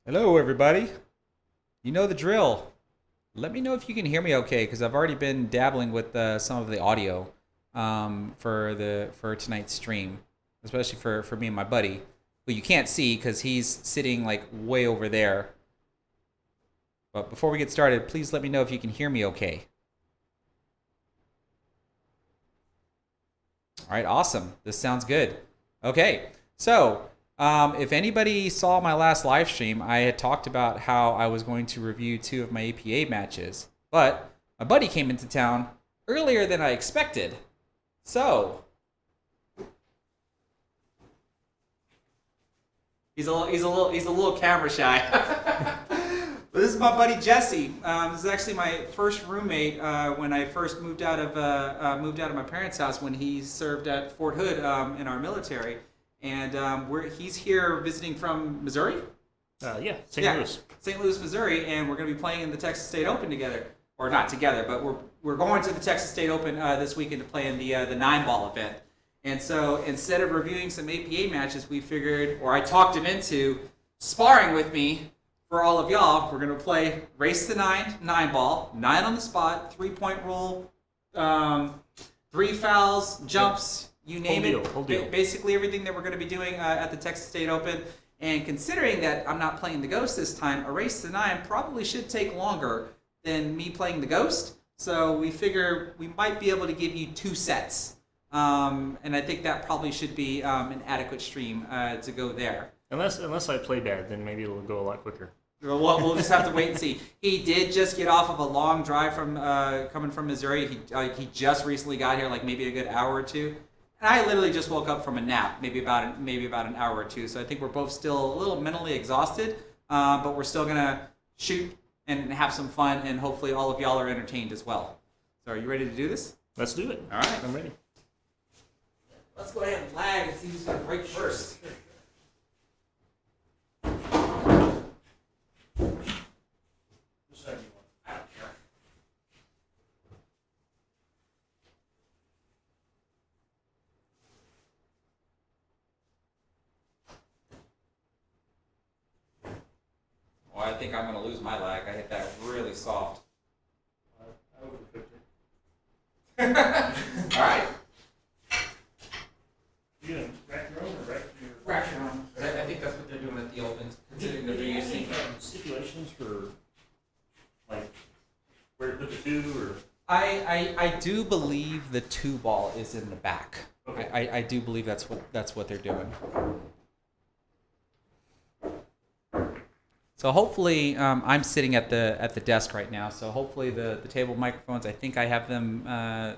Hello, everybody. You know the drill. Let me know if you can hear me okay, because I've already been dabbling with some of the audio for tonight's stream, especially for me and my buddy, who you can't see because he's sitting like way over there. But before we get started, please let me know if you can hear me okay. All right, awesome. This sounds good. Okay, so if anybody saw my last live stream, I had talked about how I was going to review two of my APA matches, but my buddy came into town earlier than I expected. So he's a little camera shy. But this is my buddy Jesse. This is actually my first roommate when I first moved out of my parents' house when he served at Fort Hood in our military, and he's here visiting from Missouri. Yeah, St. Louis. St. Louis, Missouri, and we're going to be playing in the Texas State Open together, or not together, but we're going to the Texas State Open this weekend to play in the 9-ball event. And so instead of reviewing some APA matches, we figured, or I talked him into sparring with me. For all of y'all, we're going to play Race to 9-ball, 9 on the spot, 3-point rule, 3 fouls, jumps, you name it. Basically everything that we're going to be doing at the Texas State Open. And considering that I'm not playing the Ghost this time, a Race to 9 probably should take longer than me playing the Ghost. So we figure we might be able to give you 2 sets. And I think that probably should be an adequate stream to go there. Unless I play bad, then maybe it'll go a lot quicker. We'll just have to wait and see. He did just get off of a long drive from coming from Missouri. He just recently got here, like maybe a good hour or two. And I literally just woke up from a nap, maybe about an hour or two. So I think we're both still a little mentally exhausted, but we're still gonna shoot and have some fun, and hopefully all of y'all are entertained as well. So are you ready to do this? Let's do it. All right, I'm ready. Let's go ahead and lag and see who's gonna break first. Well, I think I'm going to lose my lag. I hit that really soft. I overcooked it. All right. You gonna rack your own or rack your... Rack your own. I think that's what they're doing at the Opens. Considering they're using stipulations for, like, where to put the 2 or... I do believe the 2-ball is in the back. Okay. I do believe that's what they're doing. So hopefully, I'm sitting at the desk right now. So hopefully the table microphones, I think I have them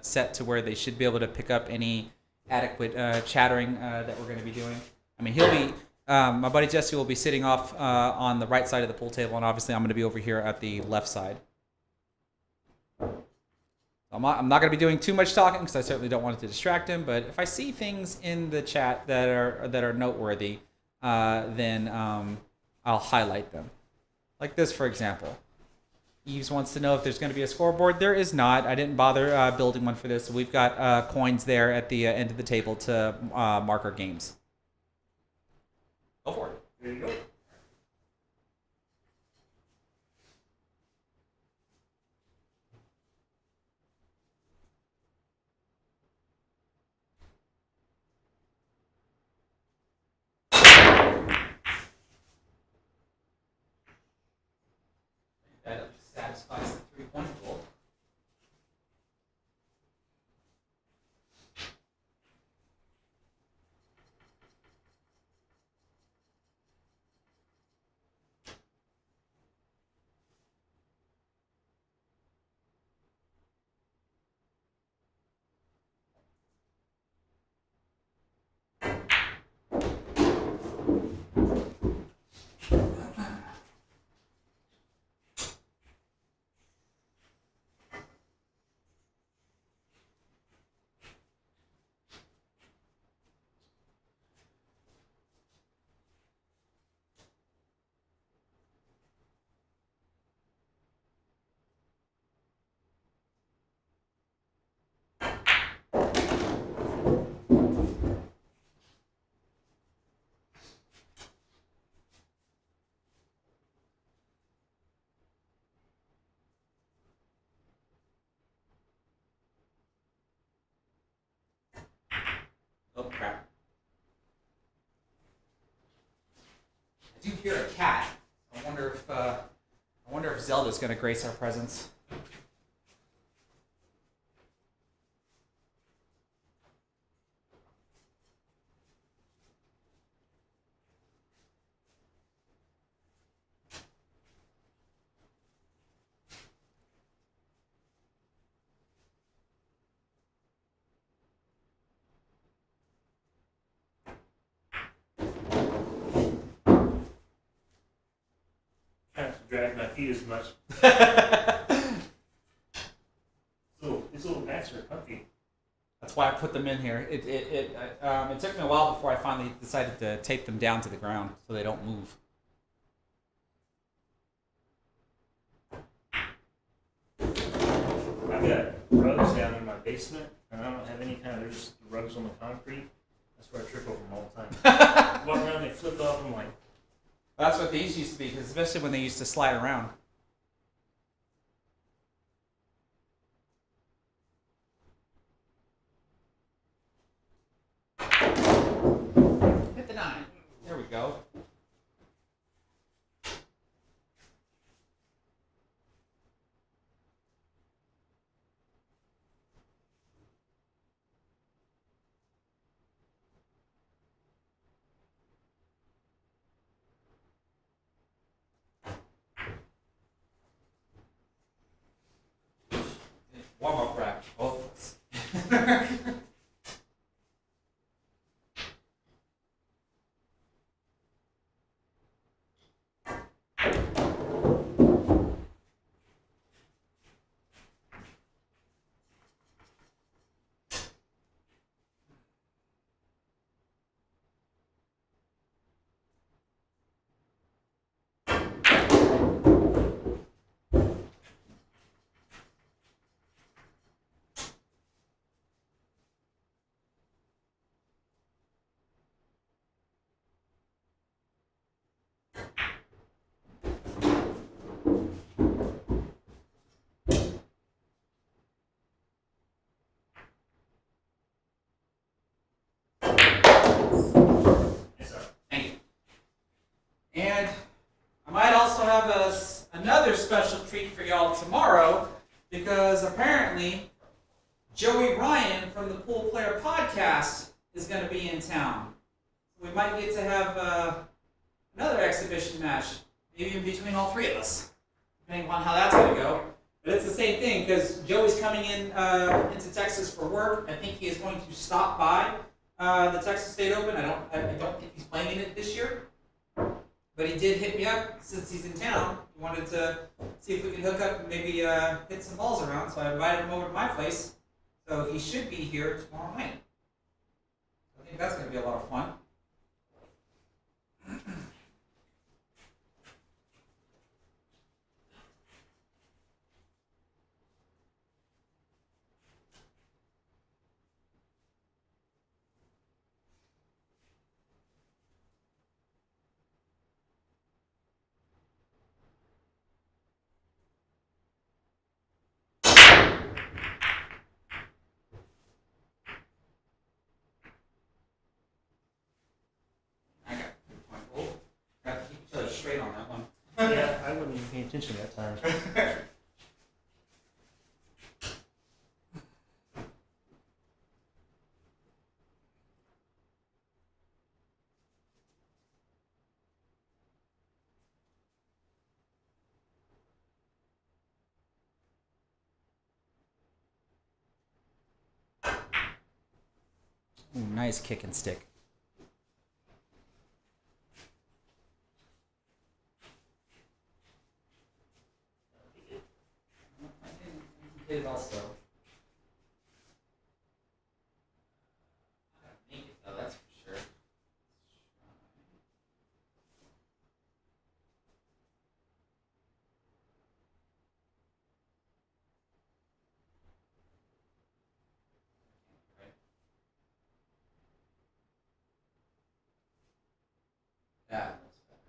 set to where they should be able to pick up any adequate chattering that we're going to be doing. I mean, my buddy Jesse will be sitting off on the right side of the pool table, and obviously I'm going to be over here at the left side. I'm not going to be doing too much talking because I certainly don't want it to distract him. But if I see things in the chat that are noteworthy, then I'll highlight them. Like this, for example. Eves wants to know if there's going to be a scoreboard. There is not. I didn't bother building one for this. We've got coins there at the end of the table to mark our games. Go for it. There you go. That satisfies the 3-point rule. do hear a cat. I wonder if Zelda's going to grace our presence. I don't have to drag my feet as much. So these little mats are comfy. That's why I put them in here. It took me a while before I finally decided to tape them down to the ground so they don't move. I've got rugs down in my basement, and I don't have any kind of, there's rugs on the concrete. That's where I trip over them all the time. Walk around, they flip off, I'm like, That's what these used to be, 'cause especially when they used to slide around. Hit the 9. There we go. Warm-up rack, both of us. yes, sir. Thank you. And I might also have another special treat for y'all tomorrow, because apparently Joey Ryan from the Pool Player Podcast is going to be in town. We might get to have another exhibition match, maybe in between all three of us, depending on how that's going to go. But it's the same thing, because Joey's coming in into Texas for work. I think he is going to stop by the Texas State Open. I don't think he's playing in it this year. But he did hit me up since he's in town. He wanted to see if we could hook up and maybe hit some balls around. So I invited him over to my place. So he should be here tomorrow night. I think that's going to be a lot of fun. I got a good point. Oh, got to keep each other straight on that one. Yeah, I wasn't even paying attention that time. Ooh, nice kick and stick. I think he did also. I gotta make it though, that's for sure. Right. That looks better. Okay.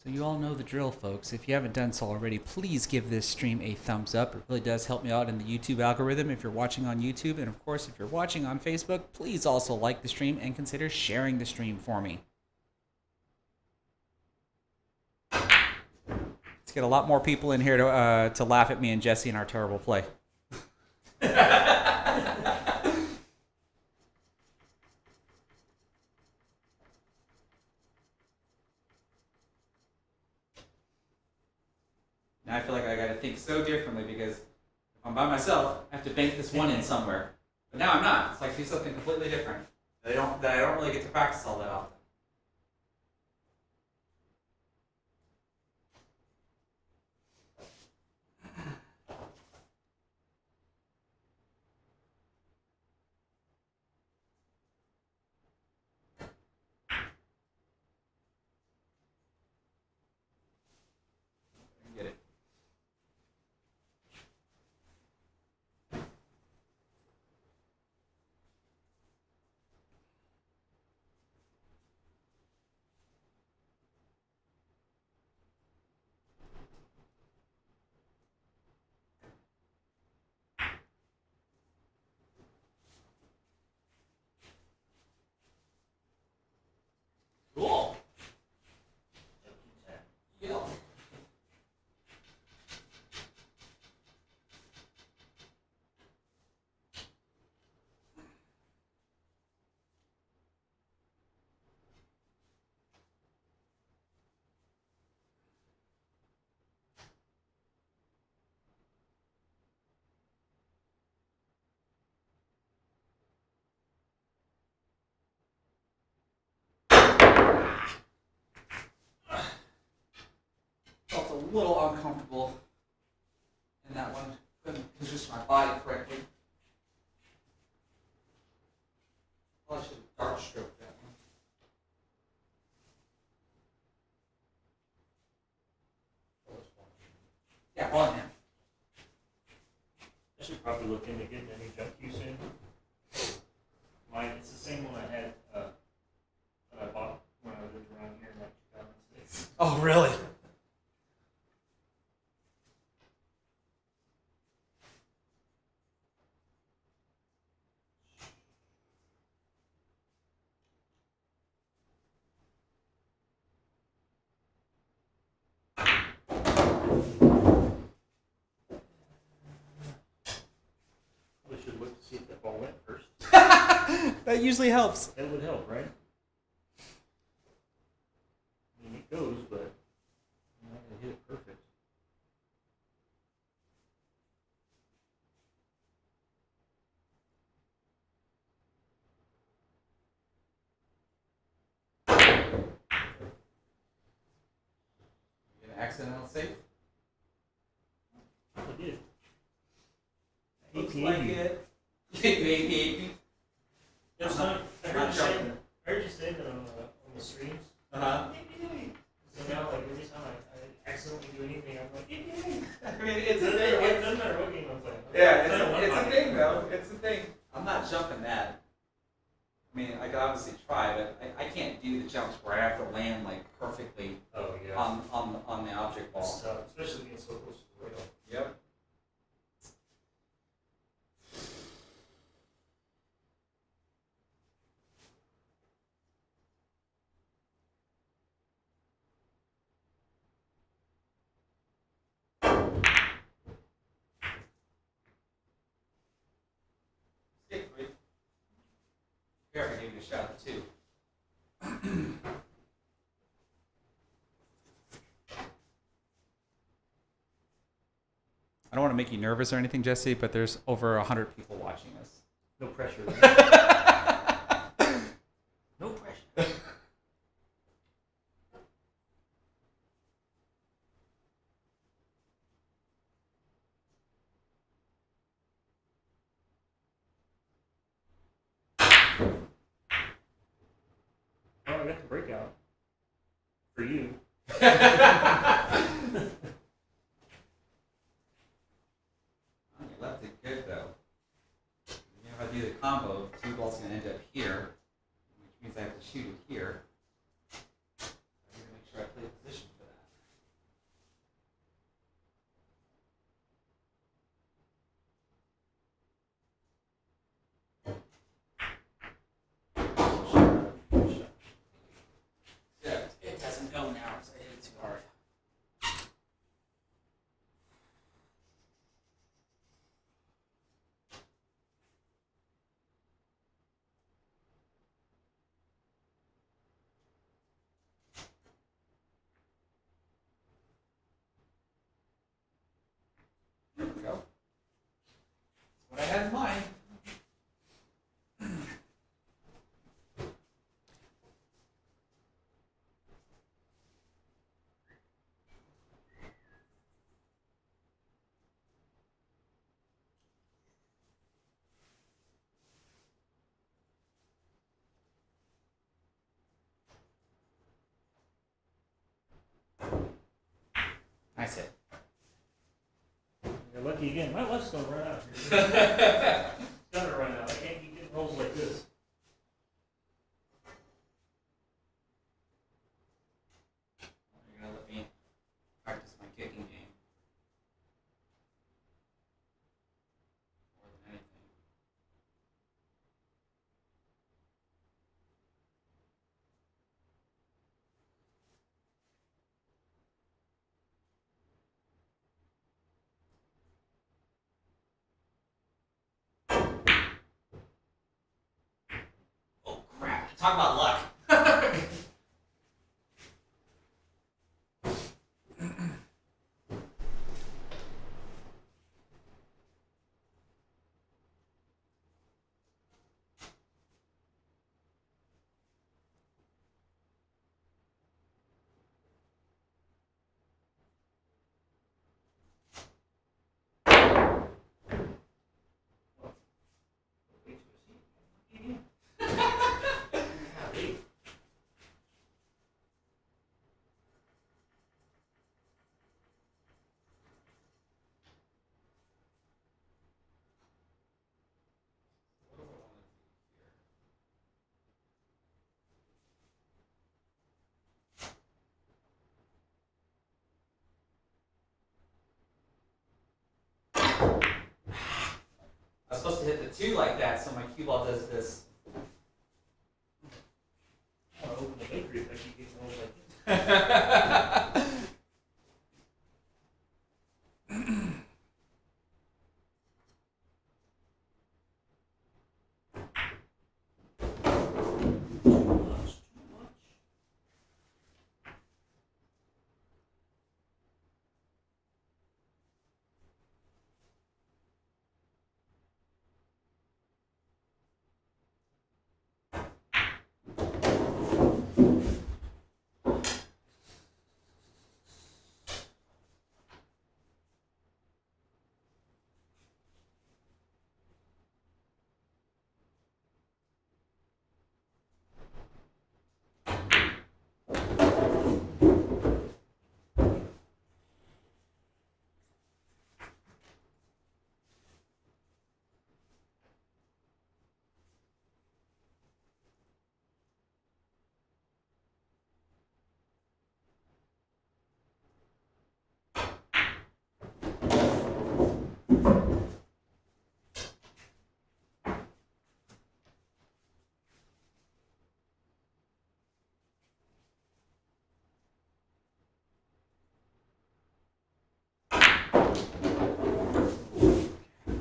So you all know the drill, folks. If you haven't done so already, please give this stream a thumbs up. It really does help me out in the YouTube algorithm if you're watching on YouTube. And of course, if you're watching on Facebook, please also like the stream and consider sharing the stream for me. Let's get a lot more people in here to laugh at me and Jesse and our terrible play. Now I feel like I got to think so differently because if I'm by myself, I have to bank this one in somewhere. But now I'm not. It's like do something completely different that I don't really get to practice all that often. Get it. Cool. Yep. Felt a little uncomfortable in that one. Couldn't position my body correctly. Well, I should have dart stroked that one. Yeah, on him. I should probably look into getting a new jump cue soon. It's the same one I had that I bought when I lived around here in like 2006. Oh, really? We should look to see if that ball went first. That usually helps. That would help, right? I mean, it goes, but I'm not going to hit it perfect. An accidental save? I did. Looks like it. You That's fine. I heard you say that on the streams. Uh-huh. So now, like, every time I accidentally do anything, I'm like, I mean, it's a it thing. doesn't matter what game I'm playing. Yeah, it's a thing, though. It's a thing. I'm not jumping that. I mean, I could obviously try, but I can't do the jumps where I have to land, like, perfectly Oh, yeah. on the object ball. It's tough, especially being so close to the rail. Yep. Stick free. Here, I gave you a shot, too. I don't want to make you nervous or anything, Jesse, but there's over 100 people watching us. No pressure. No pressure. Oh, I got the breakout. For you. You left it good, though. If I do the combo, two balls going to end up here, which means I have to shoot it here. I'm going to make sure I play a position for that. lucky again. My luck's gonna run out here. It's gonna run out. I can't keep getting rolls like this. You're gonna let me practice my kicking game. More than anything. Oh crap! Talk about luck. I was supposed to hit the 2 like that, so my cue ball does this. I want to open the bakery if I keep getting rolls like this. Too much.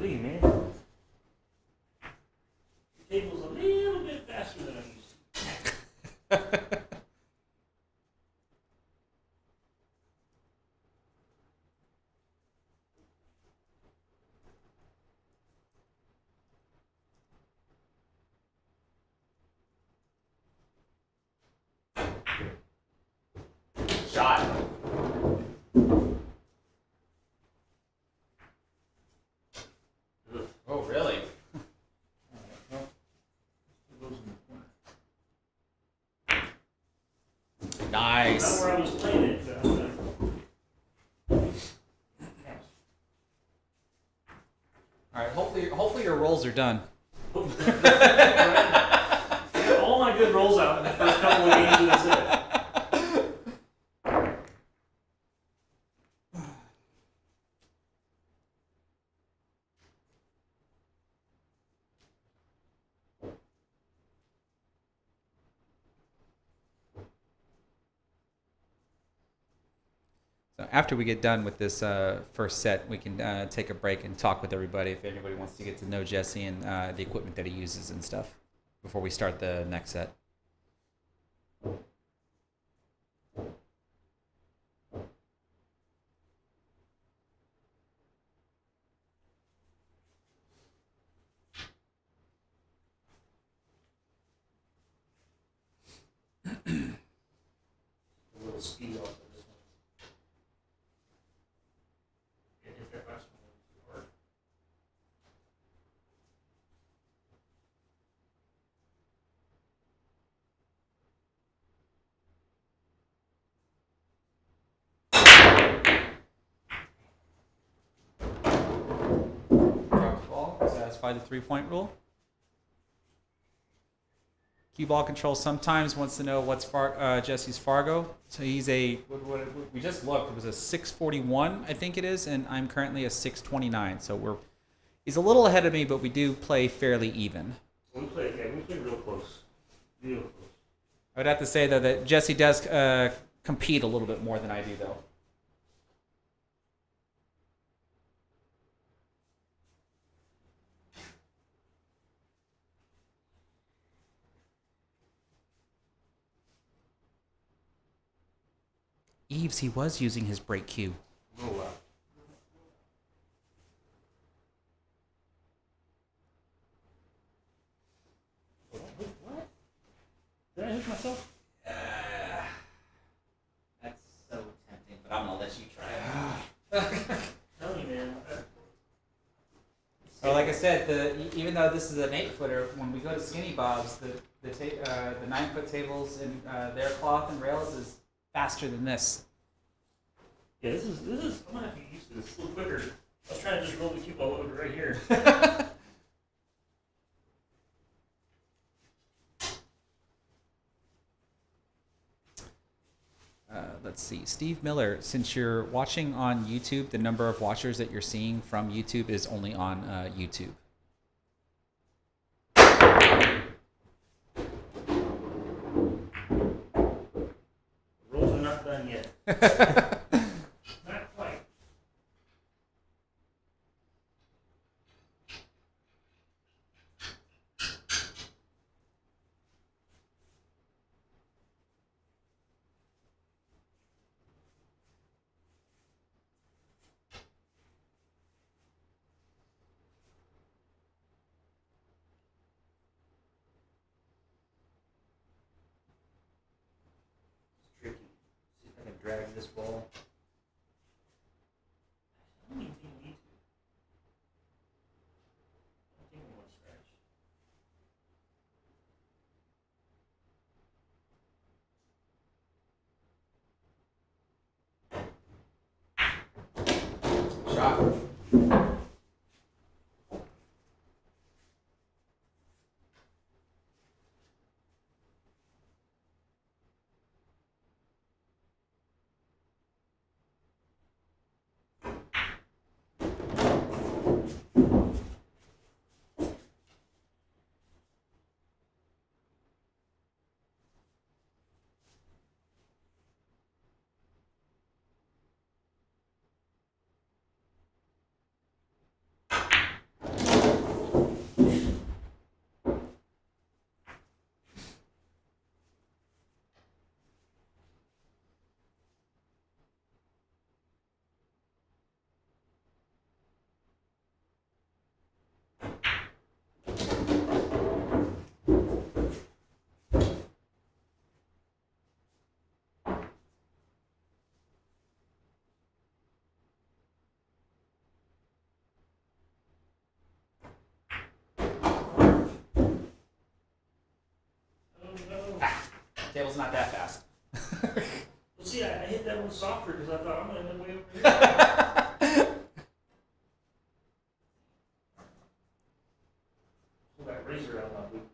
Lee, man. Your table's a little bit faster than I'm used to. Shot. Oh, really? Well, it goes in the corner. Nice. Not where I was playing it, but All right. Hopefully your rolls are done. Got all my good rolls out in the first couple of games of the set. So after we get done with this first set, we can take a break and talk with everybody if anybody wants to get to know Jesse and the equipment that he uses and stuff before we start the next set. A little speed off of this one. Yeah, hit that last one too hard. by the 3-point rule. Cue ball control sometimes wants to know what's Jesse's Fargo. So he's what we just looked. It was a 641, I think it is, and I'm currently a 629. So he's a little ahead of me, but we do play fairly even. We play real close. Real close. I would have to say though that Jesse does compete a little bit more than I do, though. Eves, he was using his break cue. Oh, wow. What? Did I hit myself? That's so tempting, but I'm going to let you try it. Tell me, man. So like I said, even though this is an 8-footer, when we go to Skinny Bob's, the 9-foot tables and their cloth and rails is faster than this. Yeah, this is. I'm gonna have to get used to this a little quicker. I was trying to just roll the cue ball over right here. Let's see, Steve Miller. Since you're watching on YouTube, the number of watchers that you're seeing from YouTube is only on YouTube. Rolls are not done yet. Not quite. It's tricky. See if I can drag this ball. I don't even think I need to. I don't think I want to scratch. Shot. Table's not that fast. Well, see, I hit that one softer because I thought I'm going to end up way over here. Pull that razor out of my boot.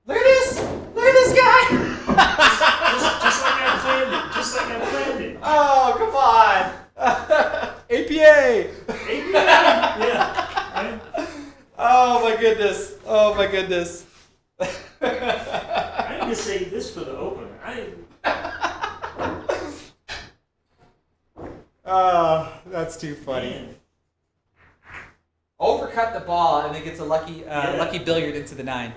Look at this! Look at this guy! just like I planned it. Just like I planned it. Oh, come on! APA! Yeah. Right? Oh my goodness! Oh my goodness! I need to save this for the open. Oh, that's too funny. Man. Overcut the ball and then gets a lucky billiard into the 9.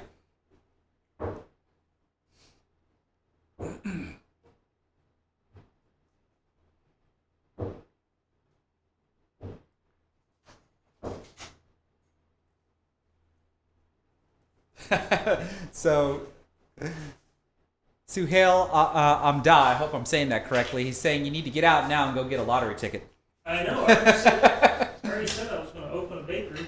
So, Suhail Amda, I hope I'm saying that correctly. He's saying you need to get out now and go get a lottery ticket. I know. I already said I was going to open a bakery.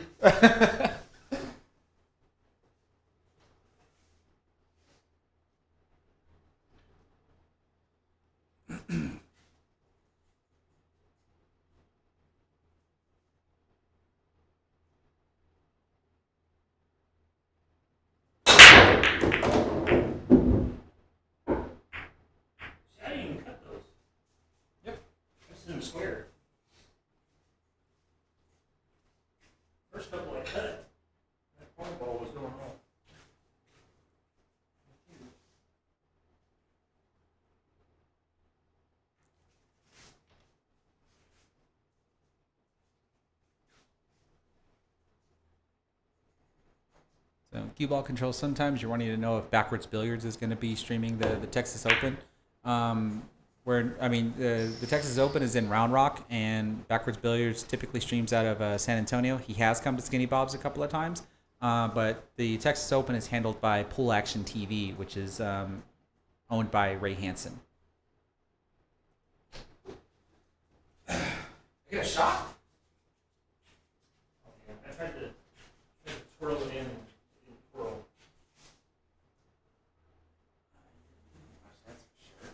in the square. First couple I cut, that corn ball was going off. So cue ball control. Sometimes you're wanting to know if Backwards Billiards is going to be streaming the Texas Open. The Texas Open is in Round Rock, and Backwards Billiards typically streams out of San Antonio. He has come to Skinny Bob's a couple of times, but the Texas Open is handled by Pool Action TV, which is owned by Ray Hansen. I get a shot? Okay, I tried to twirl it in and twirl. That's for sure.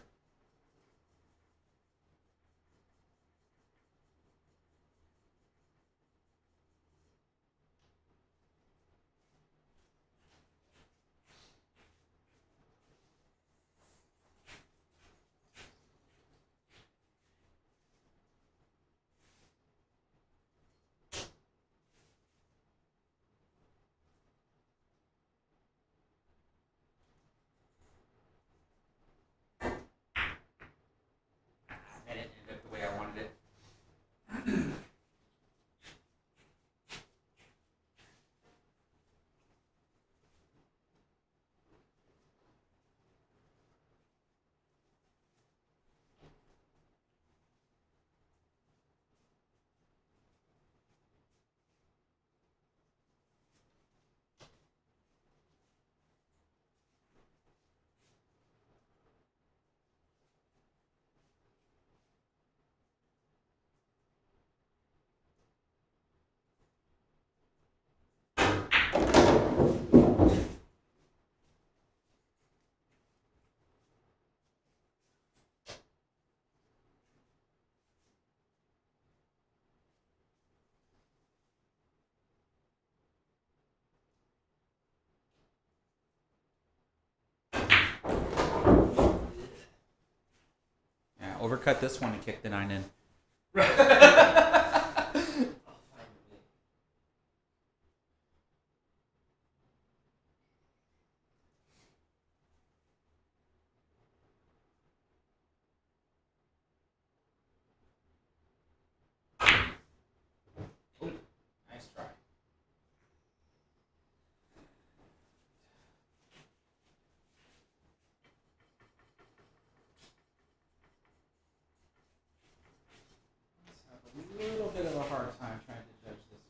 That didn't end up the way I wanted it. Yeah, overcut this one and kick the 9 in. Nice try. Let's have a little bit of a hard time trying to judge this one.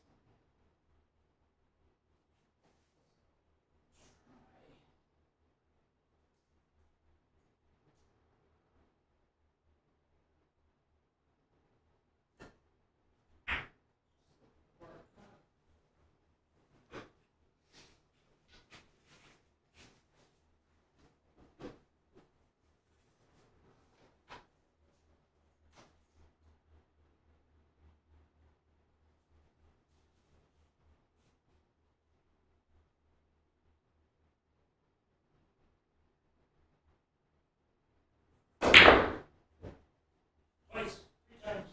Twice, 3 times.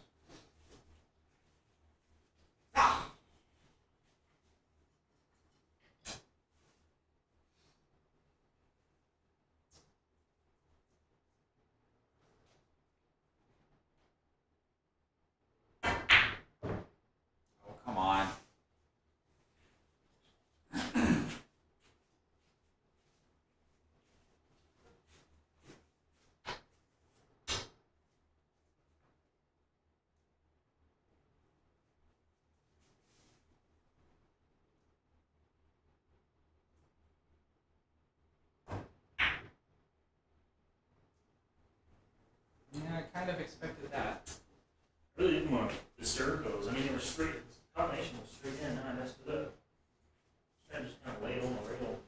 Oh, come on. Yeah, I kind of expected that. I really didn't want to disturb those. I mean, they were straight. The combination was straight in, and I messed it up. I just kind of laid on the rail.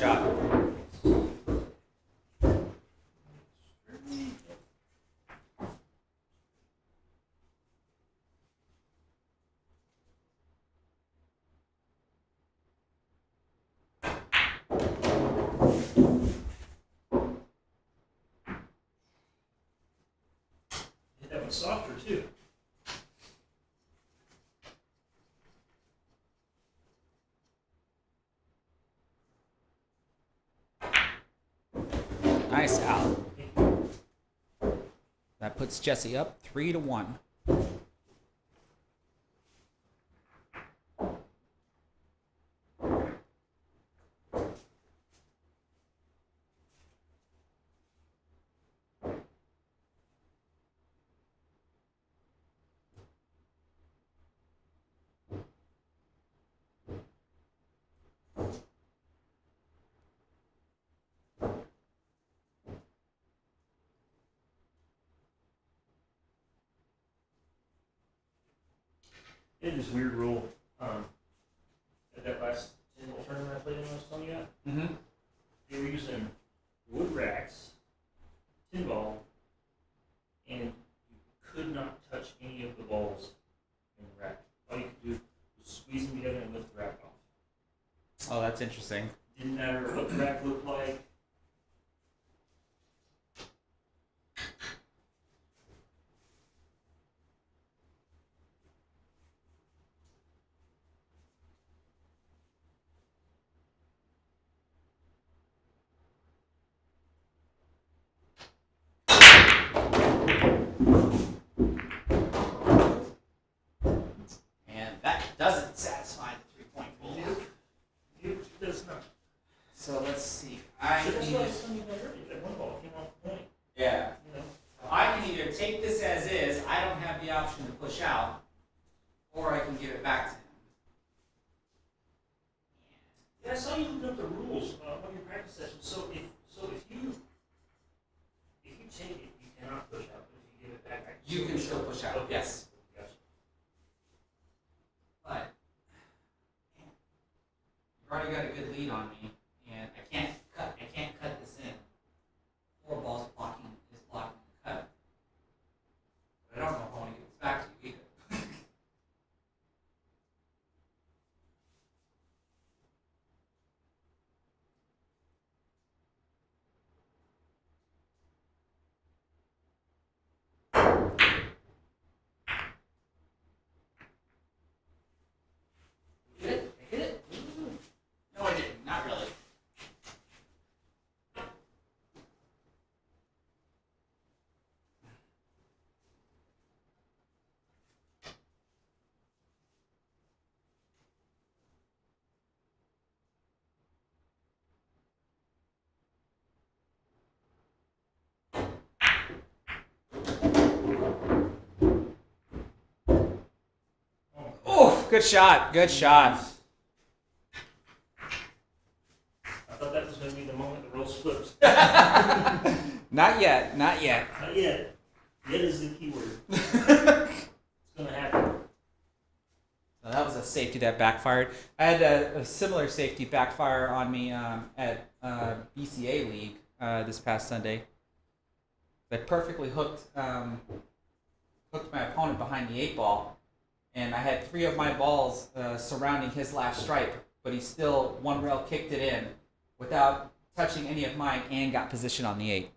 shot. Hit that one softer too. Nice out. That puts Jesse up 3-1. They had this weird rule at that last single tournament I played in, I was telling you that. Mm-hmm. They were using wood racks, tin ball, and you could not touch any of the balls in the rack. All you could do was squeeze them together and lift the rack off. Oh, that's interesting. Didn't matter what the rack looked like. And that doesn't satisfy the 3-point rule. It does not. So let's see. So that's what I was telling you about earlier. That one ball came off the point. Yeah. You know. I can either take this as is, I don't have the option to push out, or I can give it back to him. Yeah, I saw you looking up the rules on your practice session. So if you take it, you cannot push out. But if you give it back, You can still push out, Okay. yes. Gotcha. But man, you've already got a good lead on me, and I can't cut this in. 4 balls blocking the cut. But I don't know if I want to give this back to you either. Hit it? I hit it? No, I didn't. Not really. Oh, good shot. Good shot. I thought that was going to be the moment the roles flipped. Not yet. Not yet. Not yet. Yet is the key word. It's going to happen. That was a safety that backfired. I had a similar safety backfire on me at BCA League this past Sunday. I perfectly hooked my opponent behind the 8 ball, and I had 3 of my balls surrounding his last stripe, but he still one rail kicked it in without touching any of mine and got position on the 8.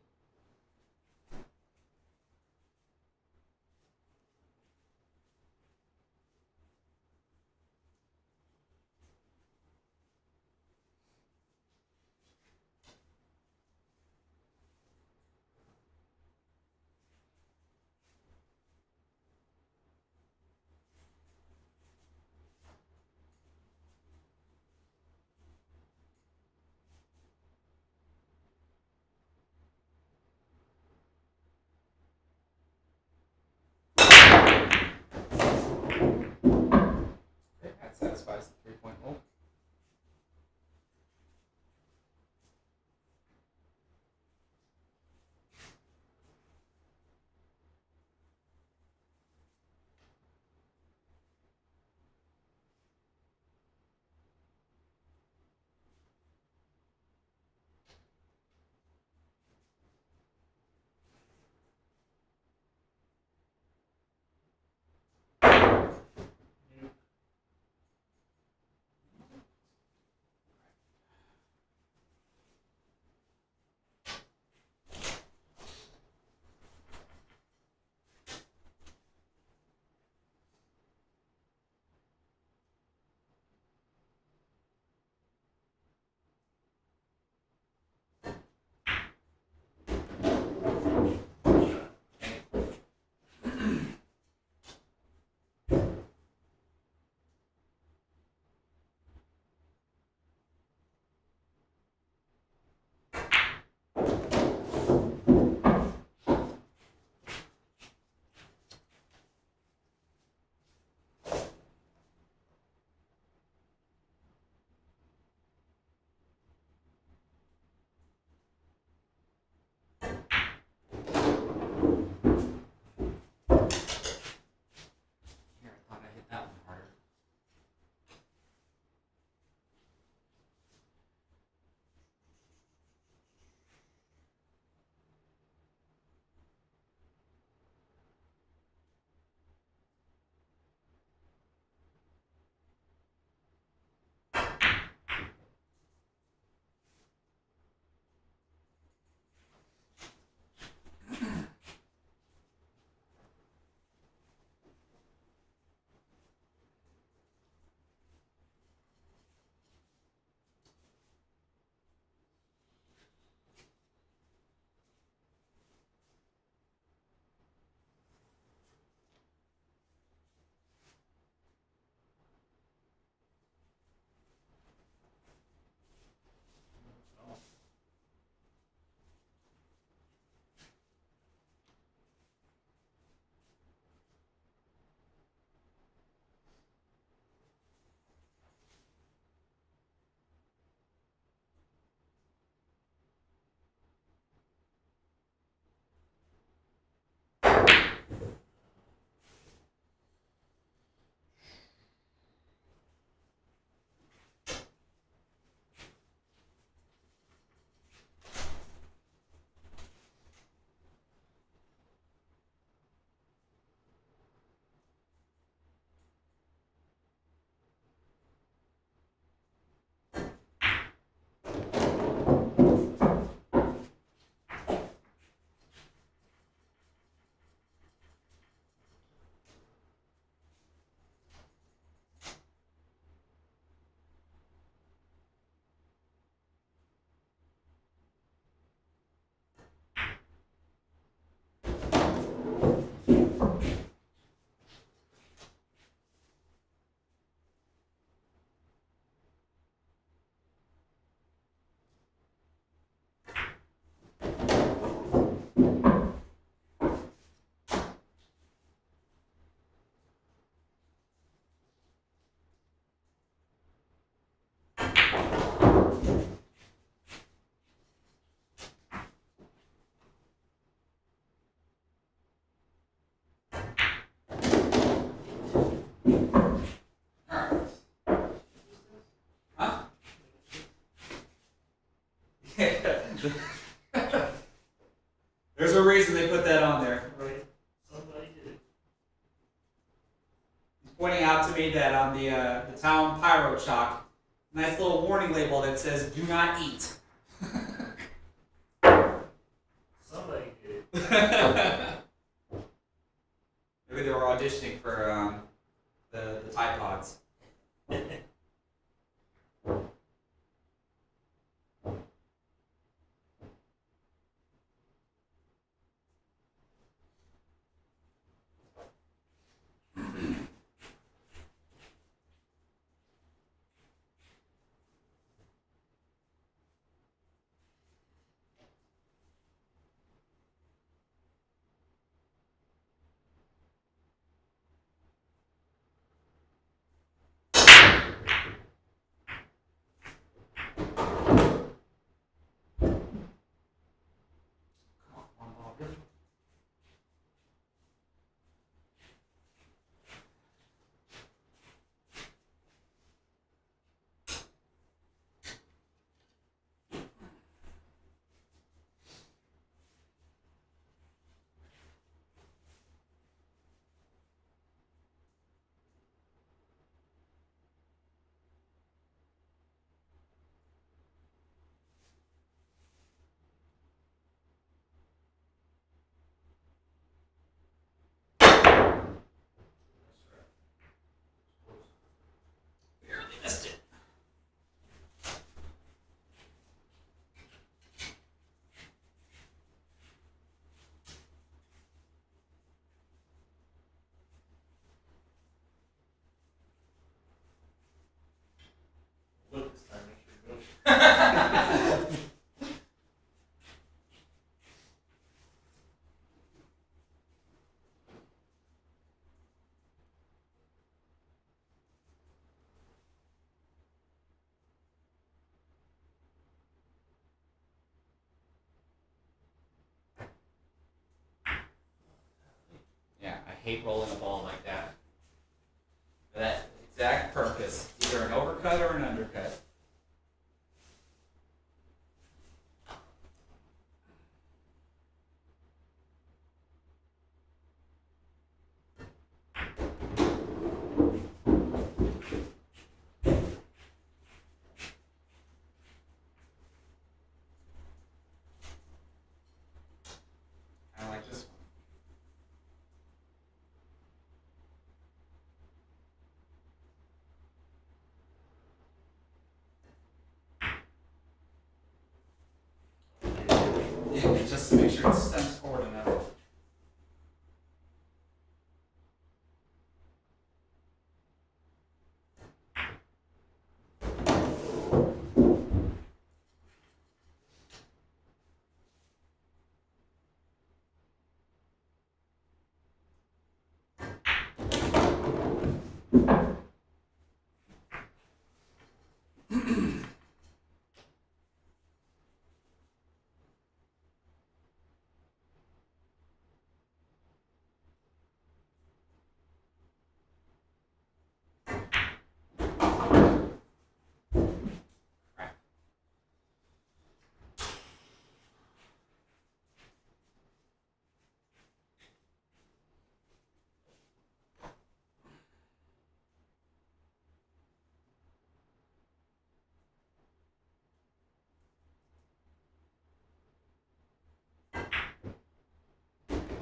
There's a reason they put that on there. Right. Somebody did it. He's pointing out to me that on the town pyro chalk, nice little warning label that says "Do not eat." Somebody did it. Maybe they were auditioning for the Tide Pods. Barely missed it. Look this time, make sure you go. Yeah, I hate rolling a ball like that. For that exact purpose, either an overcut or an undercut. I like this one. Yeah, just to make sure it stems forward enough.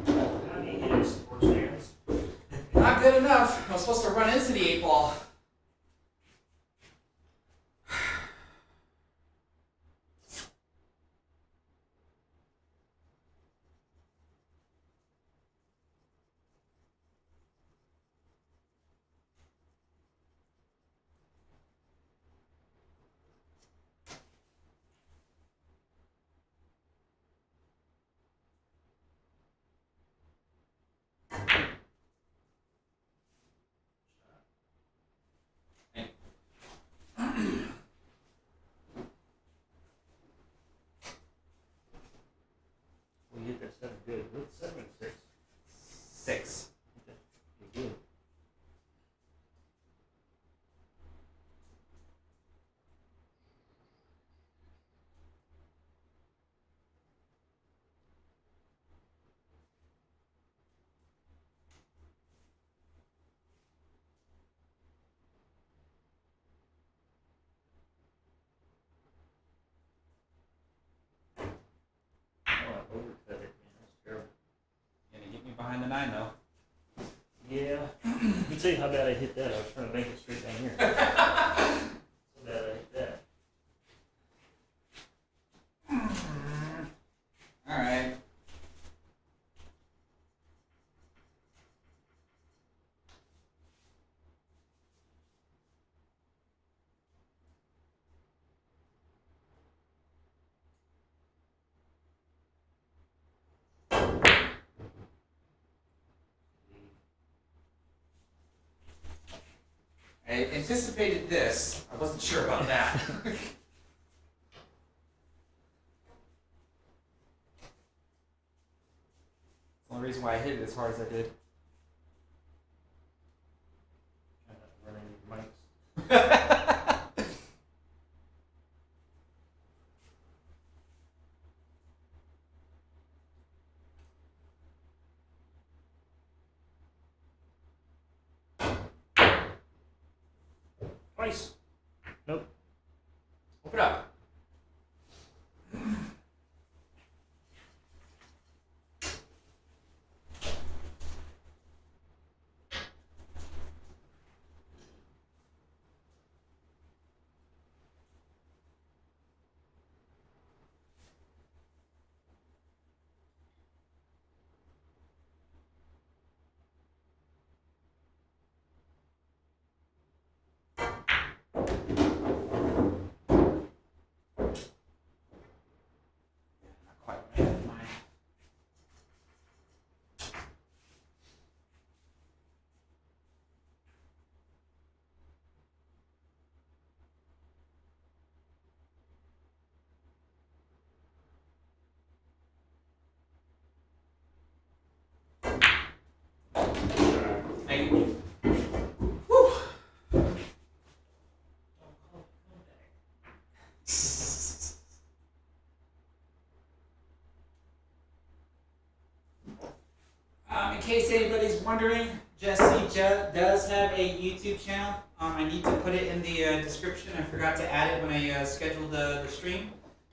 How do you hit it, sports fans? Not good enough. I was supposed to run into the 8-ball. behind the 9 though. Yeah. Let me tell you how bad I hit that. I was trying to make it straight down here. So bad I hit that. All right. I anticipated this. I wasn't sure about that. That's the only reason why I hit it as hard as I did. Trying not to run into your mics. Twice. Nope. Open up. Not quite what I had in mind. Thank you. Whew. In case anybody's wondering, Jesse does have a YouTube channel. I need to put it in the description. I forgot to add it when I scheduled the stream.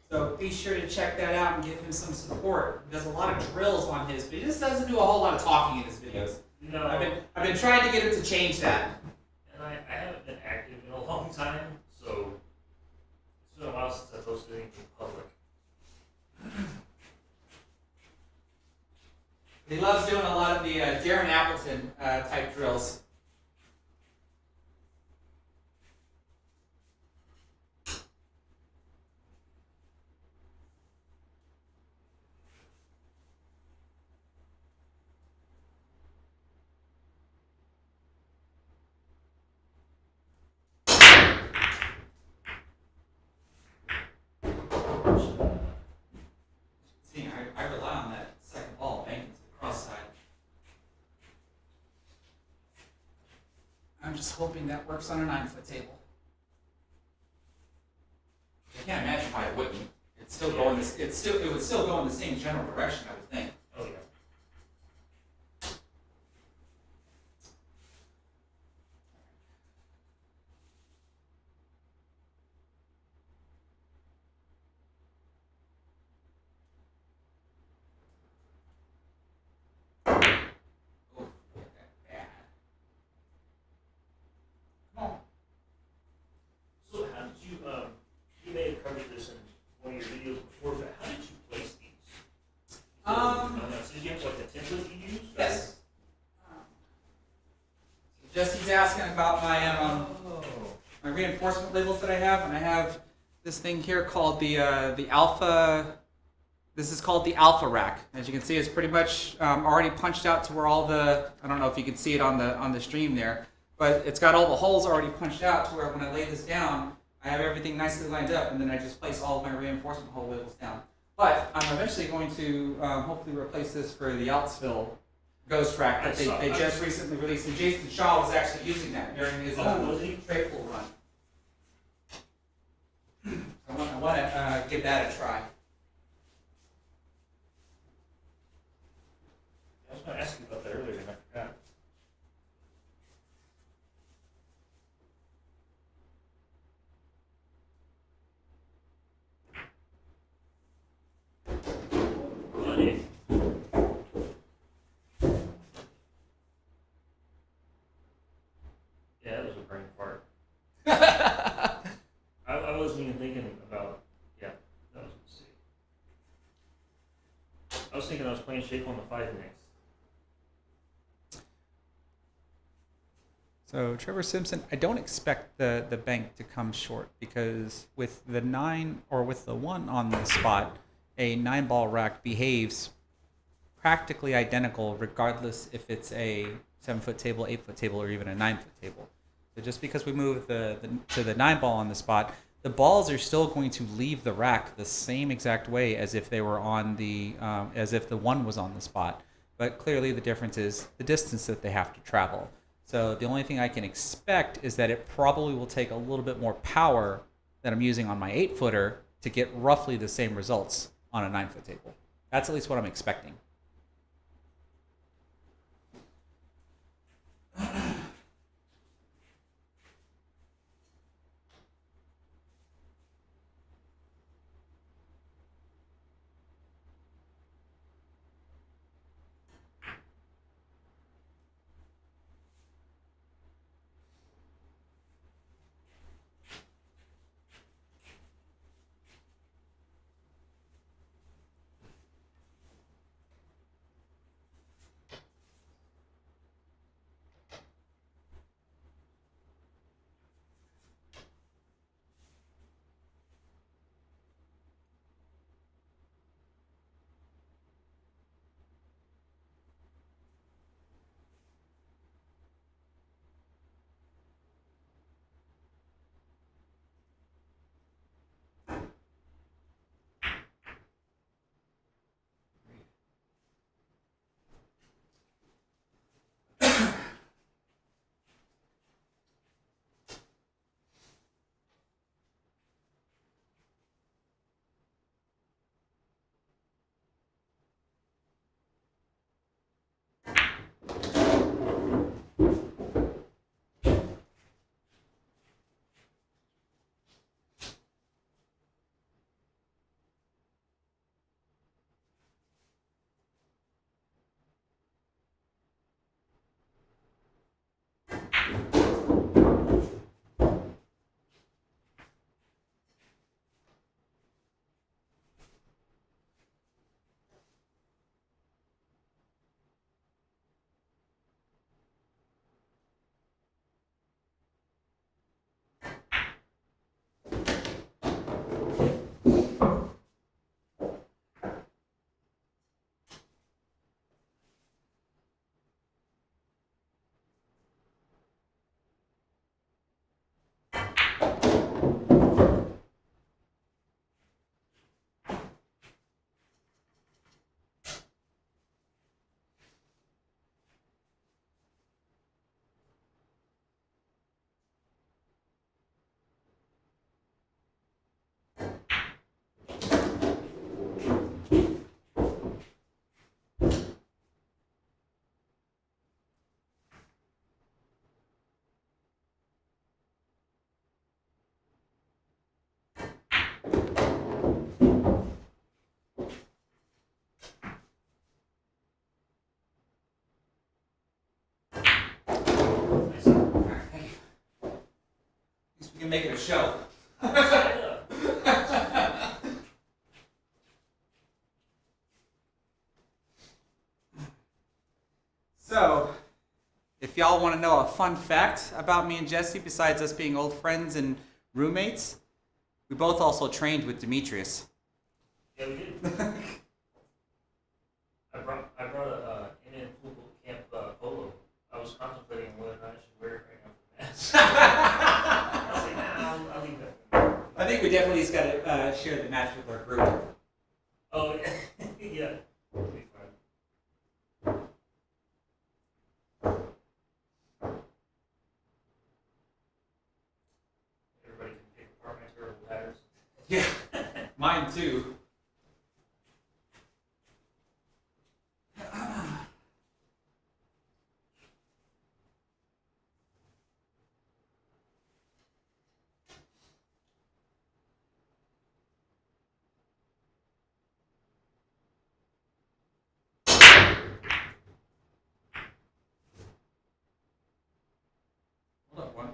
So be sure to check that out and give him some support. He does a lot of drills on his, but he just doesn't do a whole lot of talking in his videos. No. I've been trying to get him to change that. And I haven't been active in a long time, so it's been a while since I posted anything public. He loves doing a lot of the Darren Appleton type drills. See, I rely on that second ball banking to the cross side. I'm just hoping that works on a 9-foot table. I can't imagine why it wouldn't. It's still going this. It would still go in the same general direction, I would think. Oh yeah. Oh, get that bad. Come on. So how did you you may have covered this in one of your videos before, but how did you place these? So did you have like a template you use? Yes. Jesse's asking about my my reinforcement labels that I have, and I have this thing here called the Alpha. This is called the Accu-Rack. As you can see, it's pretty much already punched out to where all the, I don't know if you can see it on the stream there, but it's got all the holes already punched out to where when I lay this down, I have everything nicely lined up, and then I just place all of my reinforcement hole labels down. But I'm eventually going to hopefully replace this for the Outsville Ghost Rack that they just recently released, and Jason Shaw was actually using that during his trade pool run. I want to give that a try. I was going to ask you about that earlier and I forgot. Buddy. I was thinking I was playing shape on the 5 next. So Trevor Simpson, I don't expect the bank to come short because with the 9 or with the 1 on the spot, a 9-ball rack behaves practically identical regardless if it's a 7-foot table, 8-foot table, or even a 9-foot table. So just because we move to the 9-ball on the spot, the balls are still going to leave the rack the same exact way as if they were on the as if the 1 was on the spot. But clearly the difference is the distance that they have to travel. So the only thing I can expect is that it probably will take a little bit more power that I'm using on my 8-footer to get roughly the same results on a 9-foot table. That's at least what I'm expecting. We can make it a show. So, if y'all want to know a fun fact about me and Jesse, besides us being old friends and roommates, we both also trained with Demetrius. Yeah, we did. I brought a MNPoolBootCamp polo. I was contemplating whether or not I should wear it right now for the match. I was like, nah, I'll leave that. I think we definitely just got to share the match with our group. Oh, yeah. Yeah. It'll be fun. Everybody can pick apart my terrible patterns. Yeah, mine too. Hold up, one.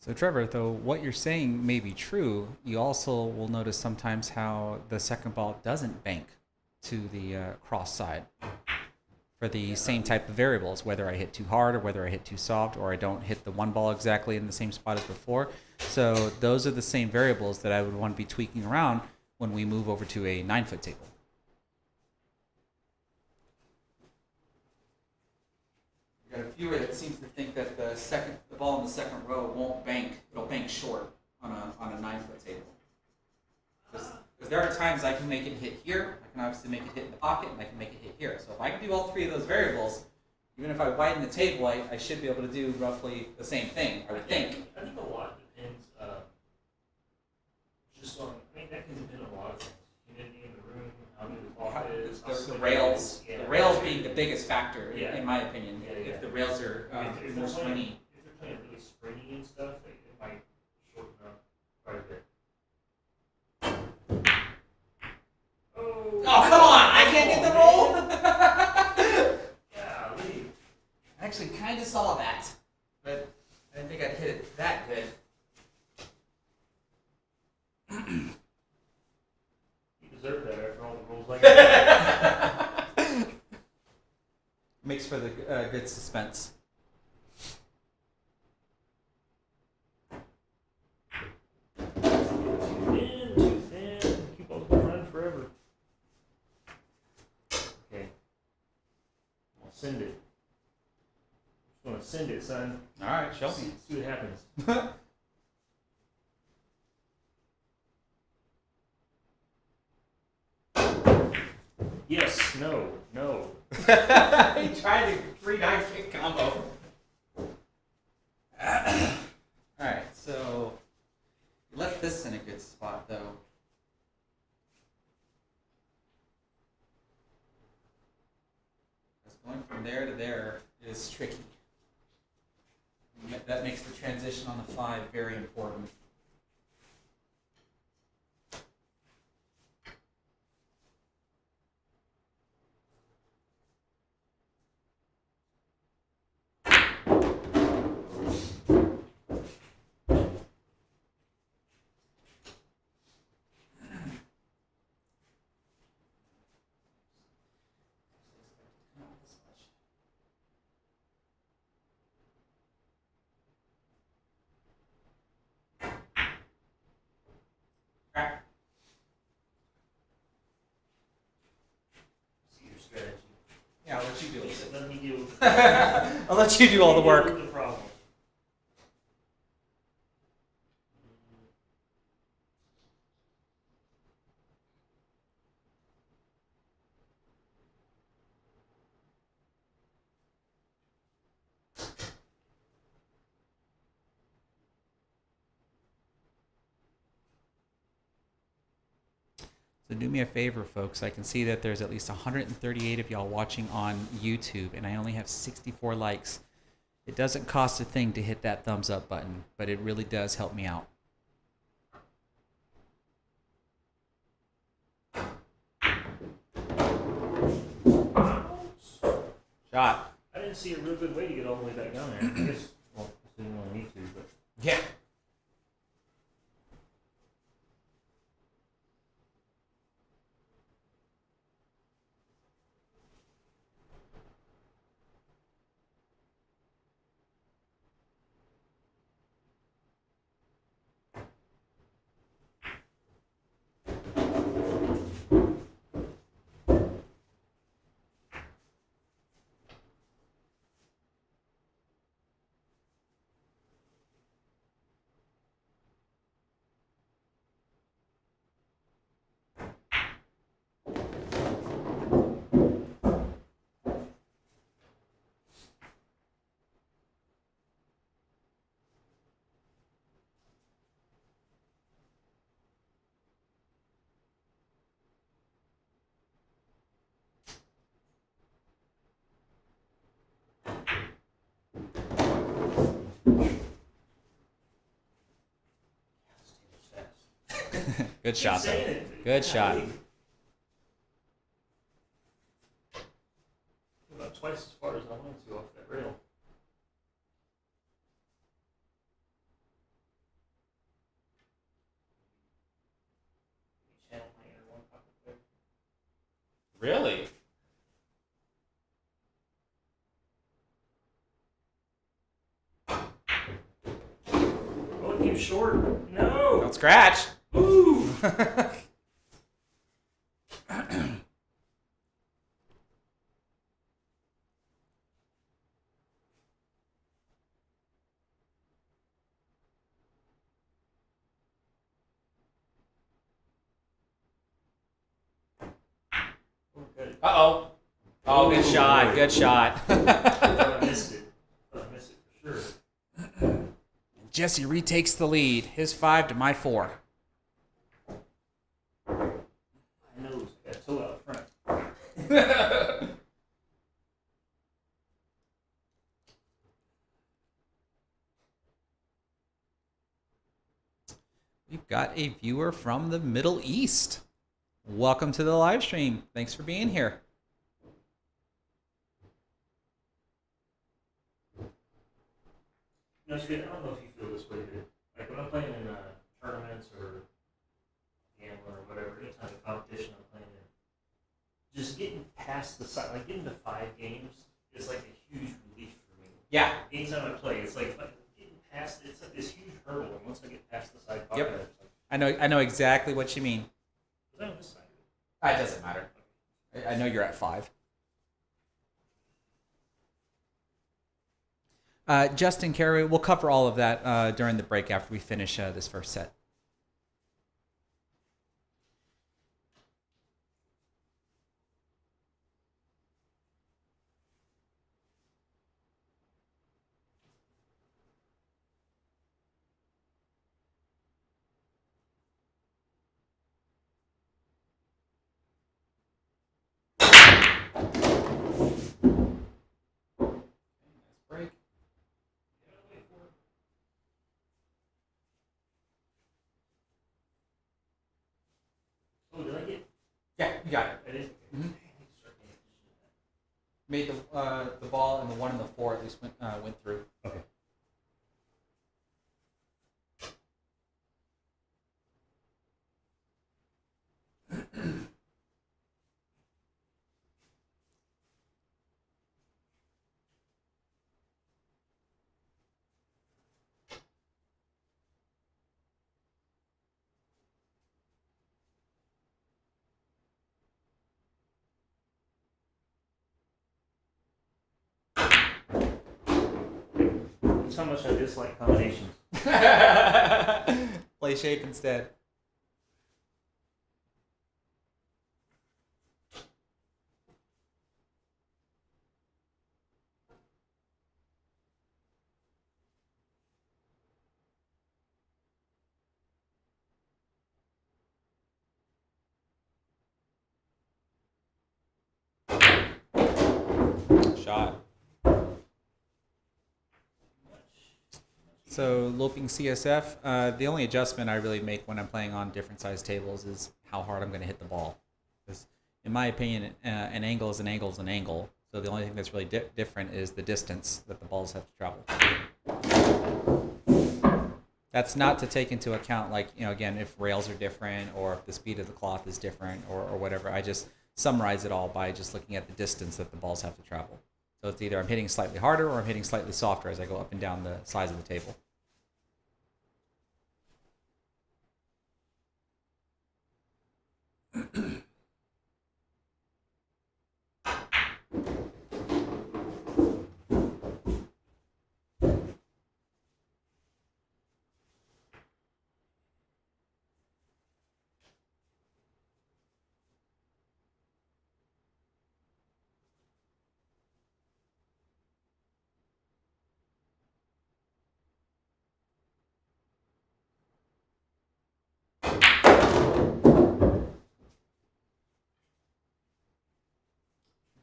So Trevor, though what you're saying may be true, you also will notice sometimes how the second ball doesn't bank to the cross side for the same type of variables, whether I hit too hard or whether I hit too soft or I don't hit the one ball exactly in the same spot as before. So those are the same variables that I would want to be tweaking around when we move over to a 9-foot table. We've got a viewer that seems to think that the ball in the second row won't bank. It'll bank short on a 9-foot table. Because there are times I can make it hit here, I can obviously make it hit in the pocket, and I can make it hit here. So if I can do all three of those variables, even if I widen the table, I should be able to do roughly the same thing, I would think. I think a lot depends just on, that can depend on a lot of things. Humidity in the room, how good the cloth is. The rails. Yeah. The rails being the biggest factor, Yeah. in my opinion. Yeah. If the rails are if more they're playing, springy. if they're playing really springy and stuff, it might shorten up quite a bit. Oh, come on! I can't get the roll! Golly. I actually kind of saw that, but I didn't think I'd hit it that good. You deserve that after all the rules like that. Makes for the good suspense. Too thin. Keep on the run forever. Okay. I'll send it. Just want to send it, son. All right, show me. See what happens. Yes, no. He tried a 3-9 kick combo. Alright, so you left this in a good spot though. Because going from there to there is tricky. That makes the transition on the 5 very important. See your strategy. Yeah, I'll let you do it. Let me deal with I'll let you do all the work. the problem. So do me a favor, folks. I can see that there's at least 138 of y'all watching on YouTube, and I only have 64 likes. It doesn't cost a thing to hit that thumbs up button, but it really does help me out. Shot. I didn't see a real good way to get all the way back down there. I guess, well, I didn't really need to, but. Yeah. Good shot, though. Good shot. About twice as far as I wanted to off that rail. too short. No. Don't scratch. Ooh. Good. Uh-oh. Oh, good shot. boy. Good shot. I missed it. I missed it for sure. Jesse retakes the lead. His 5 to my 4. My nose got toe out front. We've got a viewer from the Middle East. Welcome to the live stream. Thanks for being here. No, it's good. I don't know if you feel this way, but like when I'm playing in tournaments or gambling or whatever, anytime of competition I'm playing in, just getting past the side, like getting to 5 games is like a huge relief for me. Yeah. Anytime I play, it's like getting past. It's like this huge hurdle, and once I get past the side, Yep. it's like, I know exactly what you mean. was I on this side? It doesn't matter. I know you're at 5. Justin Carey, we'll cover all of that during the break after we finish this first set. Break. Oh, did I get? Yeah, you got it. It is. Mhm. Made the ball and the 1 and the 4 at least went through. Okay. That's how much I dislike combinations. Play shape instead. Shot. So loping CSF, the only adjustment I really make when I'm playing on different size tables is how hard I'm going to hit the ball. Because in my opinion, an angle is an angle is an angle. So the only thing that's really different is the distance that the balls have to travel. That's not to take into account, like, you know, again, if rails are different or if the speed of the cloth is different or whatever. I just summarize it all by just looking at the distance that the balls have to travel. So it's either I'm hitting slightly harder or I'm hitting slightly softer as I go up and down the size of the table.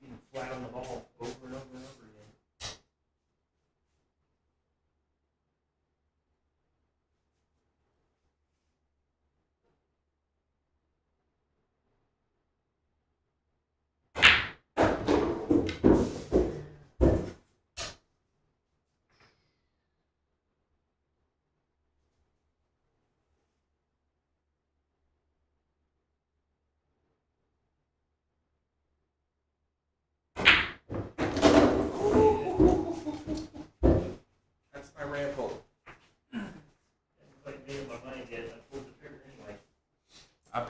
Getting flat on the ball over and over and over again.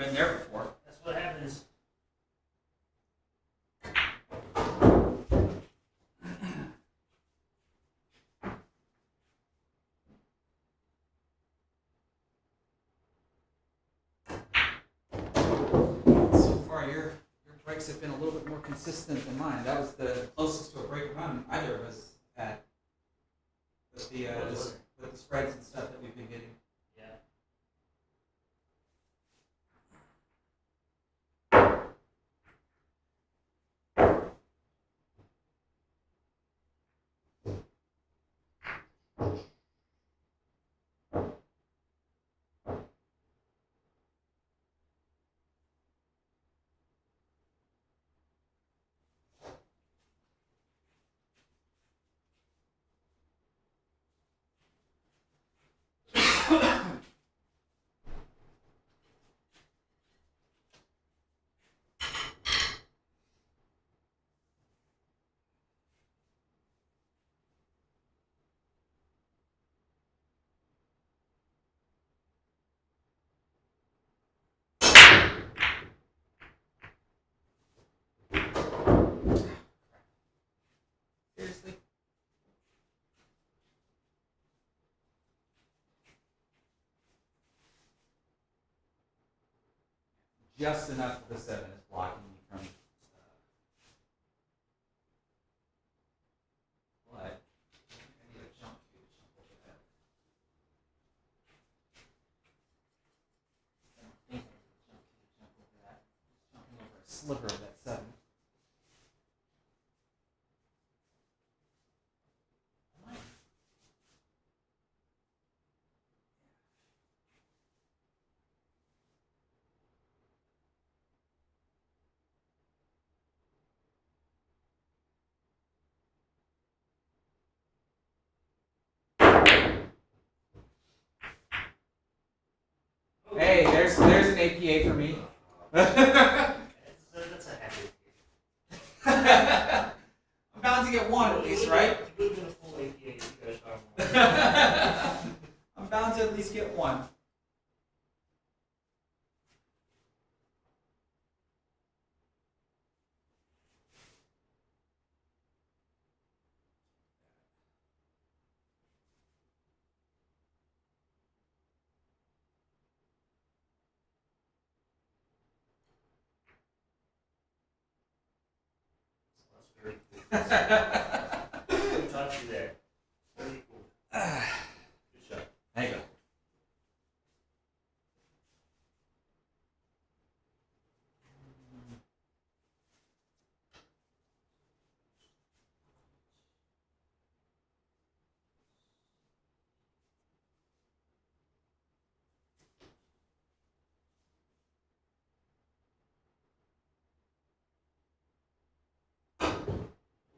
been there before. That's what happens. So far, your breaks have been a little bit more consistent than mine. That was the closest to a break run either of us had with the spreads and stuff that we've been getting. Yeah. Seriously? Just enough of the 7 is blocking me from what? I need a jump cue to jump over that. I don't think I need a jump cue to jump over that. Just jumping over a sliver of that 7. Hey, there's an APA for me. That's a habit. I'm bound to get one at least, right? It would have been a full APA if you guys found one. I'm bound to at least get one. That's very cool. Who taught you that? Very cool. Good shot. There you go.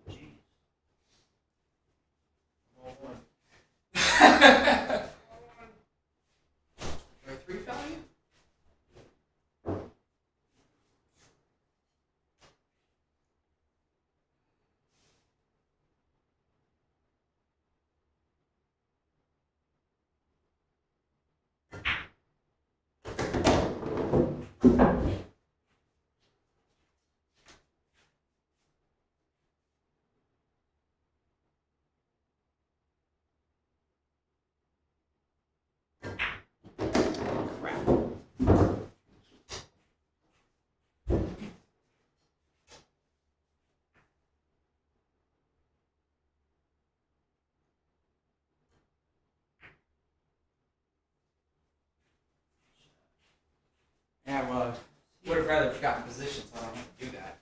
Jeez. I'm all one. There are 3 value? Crap. Yeah, well, would have rather forgotten position, so I don't have to do that.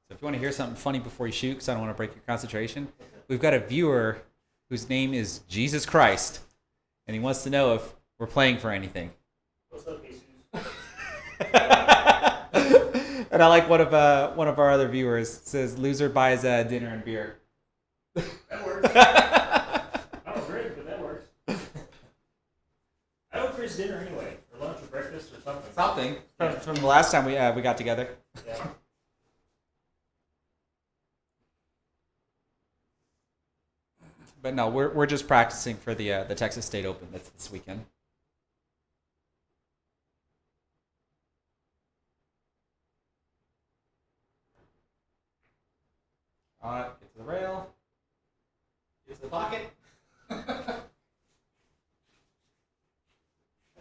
So if you want to hear something funny before you shoot, because I don't want to break your concentration, we've got a viewer whose name is Jesus Christ, and he wants to know if we're playing for anything. What's up, Jesus? And I like one of our other viewers says, "Loser buys dinner and beer." That works. I was great, but that works. I don't freeze dinner anyway, or lunch or breakfast or something. Something Yeah. from the last time we got together. Yeah. But no, we're just practicing for the Texas State Open that's this weekend. All right, get to the rail. Get to the pocket. I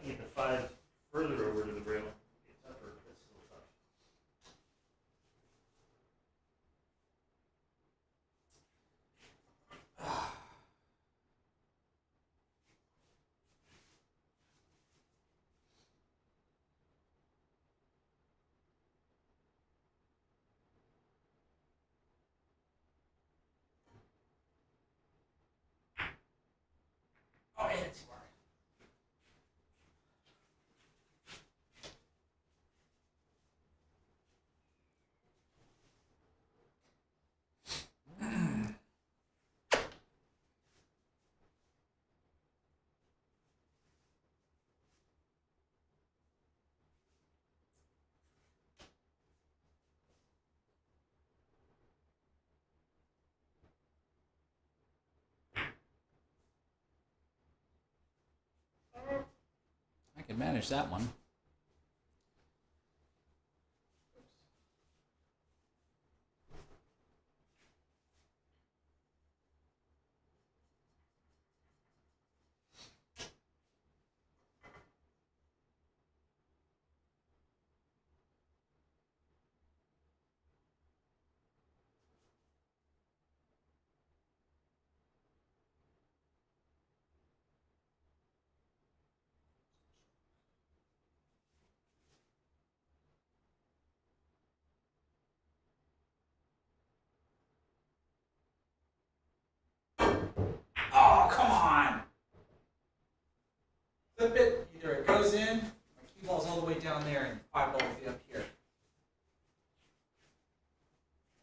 get the 5 further over to the rail. It's tougher. That's still tough. Oh, I hit it too hard. I can manage that one. Oh, come on! Flip it. Either it goes in, my cue ball's all the way down there, and 5 ball will be up here.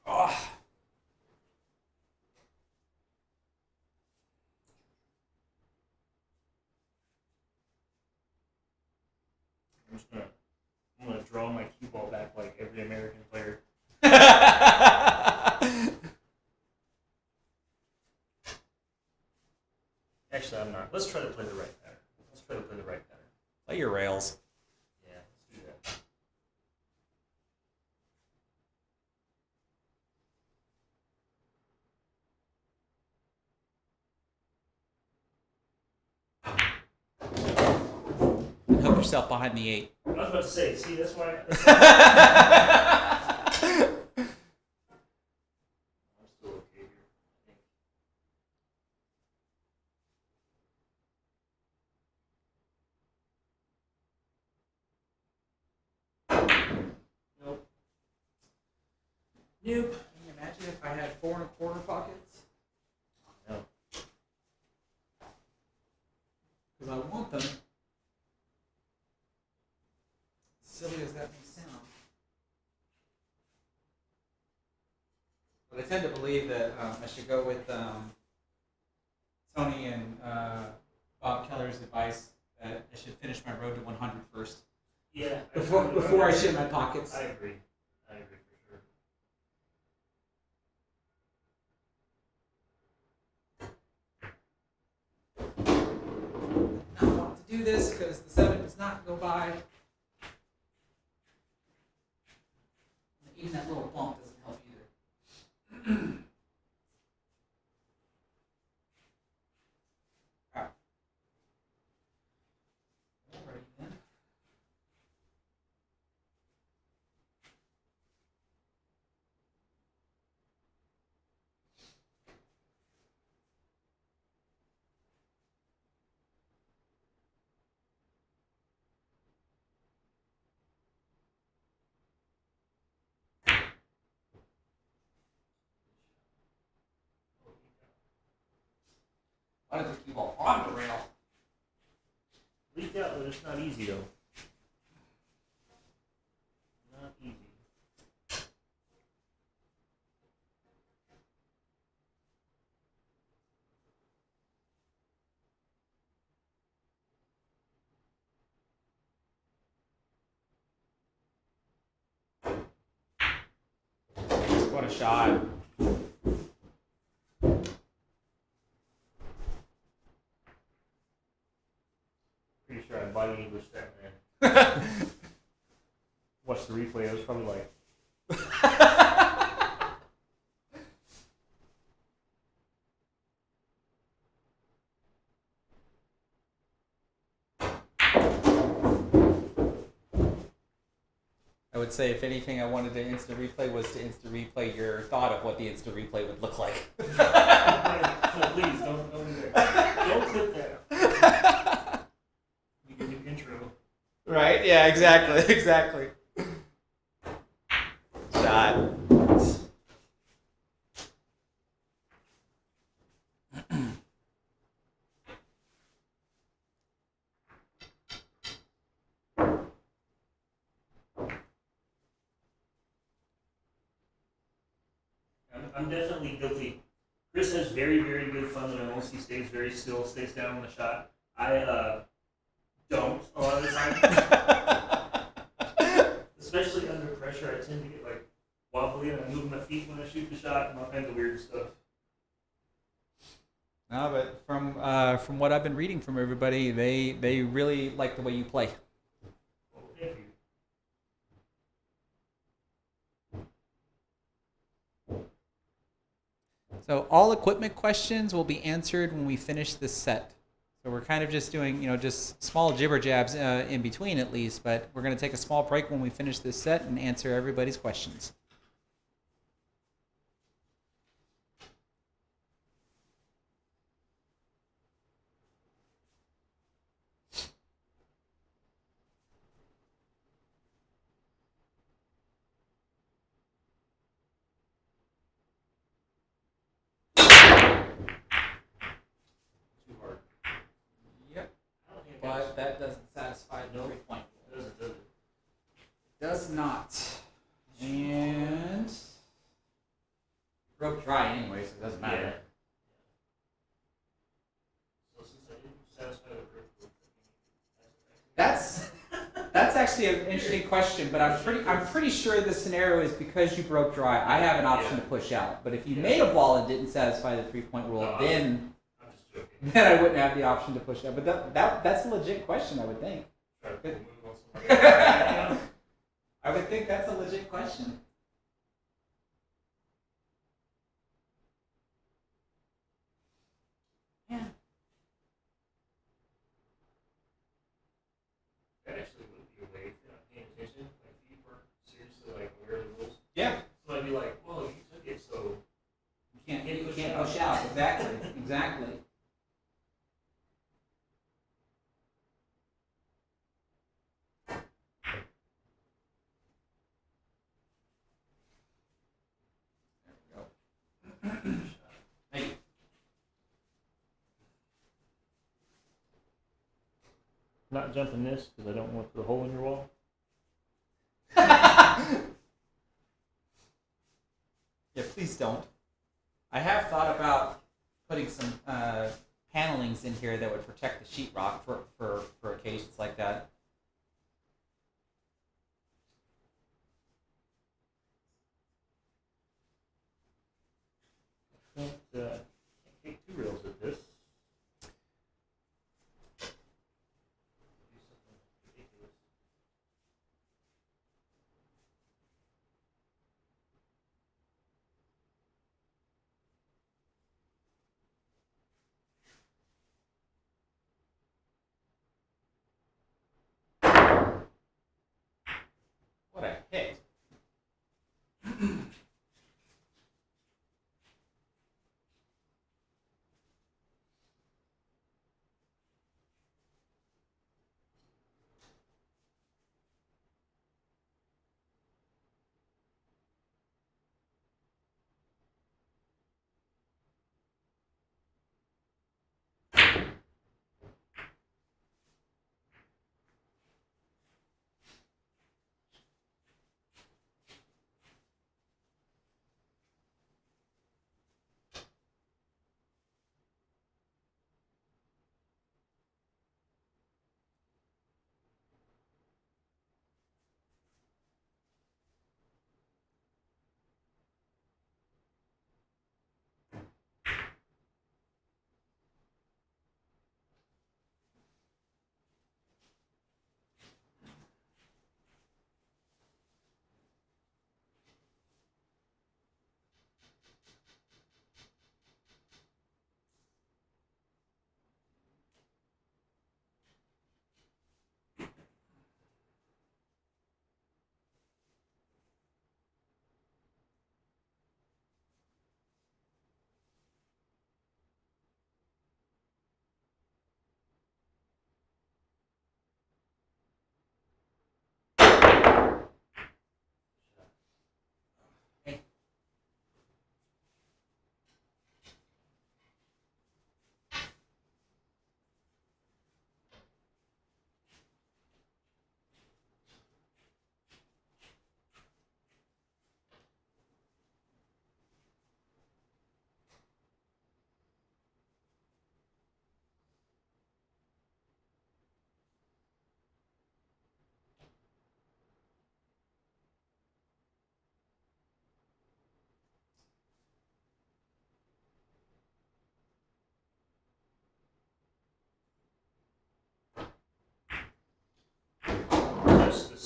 Oh. I'm gonna draw my cue ball back like every American player. Actually, I'm not. Let's try to play the right pattern. Play your rails. Yeah, let's do that. And hook yourself behind the 8. I was about to say, see, that's why. I'm still okay here, I think. Nope. Nope. Can you imagine if I had 4 1/4 pockets? No. Because I want them. Silly as that may sound. But I tend to believe that I should go with Tony and Bob Keller's advice that I should finish my road to 100 first. Yeah. Before I shit my pockets. I agree. I agree for sure. Not want to do this because the 7 does not go by. Even that little bump doesn't help either. Alright. Alrighty then. Why did the cue ball on the rail? Leaked out, but it's not easy though. Not easy. What a shot. Pretty sure I body English that man. Watch the replay. It was probably like. I would say, if anything, I wanted to instant replay was to instant replay your thought of what the instant replay would look like. So please don't do that. Don't clip that. You can do intro. Right? Yeah, exactly. Exactly. Shot. I'm definitely guilty. Chris has very, very good fundamentals. He stays very still, stays down on the shot. I don't a lot of the time. Especially under pressure, I tend to get like wobbly and I move my feet when I shoot the shot and all kinds of weird stuff. No, but from what I've been reading from everybody, they really like the way you play. Well, thank you. So all equipment questions will be answered when we finish this set. So we're kind of just doing, just small jibber jabs in between at least, but we're going to take a small break when we finish this set and answer everybody's questions. Too hard. Yep. I don't think it But that doesn't satisfy the 3-point rule. does it? Does not. And broke dry anyway, so it doesn't matter. Yeah. So since I didn't satisfy the first That's actually an interesting question, but I'm pretty sure the scenario is because you broke dry. I have an option to push out, but if you made a ball and didn't satisfy the 3-point rule, No, then I'm just joking. I wouldn't have the option to push out. But that's a legit question, I would think. Try to move on somebody else. I would think that's a legit question. Yeah. That actually would be a way if you're not paying attention. Like if you weren't seriously like aware of the rules. Yeah. So I'd be like, well, you took it, so You can't push out. Exactly. Exactly. There we go. Thank you. not jumping this because I don't want to put a hole in your wall. Yeah, please don't. I have thought about putting some panelings in here that would protect the sheetrock for occasions like that. Can't take 2 rails at this. Do something ridiculous.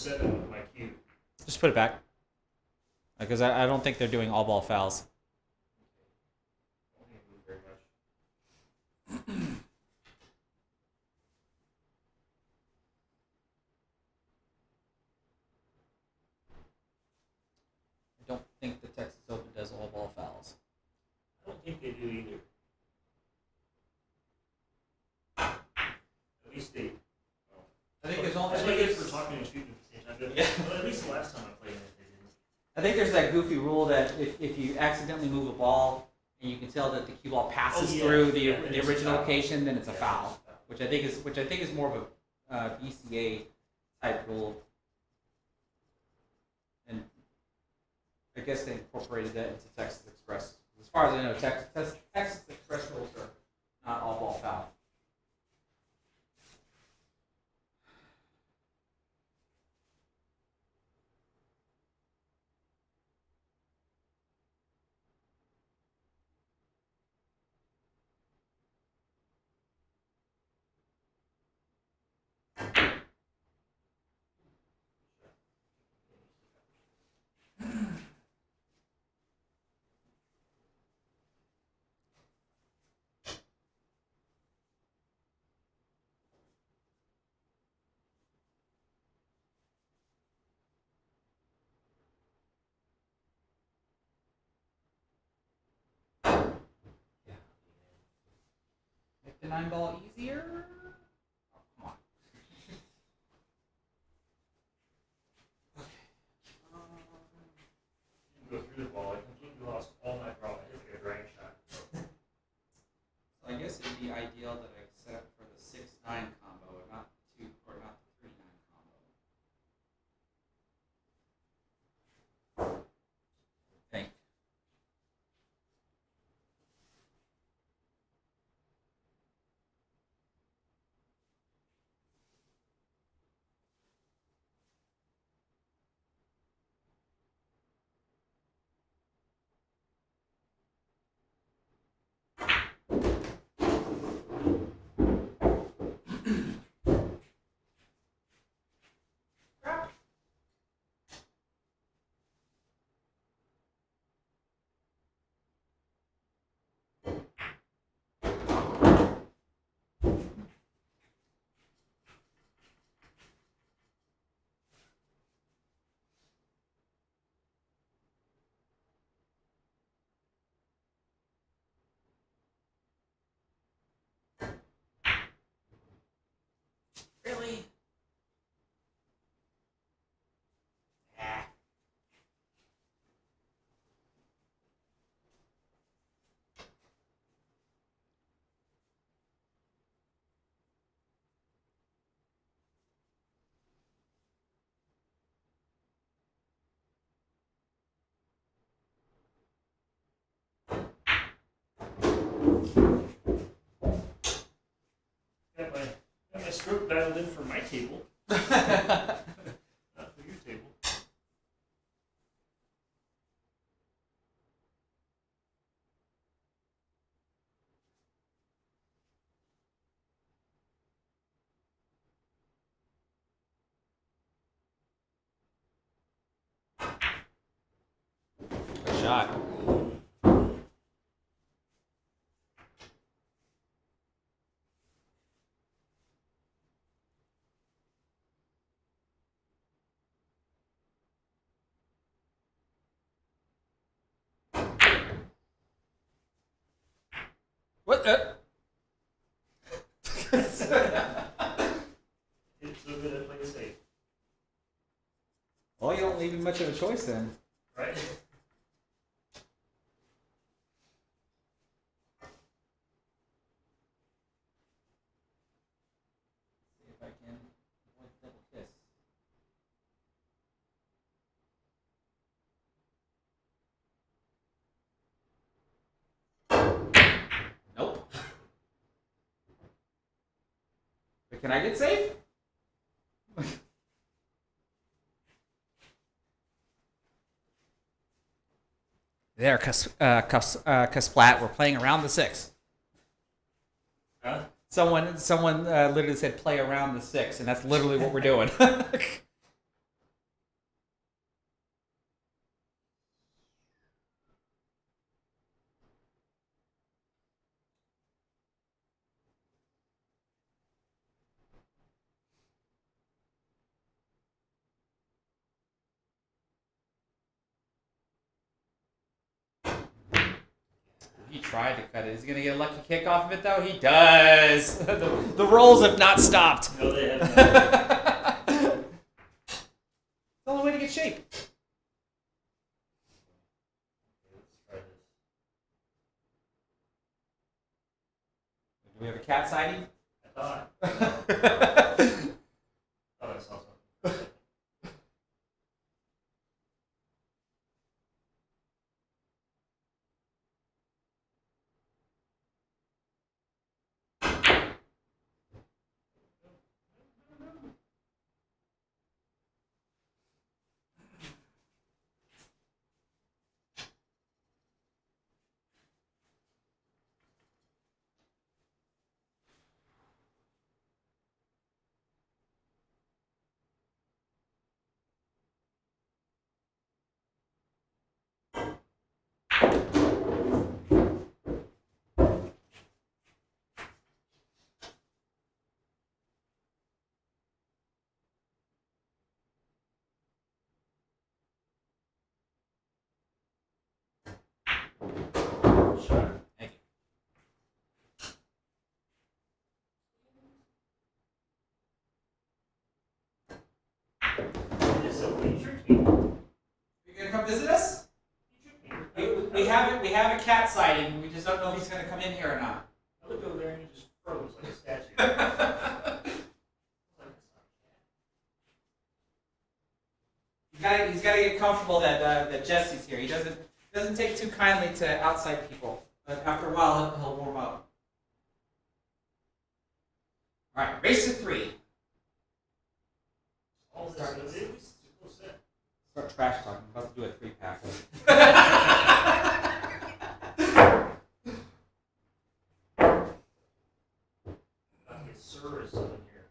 set up my cue. Just put it back. Because I don't think they're doing all ball fouls. I don't think it moved very much. I don't think the Texas Open does all ball fouls. I don't think they do either. At least they. I think there's only. I think it's for talking and shooting at the same time. Yeah. But at least the last time I played it, they didn't. I think there's that goofy rule that if you accidentally move a ball and you can tell that the cue ball passes through the original location, then it's a foul. Which I think is more of a BCA type rule. And I guess they incorporated that into Texas Express. As far as I know, Texas Express rules are not all ball foul. Make the 9-ball easier. Oh, come on. You can go through the ball. I completely lost all my problem. I hit like a dragon shot. So I guess it'd be ideal that I set up for the 6-9 combo, or not the 3-9 combo. Think. Really? Ah. Got my stroke dialed in for my table. Not for your table. Good shot. What? It's so good at playing safe. Well, you don't leave him much of a choice then. Right? See if I can avoid the double kiss. Nope. But can I get safe? There, Cusplat, we're playing around the 6. Huh? Someone literally said play around the 6, and that's literally what we're doing. He tried to cut it. Is he going to get a lucky kick off of it, though? He does. The rolls have not stopped. No, they have not. It's the only way to get shape. Let's try this. Do we have a cat sighting? I thought I saw something. Shot. Thank you. It's so you tricked me. You gonna come visit us? You tricked me. We have a cat sighting. We just don't know if he's gonna come in here or not. I looked over there and he just froze like a statue. I was like, that's not a cat. He's got to get comfortable that Jesse's here. He doesn't take too kindly to outside people, but after a while he'll warm up. All right, race to 3. All this is a cool set. Start trash talking. I'm about to do a 3-pack. I'm get service up in here.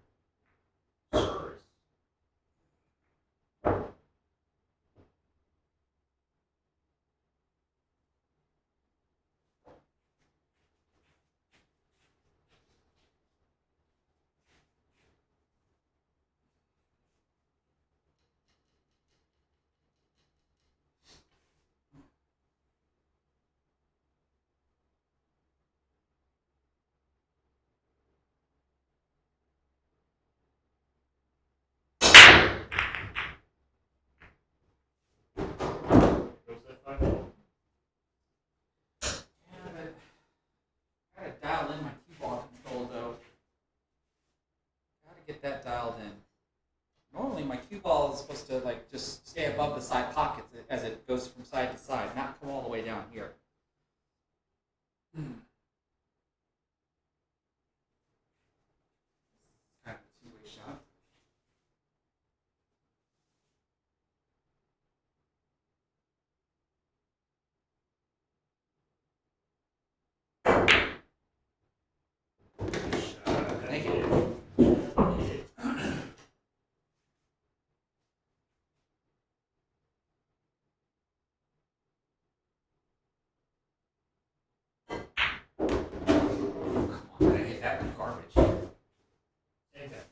Service. Goes that 5-ball. Yeah, but I gotta dial in my cue ball control though. Gotta get that dialed in. Normally my cue ball is supposed to like just stay above the side pockets as it goes from side to side, not come all the way down here. Kind of a two-way shot. Thank you. Come on, I hit that with garbage. Same guy.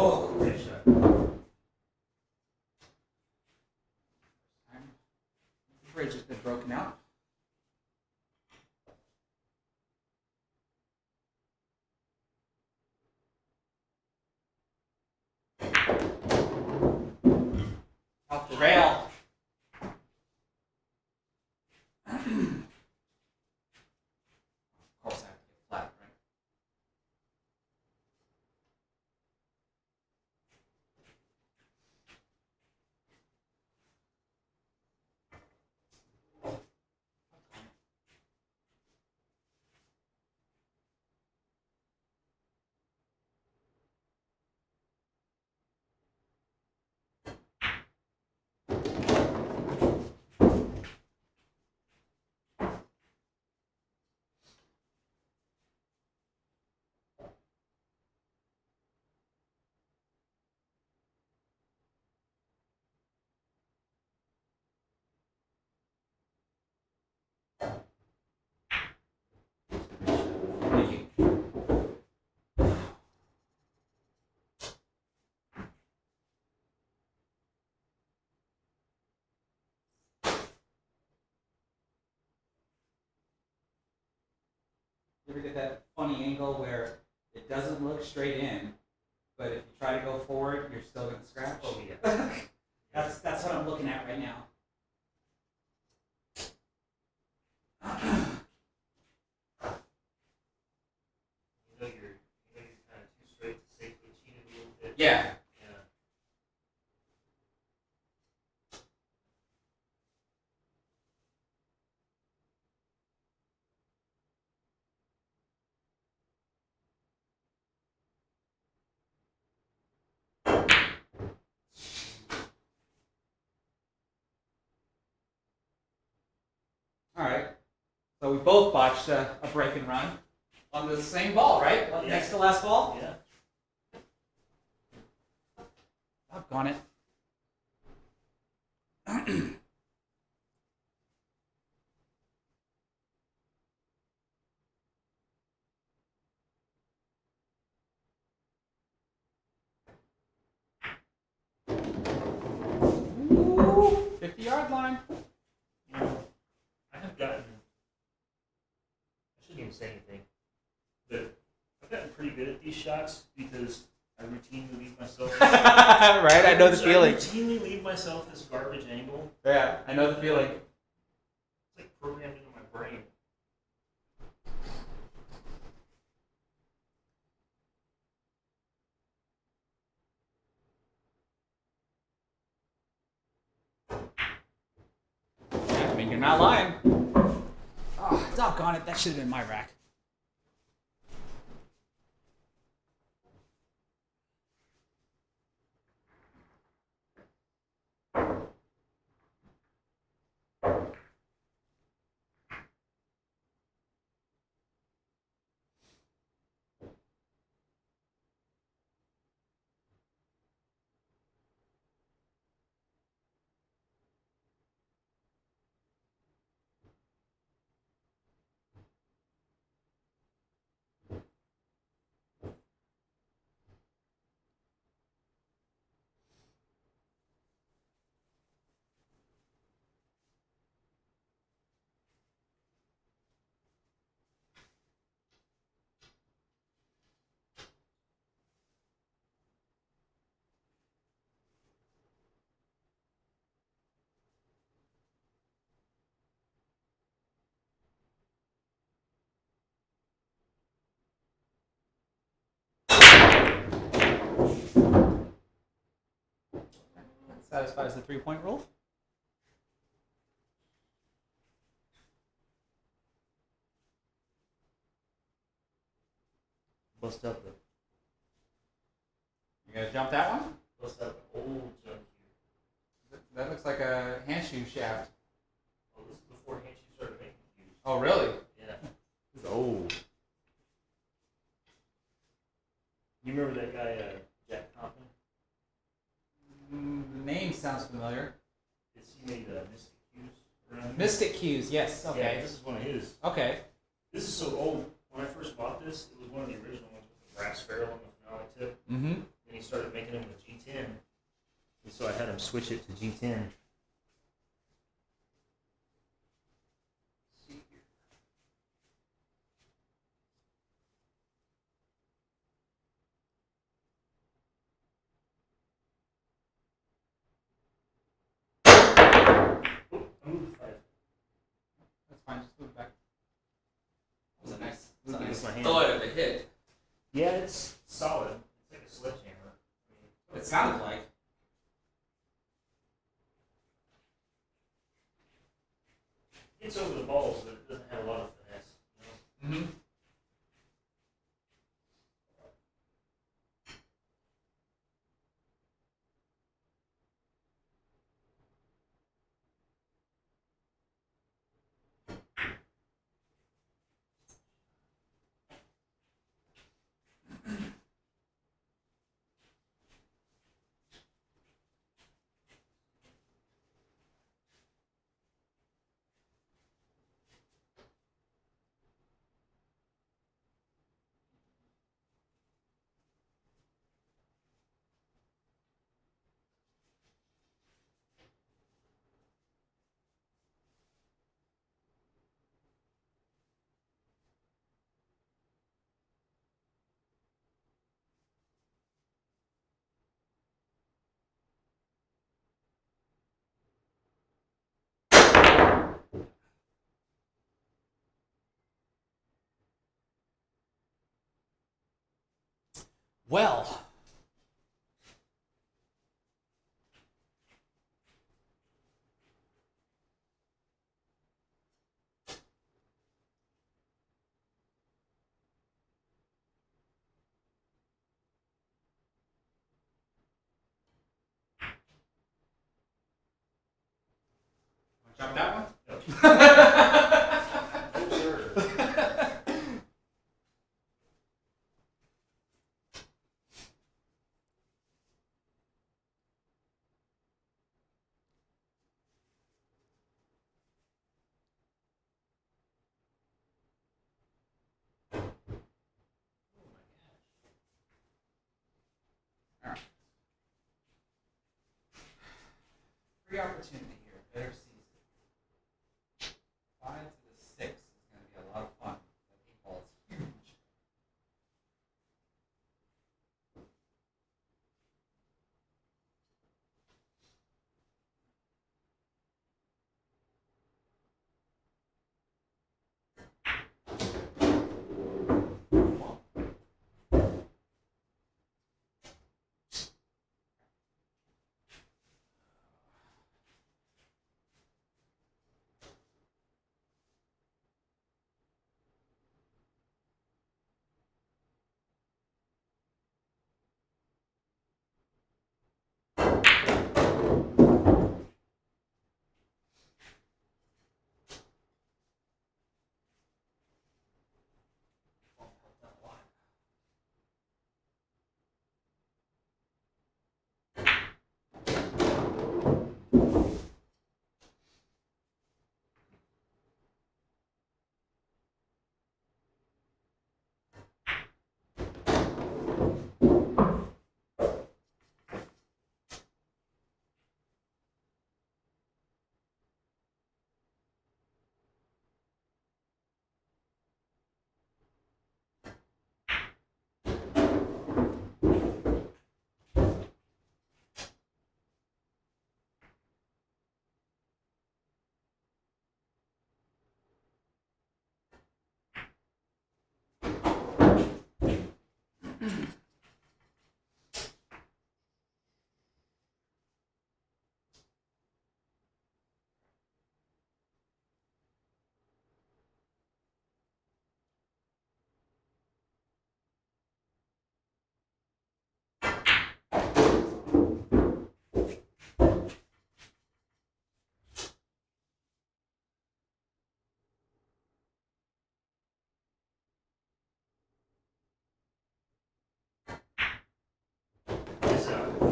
Oh, Great shot. the bridge has been broken out. Off the rail. Of course, I have to get flat, right? You ever get that funny angle where it doesn't look straight in, but if you try to go forward, you're still gonna scratch? Oh yeah. That's what I'm looking at right now. You're kind of too straight to safely cheat it a little bit. Yeah. Yeah. All right. So we both botched a break and run on the same ball, right? Yeah. Next to last ball. Yeah. Doggone it. Ooh, 50-yard line. You know, I have gotten. I shouldn't even say anything, but I've gotten pretty good at these shots because I routinely leave myself. Right, I know the feeling. I routinely leave myself this garbage angle. Yeah, I know the feeling. It's like programmed into my brain. I mean, you're not lying. Oh, doggone it, that should have been my rack. That satisfies the 3-point rule. Bust out the You gonna jump that one? bust out the old junk here. That looks like a handshoe shaft. Oh, this is before Hanshu started making cues. Oh, really? Yeah. It's old. You remember that guy, Jack Compton? The name sounds familiar. He made Mystic Cues around here. Mystic Cues, yes. Yeah, Okay. this is one of his. Okay. This is so old. When I first bought this, it was one of the original ones with the brass ferrule and the phenolic tip. Mm-hmm. Then he started making them with G10. And so I had him switch it to G10. See here. Oh, I moved the five. That's fine. Just move it back. That was a nice, Moved it with my hand. thud of a hit. Yeah, it's solid. It's like a sledgehammer. I mean, It sounded like. it's over the balls, but it doesn't have a lot of finesse. You know? Mm-hmm. Well, jump that one? No. Oh, sure. Free opportunity here. Better season. 5 to the 6 is going to be a lot of fun. That 8 ball is huge.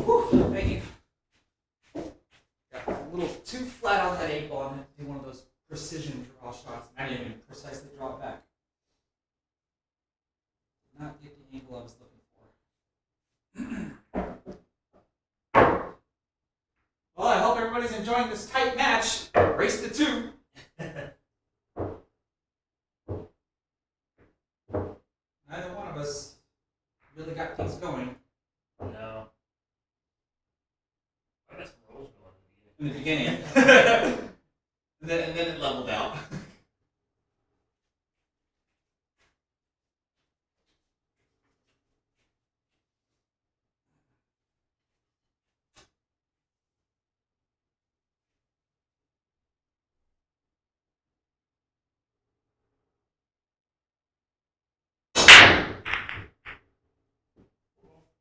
Whew, thank you. Got a little too flat on that 8 ball. I'm going to do one of those precision draw shots. I didn't even precisely draw it back. Did not get the angle I was looking for. Well, I hope everybody's enjoying this tight match. Race to 2. Neither one of us really got things going No. I got some rolls going in the beginning. and then it leveled out.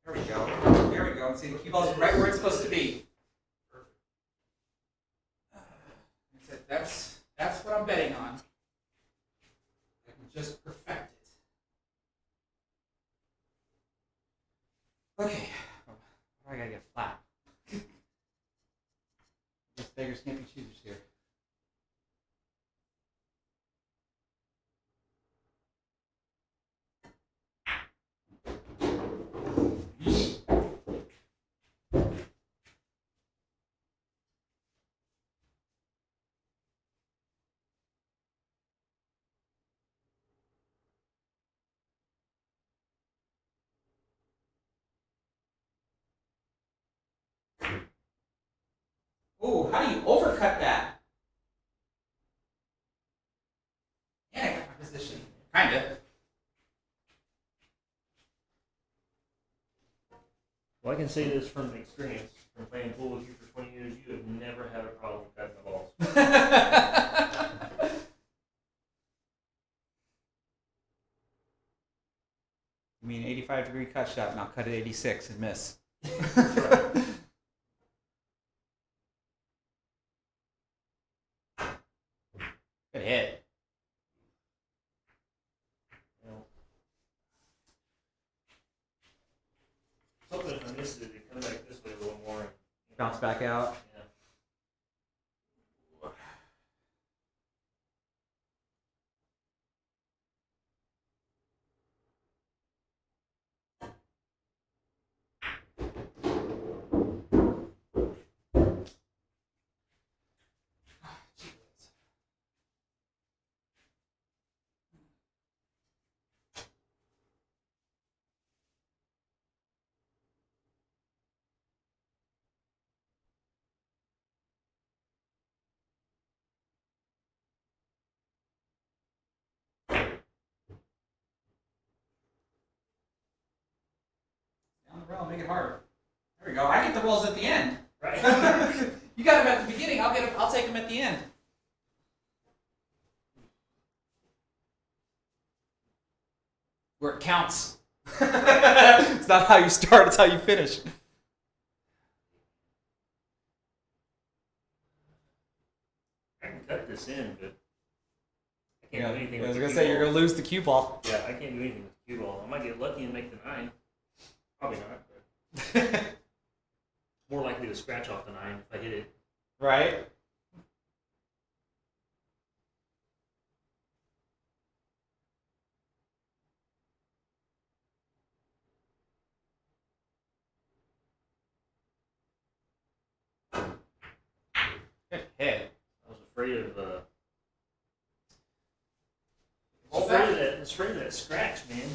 There we go. There we go. See, the cue ball's right where it's supposed to be. That's what I'm betting on. I can just perfect it. Okay. I gotta get flat. These beggars can't be choosers here. Oh, how do you overcut that? Yeah, I got my position. Kinda. I can say this from experience, from playing pool with you for 20 years, you have never had a problem cutting the balls. I mean, 85-degree cut shot, and I'll cut it 86 and miss. Right. Good hit. Hoping if I missed it, it come back this way a little more. Bounce back out. Yeah. Down the rail, make it hard. There we go. I get the rolls at the end. Right. You got them at the beginning. I'll take them at the end. Where it counts. It's not how you start, it's how you finish. I can cut this in, but I can't do anything I with was the going to cue say, you're ball. going to lose the cue ball. Yeah, I can't do anything with the cue ball. I might get lucky and make the 9. Probably not, but more likely to scratch off the 9 if I hit it. Right? Good hit. I was afraid of Roll I was afraid of that scratch, man.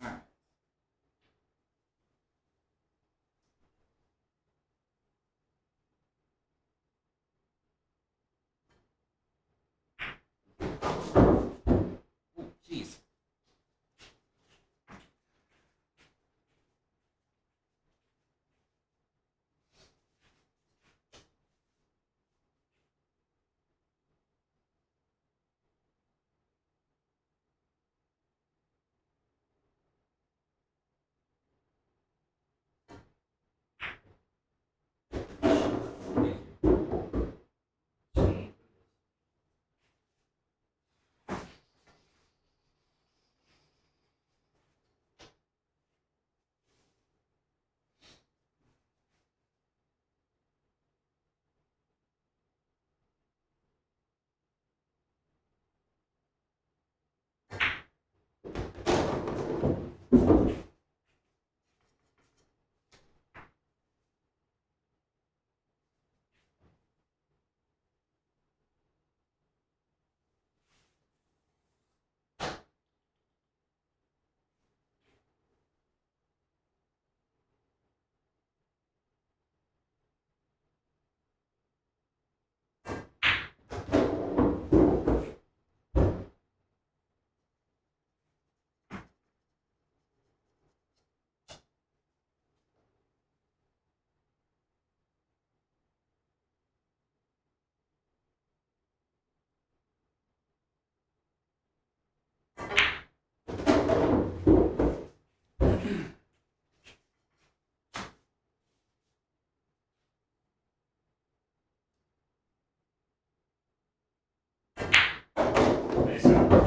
All right. Ooh, jeez.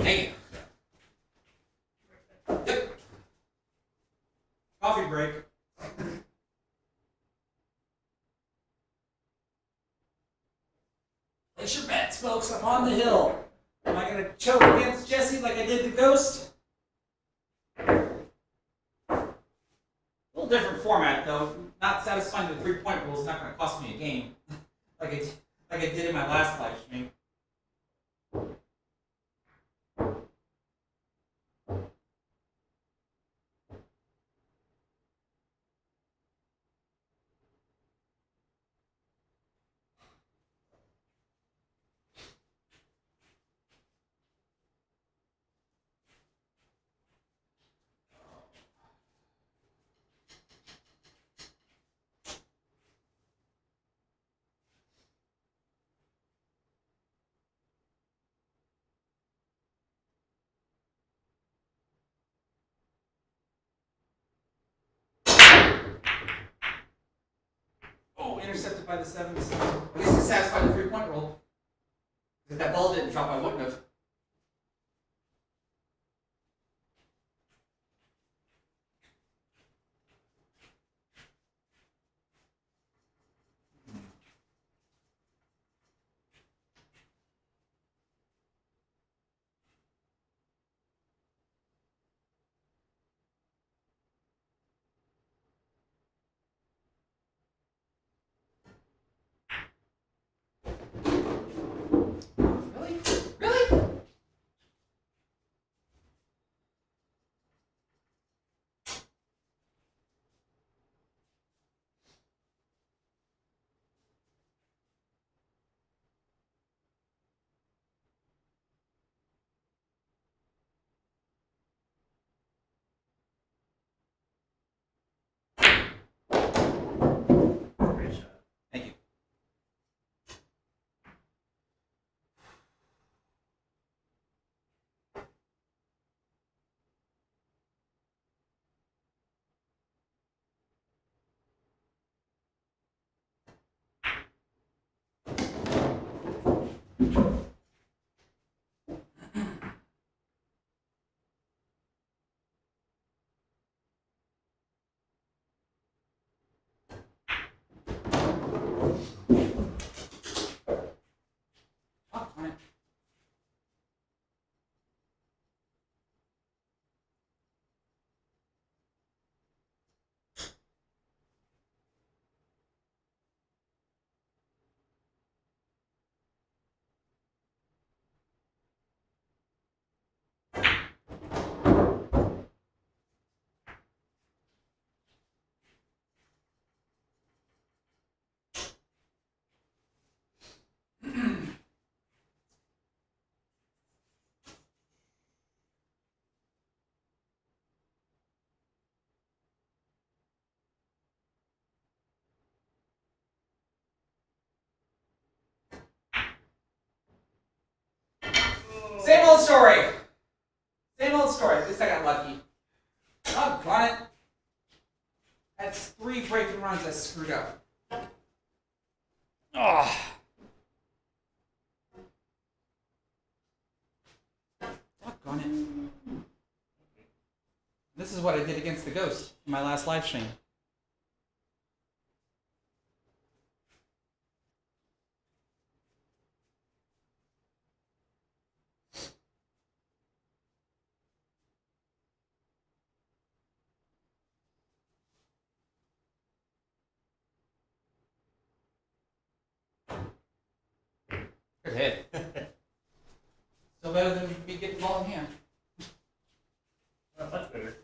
Hey. Yep. Coffee break. Place your bets, folks. I'm on the hill. Am I going to choke against Jesse like I did the Ghost? A little different format, though. Not satisfying the 3-point rule is not going to cost me a game, like I did in my last live stream. intercepted by the 7, so at least it satisfied the 3-point rule. If that ball didn't drop, I wouldn't have. Really? Really? Great shot. Thank you. Oh, darn it. Same old story. Same old story. At least I got lucky. Oh, darn it. That's 3 breaking runs I screwed up. Oh. Doggone it. This is what I did against the Ghost in my last live stream. Good hit. Still better than me getting the ball in hand. Not much better.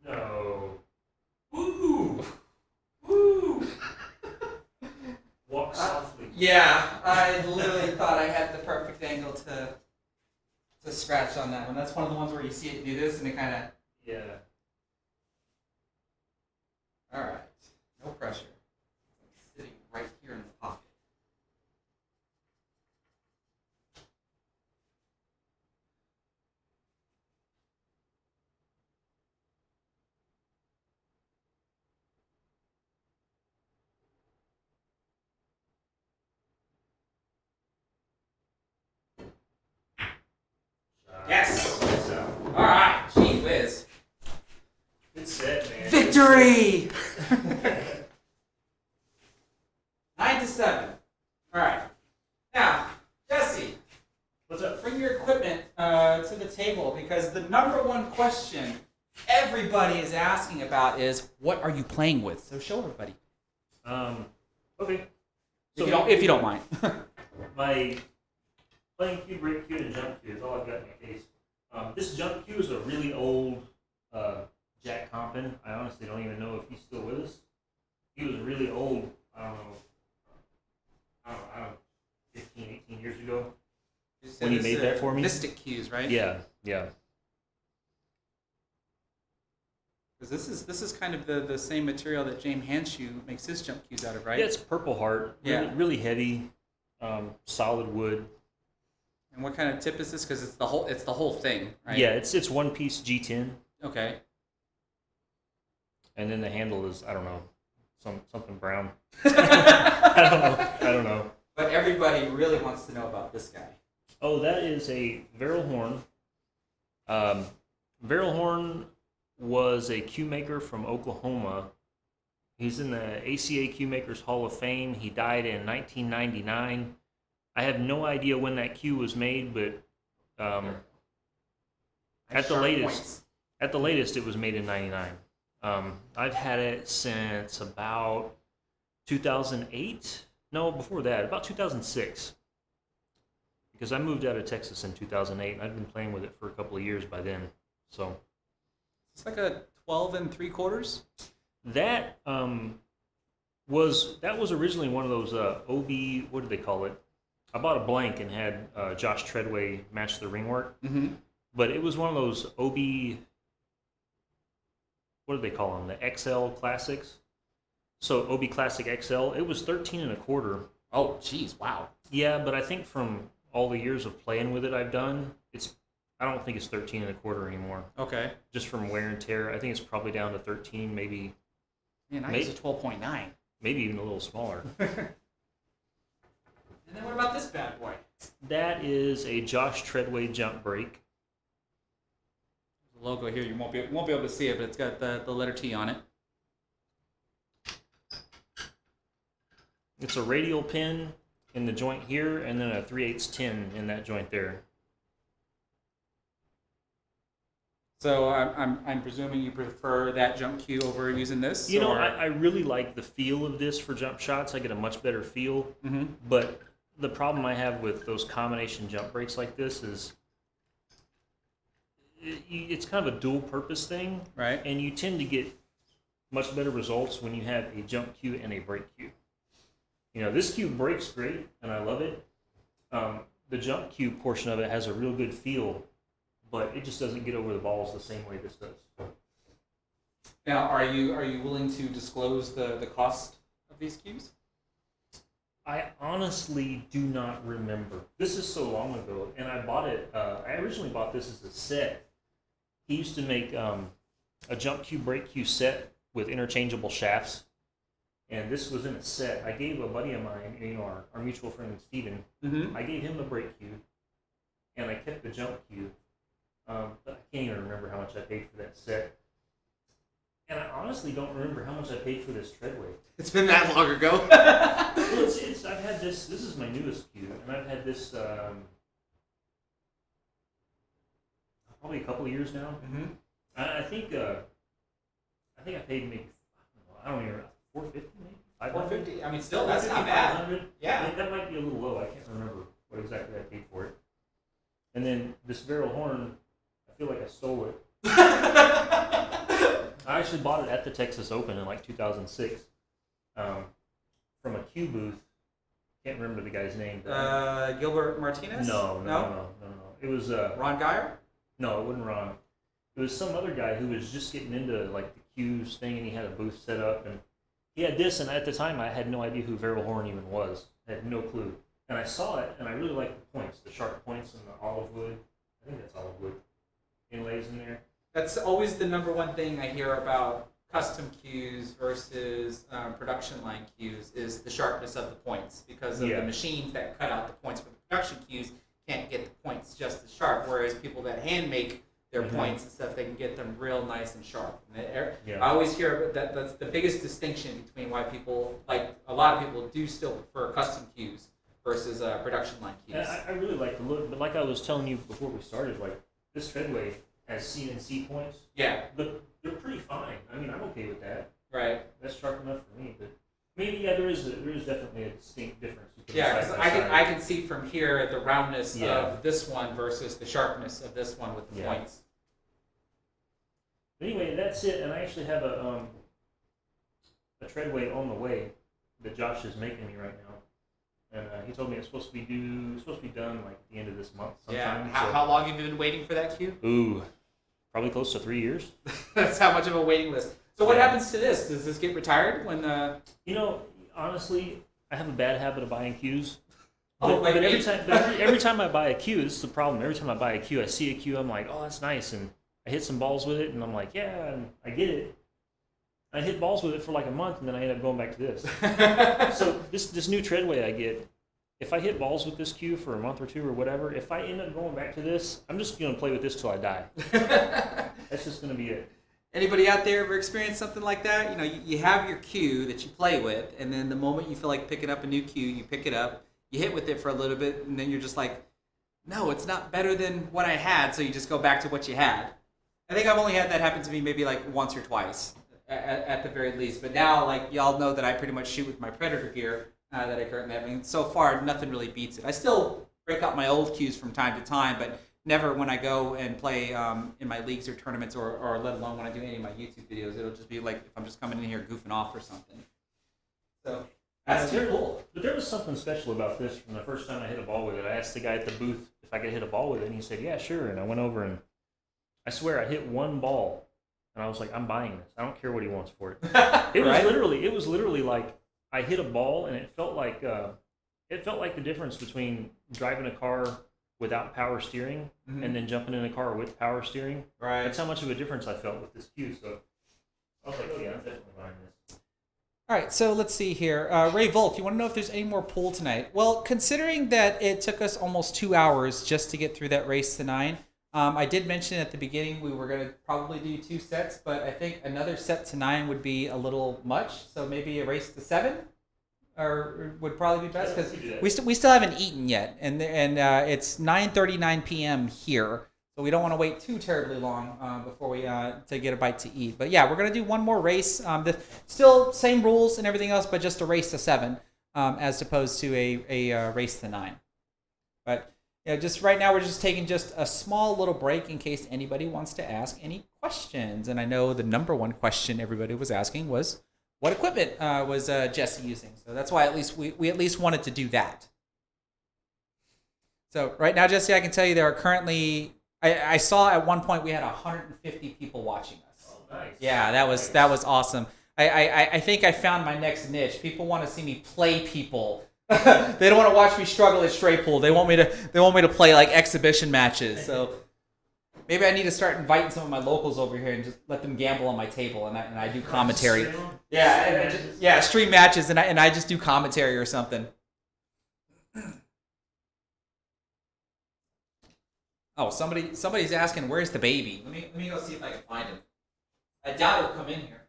No. Woo! Woo! Walk softly. Yeah, I literally thought I had the perfect angle to scratch on that one. That's one of the ones where you see it do this and it kind of. Yeah. All right, no pressure. It's sitting right here in the pocket. Yes. So, All right, gee whiz. good set, man. Victory! 9-7. All right. Now, Jesse, What's up? bring your equipment to the table because the number one question everybody is asking about is what are you playing with? So show everybody. Okay. If you don't mind. My playing cube, break cube, and jump cube is all I've got in my case. This jump cube is a really old Jack Compton. I honestly don't even know if he's still with us. he was really old. I don't know, 15, 18 years ago. When he made that for me? Mystic cues, right? Yeah. Because this is kind of the same material that James Hanshoe makes his jump cues out of, right? Yeah, it's Purple Heart. Yeah. Really heavy, solid wood. And what kind of tip is this? Because it's the whole thing, right? Yeah, it's one piece G10. Okay. And then the handle is, I don't know, something brown. I don't know. But everybody really wants to know about this guy. Oh, that is a Verrill Horn. Verrill Horn was a cue maker from Oklahoma. He's in the ACA Cue Makers Hall of Fame. He died in 1999. I have no idea when that cue was made, but at the latest, it was made in '99. I've had it since about 2008. No, before that, about 2006. Because I moved out of Texas in 2008, and I've been playing with it for a couple of years by then. So it's like a 12 3/4. That was originally one of those OB. What do they call it? I bought a blank and had Josh Treadway match the ring work. Mm-hmm. But it was one of those OB. What do they call them? The XL Classics. So OB Classic XL. It was 13 1/4. Oh, geez, wow. Yeah, but I think from all the years of playing with it I've done, I don't think it's 13 1/4 anymore. Okay. Just from wear and tear, I think it's probably down to 13, maybe. Man, I use a 12.9. Maybe even a little smaller. And then what about this bad boy? That is a Josh Treadway jump break. The logo here, you won't be able to see it, but it's got the letter T on it. It's a radial pin in the joint here, and then a 3/8 tin in that joint there. So I'm presuming you prefer that jump cue over using this? You know, I really like the feel of this for jump shots. I get a much better feel. Mm-hmm. But the problem I have with those combination jump breaks like this is it's kind of a dual purpose thing. Right. And you tend to get much better results when you have a jump cue and a break cue. You know, this cue breaks great, and I love it. The jump cue portion of it has a real good feel, but it just doesn't get over the balls the same way this does. Now, are you willing to disclose the cost of these cues? I honestly do not remember. This is so long ago, and I bought it. I originally bought this as a set. He used to make a jump cue, break cue set with interchangeable shafts, and this was in a set. I gave a buddy of mine, you know, our mutual friend Steven, Mm-hmm. I gave him the break cue, and I kept the jump cue. But I can't even remember how much I paid for that set. And I honestly don't remember how much I paid for this Treadway. It's been that long ago. Well, I've had this is my newest cue, and I've had this probably a couple of years now. Mm-hmm. I think I paid maybe, I don't even know, $450 maybe? $450. I mean, still, that's not bad. $500. Yeah. I think that might be a little low. I can't remember what exactly I paid for it. And then this Verrill Horn, I feel like I stole it. I actually bought it at the Texas Open in like 2006 from a cue booth. Can't remember the guy's name. Gilbert Martinez? No. It was Ron Geyer? No, it wasn't Ron. It was some other guy who was just getting into like the cues thing, and he had a booth set up, and he had this. And at the time, I had no idea who Verrill Horn even was. I had no clue. And I saw it, and I really liked the points, the sharp points and the olive wood. I think that's olive wood inlays in there. That's always the number one thing I hear about custom cues versus production line cues is the sharpness of the points, because of the machines that cut out the points for the production cues can't get the points just as sharp, whereas people that hand make their points and stuff, they can get them real nice and sharp. And I always hear that's the biggest distinction between why people, like a lot of people, do still prefer custom cues versus production line cues. I really like the look, but like I was telling you before we started, like this Treadway has CNC points. Yeah. But they're pretty fine. I mean, I'm okay with that. Right. That's sharp enough for me. But maybe there is definitely a distinct difference. Yeah, because I can see from here the roundness of this one versus the sharpness of this one with the points. But anyway, that's it. And I actually have a treadway on the way that Josh is making me right now, and he told me it's supposed to be done like at the end of this month sometime. Yeah. How long have you been waiting for that cue? Ooh, probably close to 3 years. That's how much of a waiting list. So what happens to this? Does this get retired when? You know, honestly, I have a bad habit of buying cues. Oh, But every time I buy a cue, this is the problem. Every time I buy a cue, I see a cue, I'm like, oh, that's nice, and I hit some balls with it, and I'm like, yeah, and I get it. I hit balls with it for like a month, and then I end up going back to this. So this new treadway I get, if I hit balls with this cue for a month or two or whatever, if I end up going back to this, I'm just going to play with this till I die. That's just going to be it. Anybody out there ever experienced something like that? You know, you have your cue that you play with, and then the moment you feel like picking up a new cue, you pick it up, you hit with it for a little bit, and then you're just like, no, it's not better than what I had, so you just go back to what you had. I think I've only had that happen to me maybe like once or twice at the very least. But now, like, y'all know that I pretty much shoot with my Predator gear that I currently have. I mean, so far, nothing really beats it. I still break out my old cues from time to time, but never when I go and play in my leagues or tournaments or let alone when I do any of my YouTube videos. It'll just be like if I'm just coming in here goofing off or something. So that's too cool. But there was something special about this from the first time I hit a ball with it. I asked the guy at the booth if I could hit a ball with it, and he said, yeah, sure. And I went over, and I swear I hit one ball, and I was like, I'm buying this. I don't care what he wants for it. It was literally like I hit a ball, and it felt like the difference between driving a car without power steering and then jumping in a car with power steering. Right. That's how much of a difference I felt with this cue. So I was like, oh yeah, I'm definitely buying this. All right, so let's see here. Ray Volk, you want to know if there's any more pool tonight? Well, considering that it took us almost 2 hours just to get through that race to 9, I did mention at the beginning we were going to probably do 2 sets, but I think another set to 9 would be a little much. So maybe a race to 7 or would probably be best because we still haven't eaten yet, and it's 9:39 p.m. here. So we don't want to wait too terribly long before we to get a bite to eat. But yeah, we're gonna do one more race. Still same rules and everything else, but just a race to 7 as opposed to a race to 9. But you know, just right now we're just taking just a small little break in case anybody wants to ask any questions. And I know the number one question everybody was asking was, what equipment was Jesse using? So that's why at least we at least wanted to do that. So right now, Jesse, I can tell you there are currently. I saw at one point we had 150 people watching us. Oh, nice. Yeah, that was awesome. I think I found my next niche. People want to see me play people. They don't want to watch me struggle at straight pool. They want me to play like exhibition matches. So maybe I need to start inviting some of my locals over here and just let them gamble on my table, and I do commentary. Yeah, stream matches, and I just do commentary or something. Oh, somebody's asking, where's the baby? Let me go see if I can find him. I doubt he'll come in here.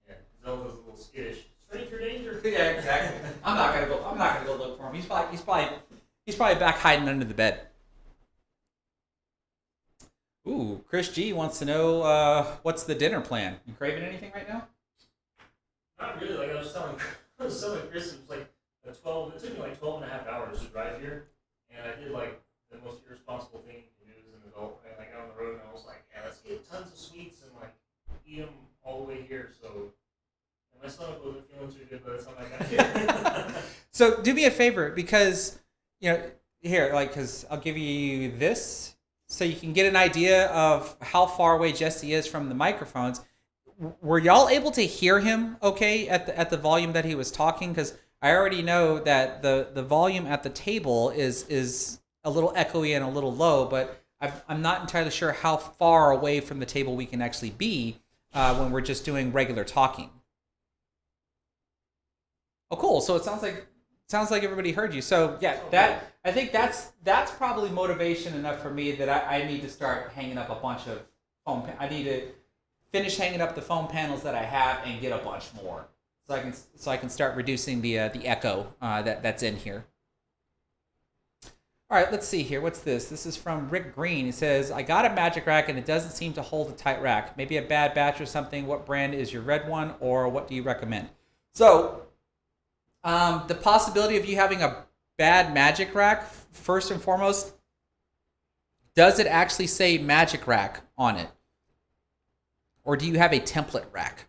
Yeah, Zelda's a little skittish. Stranger danger. Yeah, exactly. I'm not gonna go look for him. He's probably back hiding under the bed. Ooh, Chris G wants to know what's the dinner plan. You craving anything right now? Not really. Like I was telling Chris, it was like it took me like 12 and a half hours to drive here, and I did like the most irresponsible thing you can do as an adult. And I got on the road and I was like, yeah, let's get tons of sweets and like eat them all the way here. So and my stomach wasn't feeling too good by the time I got here. So do me a favor, because you know here, like, because I'll give you this so you can get an idea of how far away Jesse is from the microphones. Were y'all able to hear him okay at the volume that he was talking? Because I already know that the volume at the table is a little echoey and a little low, but I'm not entirely sure how far away from the table we can actually be when we're just doing regular talking. Oh, cool. So it sounds like everybody heard you. So yeah, I think that's probably motivation enough for me that I need to start hanging up a bunch of foam. I need to finish hanging up the foam panels that I have and get a bunch more. So I can start reducing the echo that's in here. All right, let's see here. What's this? This is from Rick Green. He says, I got a magic rack and it doesn't seem to hold a tight rack. Maybe a bad batch or something. What brand is your red one, or what do you recommend? So the possibility of you having a bad magic rack, first and foremost, does it actually say magic rack on it? or do you have a template rack?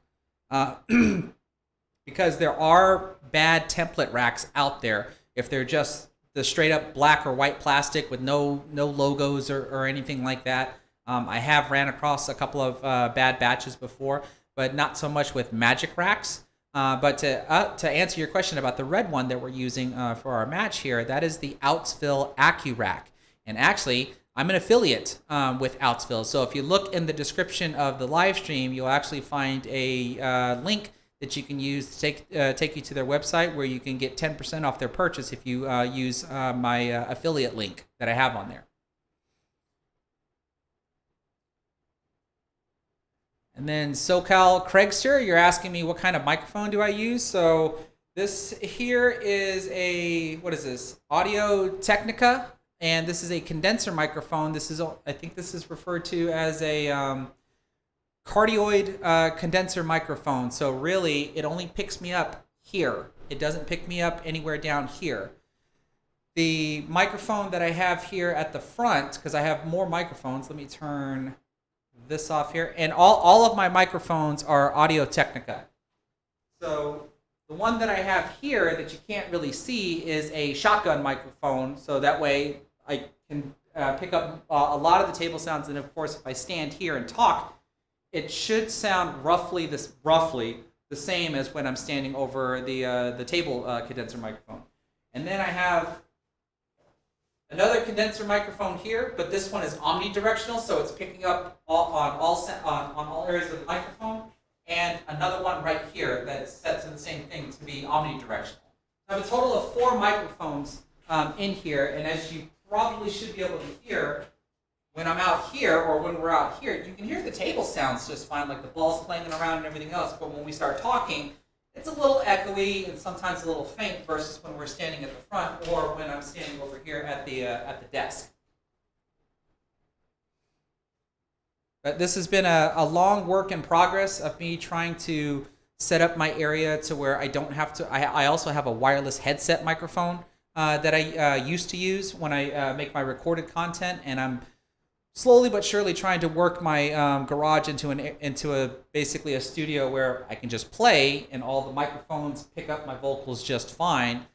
Because there are bad template racks out there. If they're just the straight up black or white plastic with no logos or anything like that. I have ran across a couple of bad batches before, but not so much with magic racks. But to answer your question about the red one that we're using for our match here, that is the Outsville Accu-Rack. And actually, I'm an affiliate with Outsville. So if you look in the description of the live stream, you'll actually find a link that you can use to take you to their website, where you can get 10% off their purchase if you use my affiliate link that I have on there. And then SoCal Craigster, you're asking me what kind of microphone do I use? So this here is a, what is this? Audio Technica, and this is a condenser microphone. This is, I think this is referred to as a cardioid condenser microphone. So really, it only picks me up here. It doesn't pick me up anywhere down here. The microphone that I have here at the front, because I have more microphones, let me turn this off here, and all of my microphones are Audio Technica. So the one that I have here that you can't really see is a shotgun microphone, so that way I can pick up a lot of the table sounds, and of course if I stand here and talk, it should sound roughly the same as when I'm standing over the table condenser microphone. And then I have another condenser microphone here, but this one is omnidirectional, so it's picking up on all areas of the microphone. And another one right here that's set to the same thing to be omnidirectional. I have a total of 4 microphones in here, and as you probably should be able to hear, when I'm out here or when we're out here, you can hear the table sounds just fine, like the balls clanging around and everything else. But when we start talking, it's a little echoey and sometimes a little faint versus when we're standing at the front or when I'm standing over here at the desk. But this has been a long work in progress of me trying to set up my area to where I don't have to. I also have a wireless headset microphone that I used to use when I make my recorded content, and I'm slowly but surely trying to work my garage into basically a studio where I can just play and all the microphones pick up my vocals just fine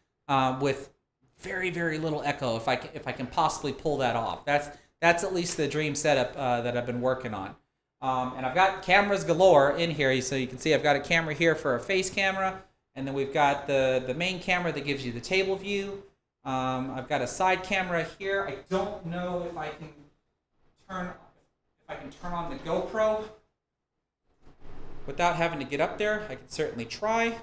with very, very little echo if I can possibly pull that off. That's at least the dream setup that I've been working on. And I've got cameras galore in here, so you can see I've got a camera here for a face camera, and then we've got the main camera that gives you the table view. I've got a side camera here. I don't know if I can turn on the GoPro without having to get up there. I can certainly try.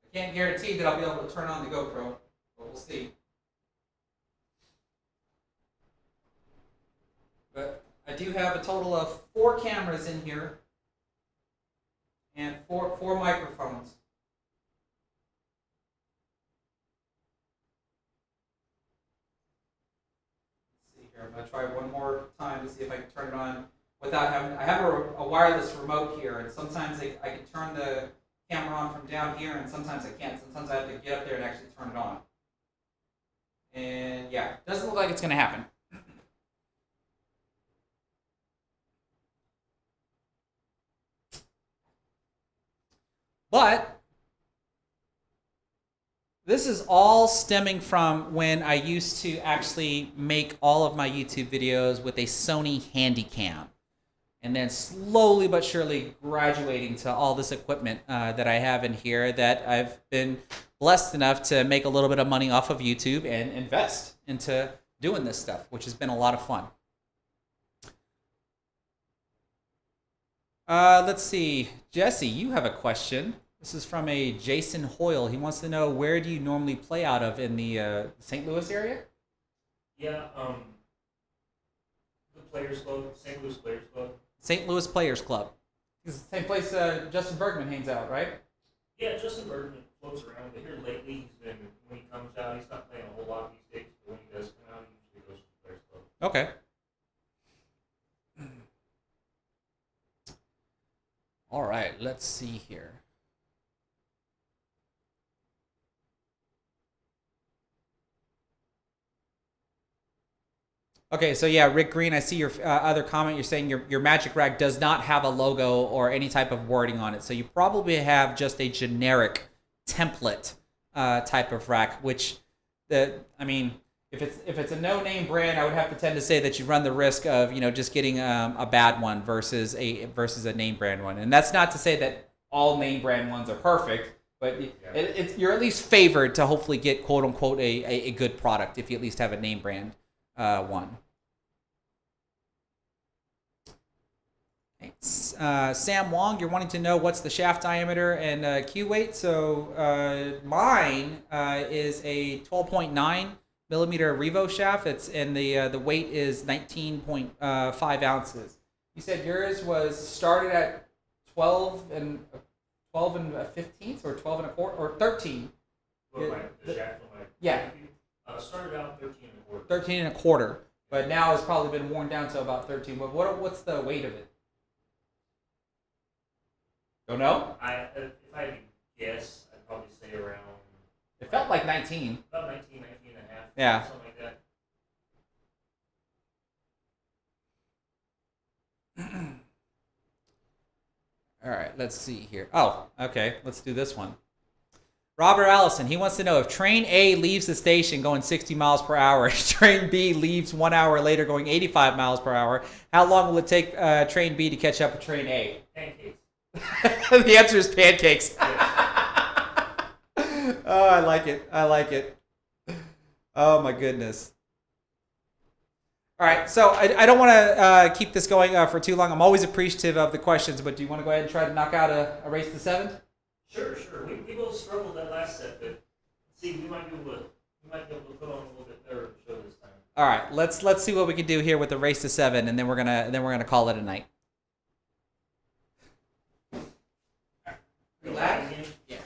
I can't guarantee that I'll be able to turn on the GoPro, but we'll see. But I do have a total of 4 cameras in here and four microphones. I'm going to try one more time to see if I can turn it on without having. I have a wireless remote here, and sometimes I can turn the camera on from down here, and sometimes I can't. Sometimes I have to get up there and actually turn it on. And yeah, doesn't look like it's going to happen. But this is all stemming from when I used to actually make all of my YouTube videos with a Sony Handycam, and then slowly but surely graduating to all this equipment that I have in here that I've been blessed enough to make a little bit of money off of YouTube and invest into doing this stuff, which has been a lot of fun. Let's see. Jesse, you have a question. This is from a Jason Hoyle. He wants to know, where do you normally play out of in the St. Louis area? Yeah, the Players Club, St. Louis Players Club. St. Louis Players Club. It's the same place Justin Bergman hangs out, right? Yeah, Justin Bergman floats around, but here lately when he comes out, he's not playing a whole lot these days, but when he does come out, he usually goes to the Players Club. Okay. All right, let's see here. Okay, so yeah, Rick Green, I see your other comment. You're saying your Magic Rack does not have a logo or any type of wording on it. So you probably have just a generic template type of rack, which I mean, if it's a no-name brand, I would have to tend to say that you run the risk of just getting a bad one versus a name brand one. And that's not to say that all name brand ones are perfect, but you're at least favored to hopefully get quote unquote a good product if you at least have a name brand one. Sam Wong, you're wanting to know what's the shaft diameter and Q weight. So mine is a 12.9 millimeter Revo shaft. And the weight is 19.5 ounces. You said yours was started at 12 and a 15th or 12 and a quarter or 13. The shaft on my Yeah. Started out 13 and a quarter. 13 and a quarter, but now it's probably been worn down to about 13. But what's the weight of it? Don't know? If I had to guess, I'd probably say around... It felt like 19. About 19 and a half. Yeah. Something like that. All right, let's see here. Oh, okay. Let's do this one. Robert Allison, he wants to know if train A leaves the station going 60 miles per hour, train B leaves 1 hour later going 85 miles per hour, how long will it take train B to catch up with train A? Pancakes. The answer is pancakes. Yes. Oh, I like it. I like it. Oh, my goodness. All right, so I don't want to keep this going for too long. I'm always appreciative of the questions, but do you want to go ahead and try to knock out a race to 7? Sure. We both struggled that last set, but see, we might be able to put on a little bit better of a show this time. All right, let's see what we can do here with the race to 7, and then we're gonna call it a night. Relax. Yeah.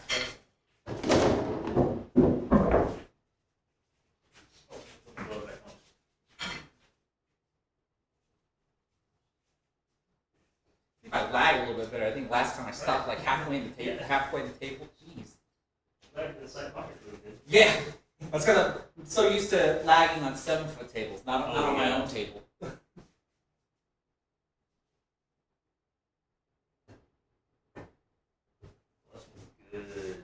I lag a little bit better. I think last time I stopped like halfway in the table. Jeez. Like the side pocket really good. Yeah. I was I'm so used to lagging on 7-foot tables, not on my own table. That's good.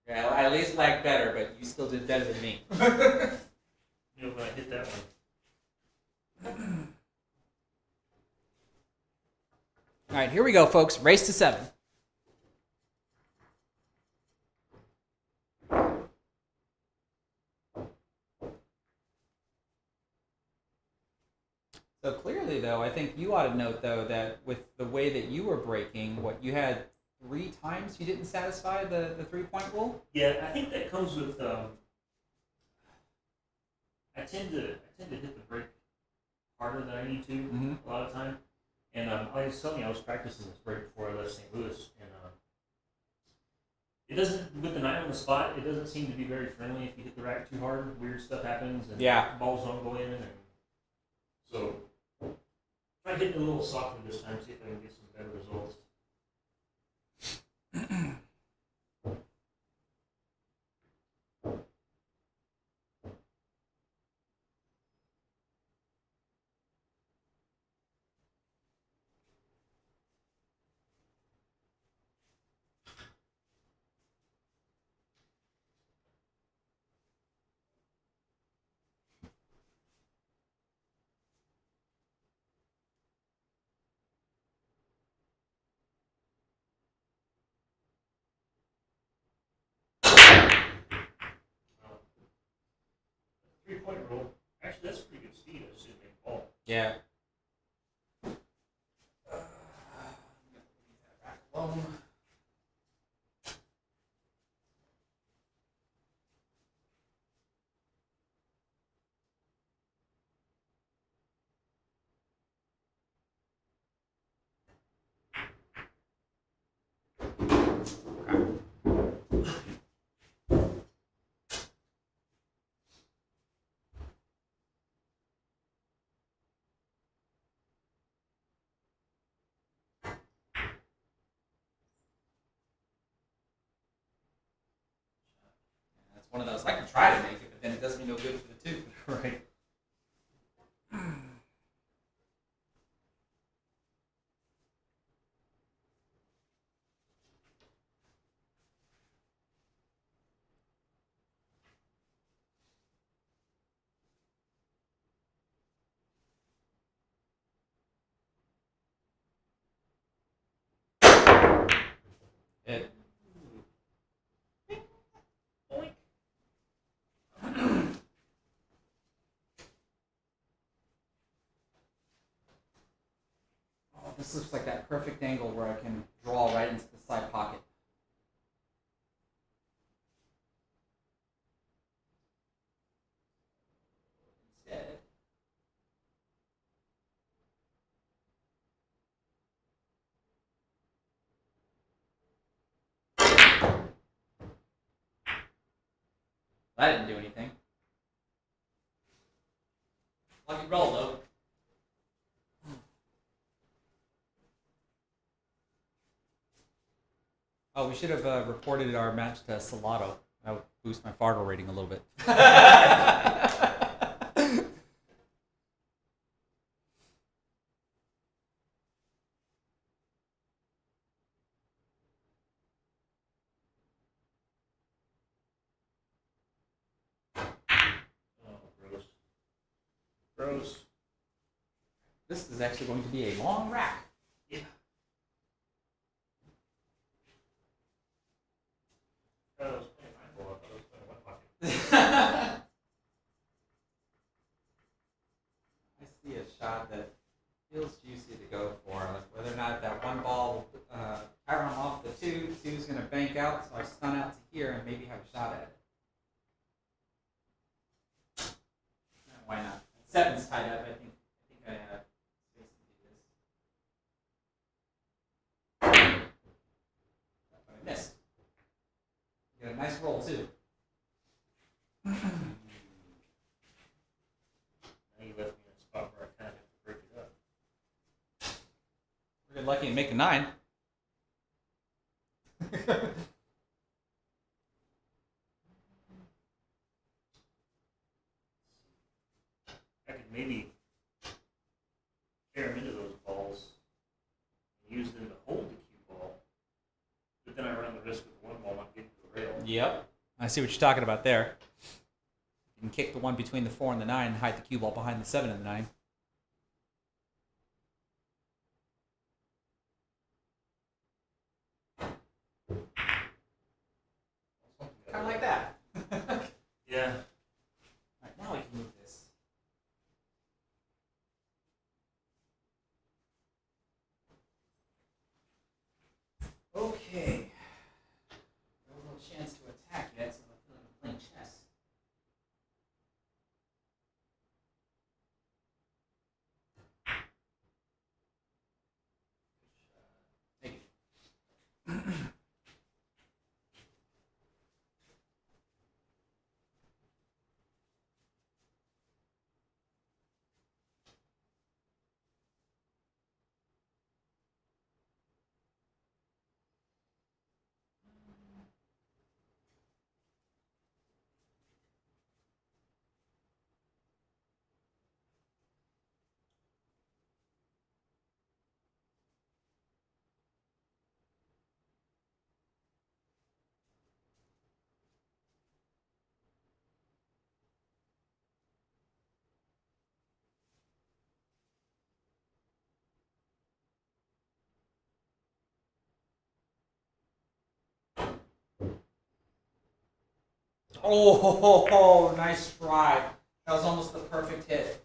Yeah, I at least lagged better, but you still did better than me. You know, when I hit that one. All right, here we go, folks. Race to 7. So clearly, though, I think you ought to note, though, that with the way that you were breaking, you had 3 times you didn't satisfy the 3-point rule? Yeah, I think that comes with. I tend to hit the brake harder than I need to a lot of time. And I was telling you, I was practicing this break before I left St. Louis, and it doesn't, with the 9 on the spot, it doesn't seem to be very friendly. If you hit the rack too hard, weird stuff happens, and balls don't go in. And so, try hitting a little softer this time, see if I can get some better results. Three-point roll. Actually, that's pretty good speed. I just didn't make a ball. Yeah. One of those I can try to make it, but then it no good for the tube. Right. It. Boink. Oh, this looks like that perfect angle where I can draw right into the side pocket. Instead, that didn't do anything. Lucky roll, though. Oh, we should have reported our match to Salato. That would boost my Fargo rating a little bit. Oh, gross. Gross. This is actually going to be a long rack. Yeah. I was playing my ball. I thought I was playing one pocket. I see a shot that feels juicy to go for. Like whether or not that one ball Chiron off the two's going to bank out, so I stun out to here and maybe have a shot at it. Why not? Seven's tied up. I think I have space to do this. But I missed. You got a nice roll too. Now you left me in a spot where I kind of have to break it up. We're lucky and make a 9. I could maybe tear them into those balls and use them to hold the cue ball, but then I run the risk of the one ball not getting to the rail. Yep. I see what you're talking about there. You can kick the one between the 4 and the 9 and hide the cue ball behind the 7 and the 9. Kind of like that. Yeah. Alright, now we can move this. Okay. No real chance to attack yet, so I feel like I'm playing chess. Thank you. Oh, nice try. That was almost the perfect hit.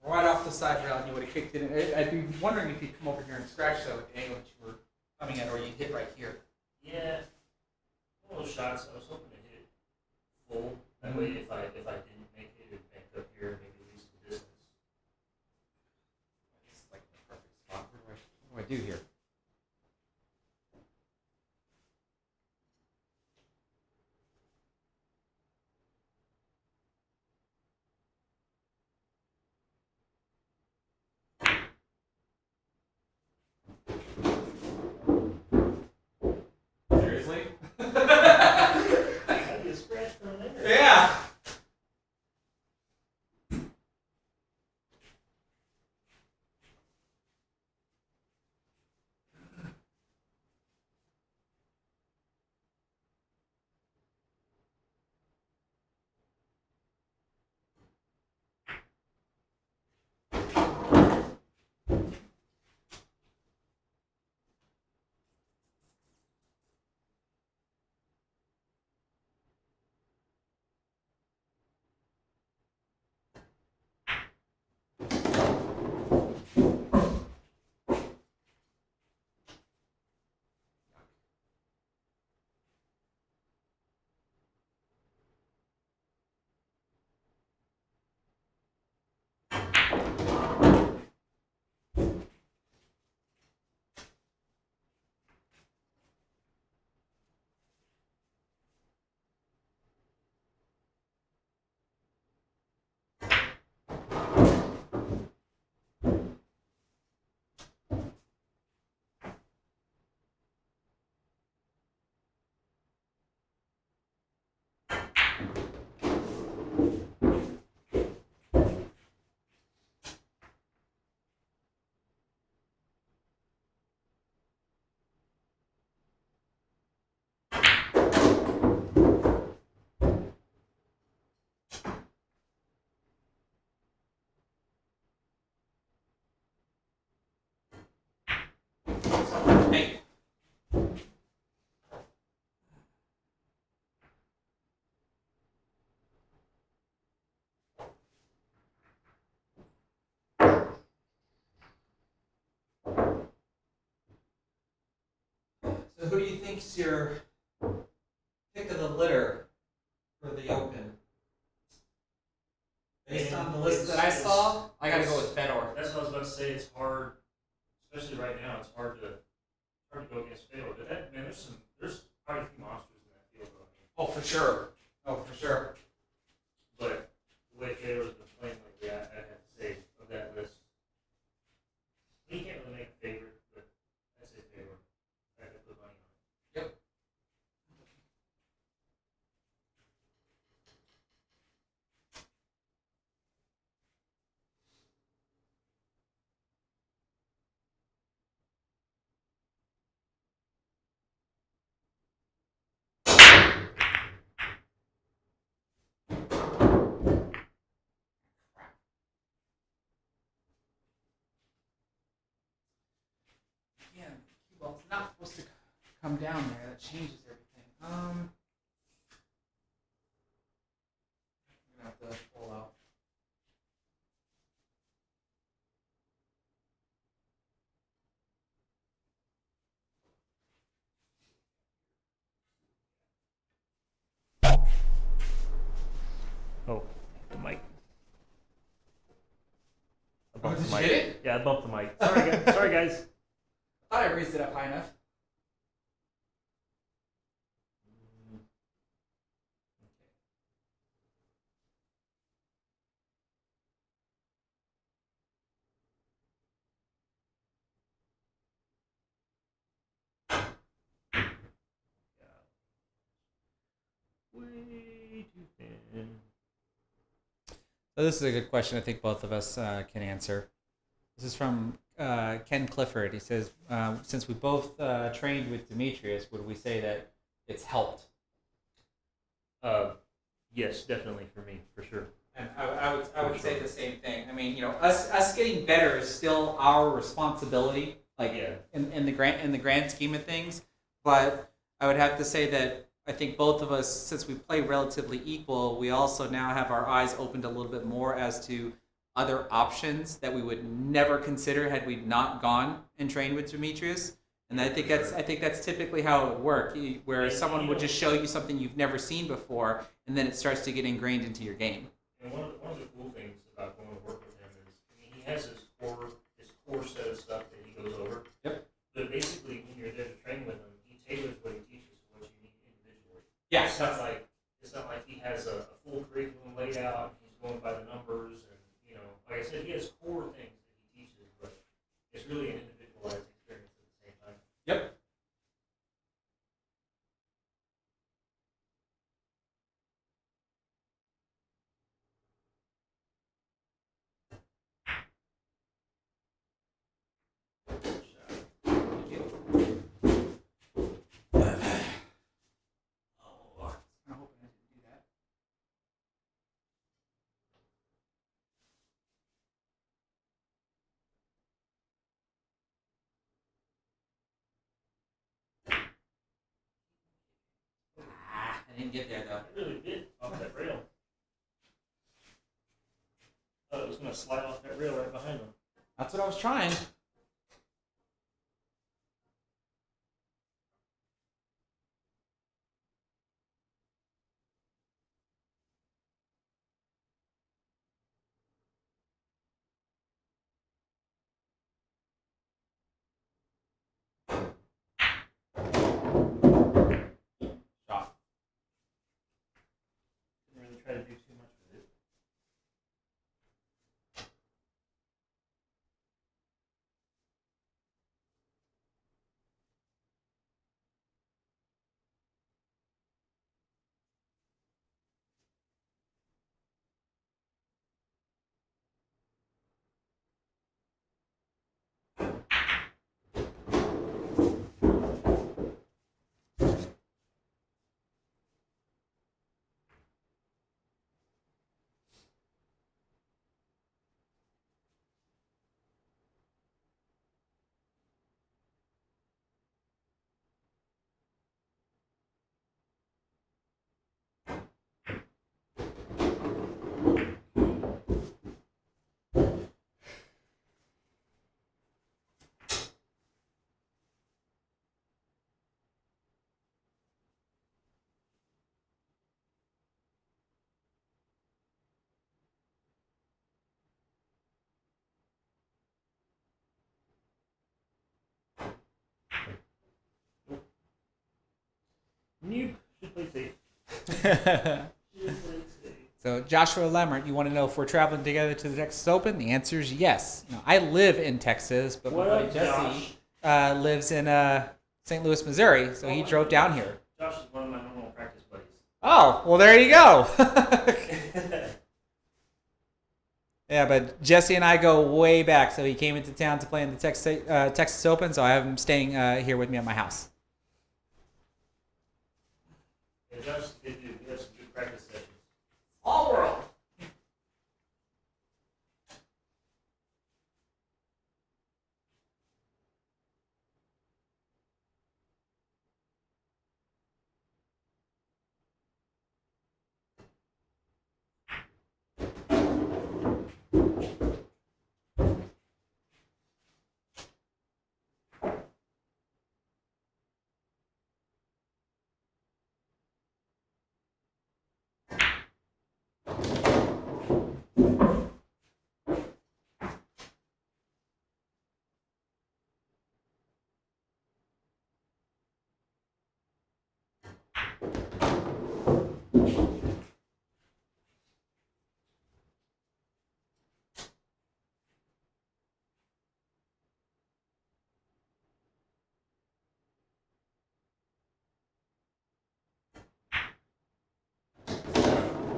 Right off the side rail, and you would have kicked it in. I'd be wondering if you'd come over here and scratch that with the angle that you were coming at, or you'd hit right here. Yeah. One of those shots, I was hoping to hit it full. That way, if I didn't make it, it'd bank up here and maybe lose some distance. This is like the perfect spot. What do I do here? Seriously? How do you scratch from there? Yeah. who do you think's your pick of the litter for the Open? Based on the list that I saw, I gotta go with Fedor. That's what I was about to say. It's hard, especially right now. It's hard to go against Fedor. But that man, there's quite a few monsters in that field. I mean, Oh, for sure. Oh, for sure. but the way Fedor's been playing lately, I have to say of that list, he can't really make a favorite, but I say Fedor. I have to put money on it. Yep. Yeah, cue ball's not supposed to come down there. That changes everything. I'm gonna have to pull out. Oh, the mic. I Oh, bumped did the you mic. hit it? Yeah, I bumped the mic. Sorry, guys. Sorry, guys. I thought I raised it up high enough. Way too thin. So this is a good question. I think both of us can answer. This is from Ken Clifford. He says, since we both trained with Demetrius, would we say that it's helped? Yes, definitely for me, for sure. And I would say the same thing. I mean, us getting better is still our responsibility, like Yeah. in the grand scheme of things. But I would have to say that I think both of us, since we play relatively equal, we also now have our eyes opened a little bit more as to other options that we would never consider had we not gone and trained with Demetrius. And I think that's typically how it would work, where someone would just show you something you've never seen before, and then it starts to get ingrained into your game. And one of the cool things about going to work with him is, I mean, he has his core set of stuff that he goes over. Yep. But basically, when you're there to train with him, he tailors what he teaches to what you need individually. Yeah. It's not like he has a full curriculum laid out. And he's going by the numbers, and like I said, he has core things that he teaches, but it's really an individualized experience at the same time. Yep. I'm hoping I didn't do that. I didn't get there though. It really did off that rail. Thought it was going to slide off that rail right behind him. That's what I was trying. Shot. Didn't really try to do too much with it. You should play safe. Should play safe. So Joshua Lemmert, you want to know if we're traveling together to the Texas Open? The answer is yes. Now, I live in Texas, but What my buddy up, Jesse Josh? lives in St. Louis, Missouri, so he drove down here. Josh is one of my normal practice buddies. Oh, well, there you go. Yeah, but Jesse and I go way back, so he came into town to play in the Texas Open, so I have him staying here with me at my house. Yeah, Josh is a good dude. We have some good practice sessions. All world.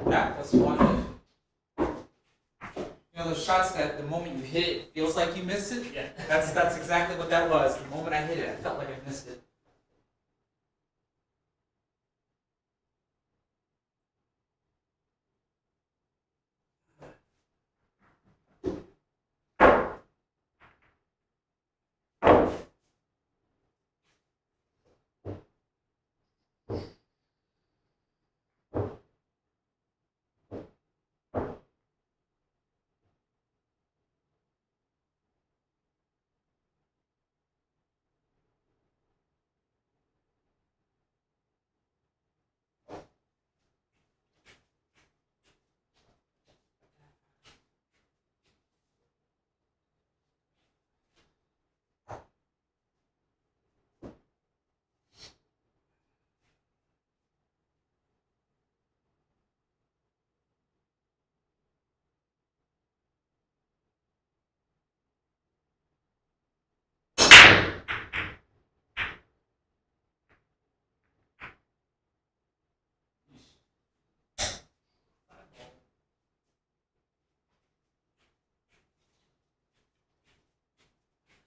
That was one. You know those shots that the moment you hit it feels like you missed it? Yeah. That's exactly what that was. The moment I hit it, I felt like I missed it.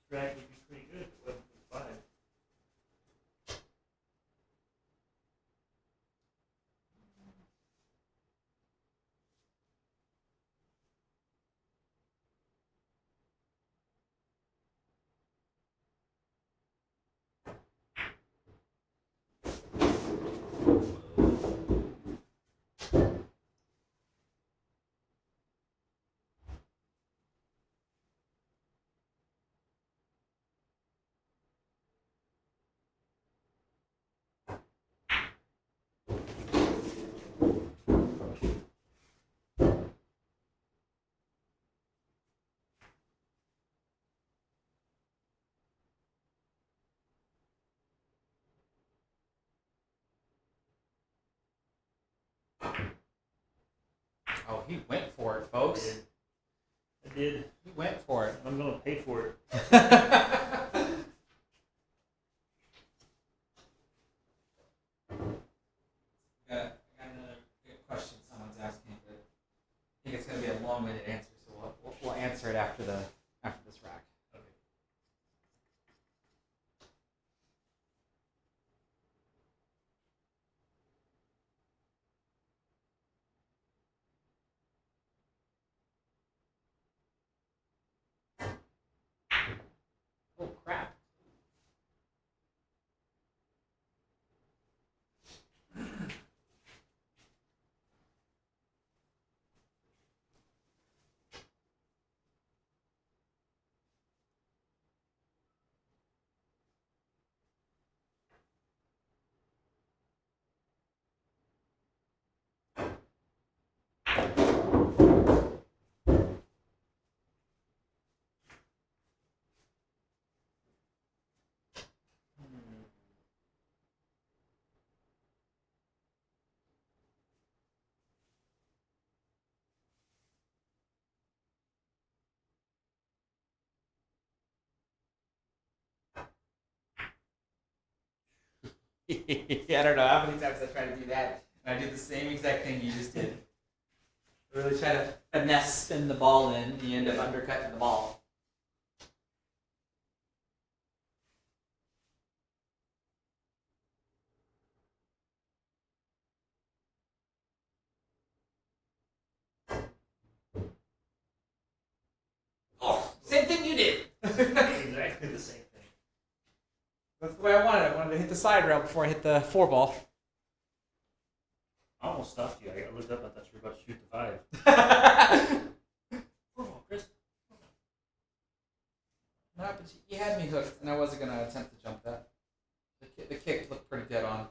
Drag would be pretty good if it wasn't for 5. Oh, he went for it, folks. I did. He went for it. I'm going to pay for it. Got another good question someone's asking, but I think it's going to be a long-winded answer, so we'll answer it after this rack. Okay. I don't know how many times I try to do that, and I do the same exact thing you just did. Really try to finesse spin the ball in, and you end up undercutting the ball. Oh, same thing you did. Exactly the same thing. That's the way I wanted it. I wanted to hit the side rail before I hit the 4-ball. I almost stopped you. I looked up. I thought you were about to shoot the 5. 4-ball, Chris. No, but you had me hooked, and I wasn't going to attempt to jump that. The kick looked pretty dead on.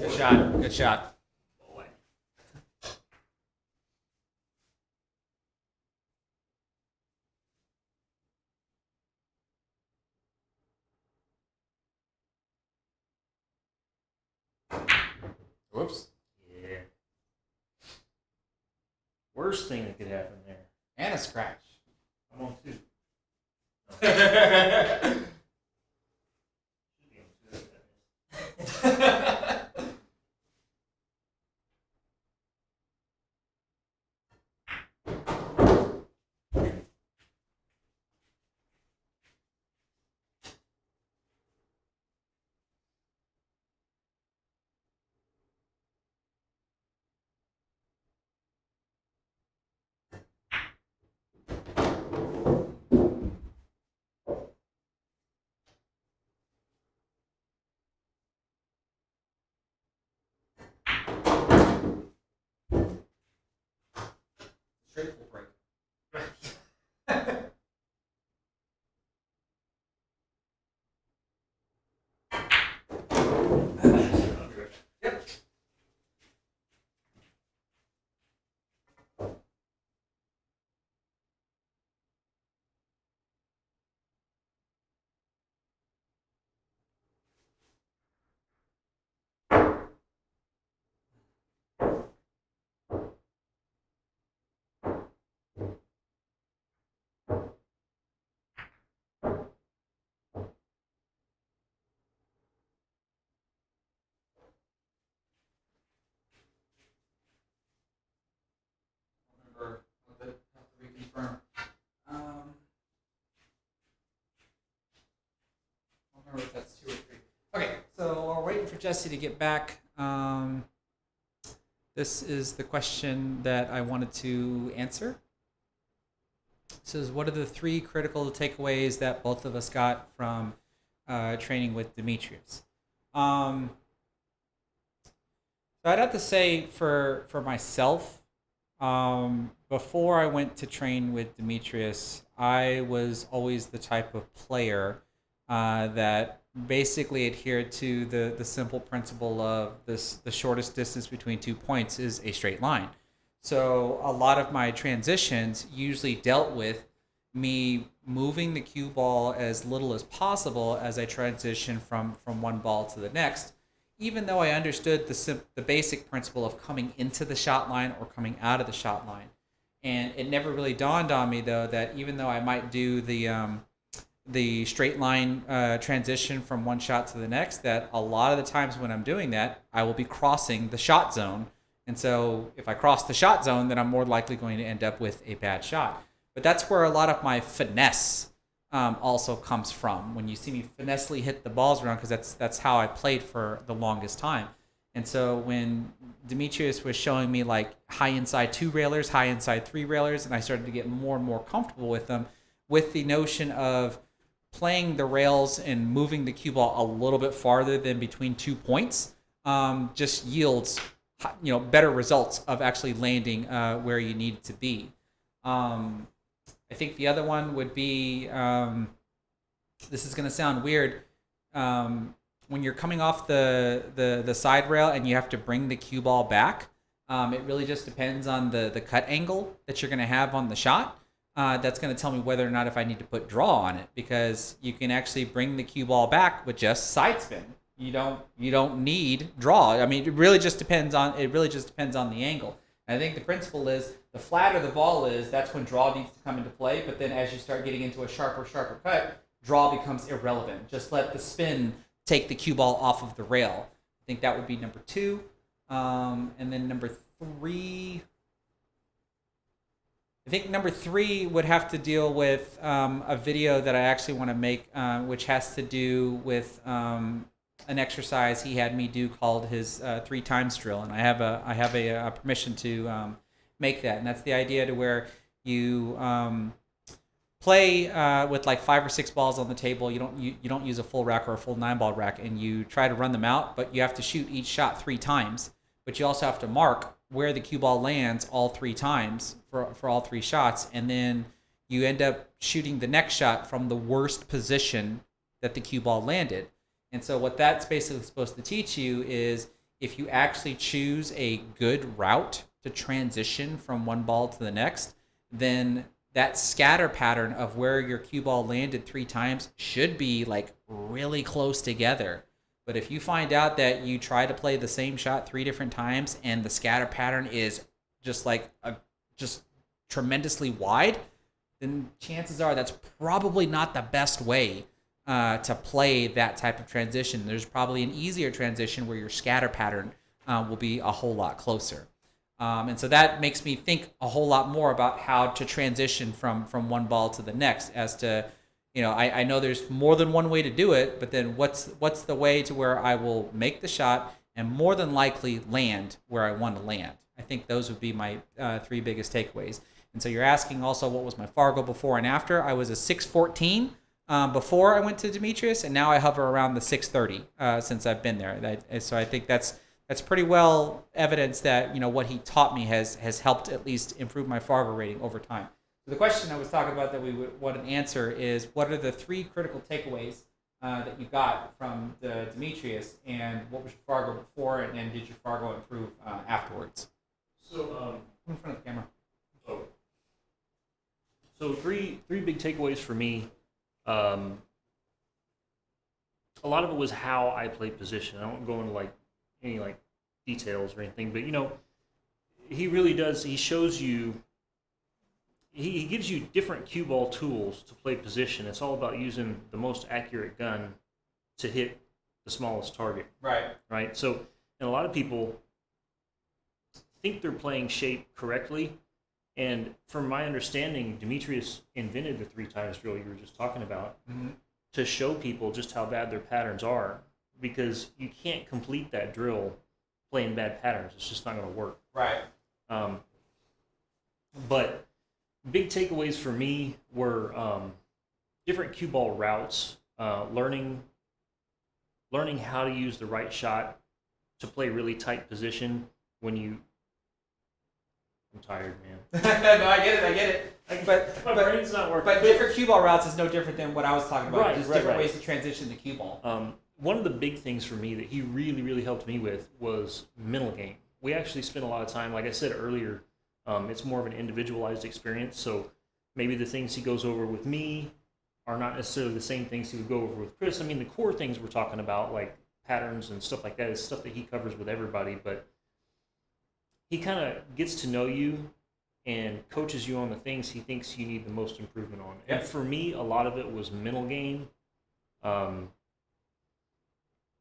Good shot. Good shot. Boy. Whoops. Yeah. Worst thing that could happen there. And a scratch. I'm on 2. Good Should be on 2 after that. Straight full break. Yep. Remember, have to reconfirm. I don't remember if that's 2 or 3. Okay, so we're waiting for Jesse to get back. This is the question that I wanted to answer. It says, what are the 3 critical takeaways that both of us got from training with Demetrius? So I'd have to say for myself, before I went to train with Demetrius, I was always the type of player that basically adhered to the simple principle of the shortest distance between 2 points is a straight line. So a lot of my transitions usually dealt with me moving the cue ball as little as possible as I transition from one ball to the next, even though I understood the basic principle of coming into the shot line or coming out of the shot line. And it never really dawned on me, though, that even though I might do the straight line transition from one shot to the next, that a lot of the times when I'm doing that, I will be crossing the shot zone. And so if I cross the shot zone, then I'm more likely going to end up with a bad shot. But that's where a lot of my finesse also comes from. When you see me finessely hit the balls around, because that's how I played for the longest time. And so when Demetrius was showing me like high inside 2 railers, high inside 3 railers, and I started to get more and more comfortable with them, with the notion of playing the rails and moving the cue ball a little bit farther than between 2 points, just yields better results of actually landing where you need it to be. I think the other one would be this is going to sound weird. When you're coming off the side rail and you have to bring the cue ball back, it really just depends on the cut angle that you're going to have on the shot. That's going to tell me whether or not if I need to put draw on it, because you can actually bring the cue ball back with just side spin. You don't need draw. I mean, it really just depends on the angle. And I think the principle is the flatter the ball is, that's when draw needs to come into play. But then as you start getting into a sharper cut, draw becomes irrelevant. Just let the spin take the cue ball off of the rail. I think that would be number 2. And then number 3. I think number 3 would have to deal with a video that I actually want to make, which has to do with an exercise he had me do called his 3 times drill, and I have a permission to make that, and that's the idea to where you play with like 5 or 6 balls on the table. You don't use a full rack or a full 9-ball rack, and you try to run them out, but you have to shoot each shot 3 times. But you also have to mark where the cue ball lands all 3 times for all 3 shots, and then you end up shooting the next shot from the worst position that the cue ball landed. And so what that's basically supposed to teach you is, if you actually choose a good route to transition from one ball to the next, then that scatter pattern of where your cue ball landed 3 times should be like really close together. But if you find out that you try to play the same shot 3 different times and the scatter pattern is just like just tremendously wide, then chances are that's probably not the best way to play that type of transition. There's probably an easier transition where your scatter pattern will be a whole lot closer. And so that makes me think a whole lot more about how to transition from one ball to the next, as to, I know there's more than one way to do it, but then what's the way to where I will make the shot and more than likely land where I want to land. I think those would be my 3 biggest takeaways. And so you're asking also what was my Fargo before and after. I was a 614 before I went to Demetrius, and now I hover around the 630 since I've been there. So I think that's pretty well evidence that what he taught me has helped at least improve my Fargo rating over time. So the question I was talking about that we would want to answer is, what are the 3 critical takeaways that you got from the Demetrius, and what was your Fargo before, and did your Fargo improve afterwards? So in front of the camera. So three big takeaways for me. A lot of it was how I played position. I won't go into any details or anything, but he really does. He shows you. He gives you different cue ball tools to play position. It's all about using the most accurate gun to hit the smallest target. Right. So, and a lot of people think they're playing shape correctly. And from my understanding, Demetrius invented the 3 times drill you were just talking about, to show people just how bad their patterns are, because you can't complete that drill playing bad patterns. It's just not going to work. Right. But big takeaways for me were different cue ball routes, learning how to use the right shot to play really tight position when you. I'm tired, man. No, I get it. But my brain's not working. But different cue ball routes is no different than what I was talking about. Right, Just right, different right. ways to transition the cue ball. One of the big things for me that he really, really helped me with was mental game. We actually spent a lot of time, like I said earlier, it's more of an individualized experience. So maybe the things he goes over with me are not necessarily the same things he would go over with Chris. I mean, the core things we're talking about, like patterns and stuff like that, is stuff that he covers with everybody, but he kind of gets to know you and coaches you on the things he thinks you need the most improvement on. Yep. And for me, a lot of it was mental game. A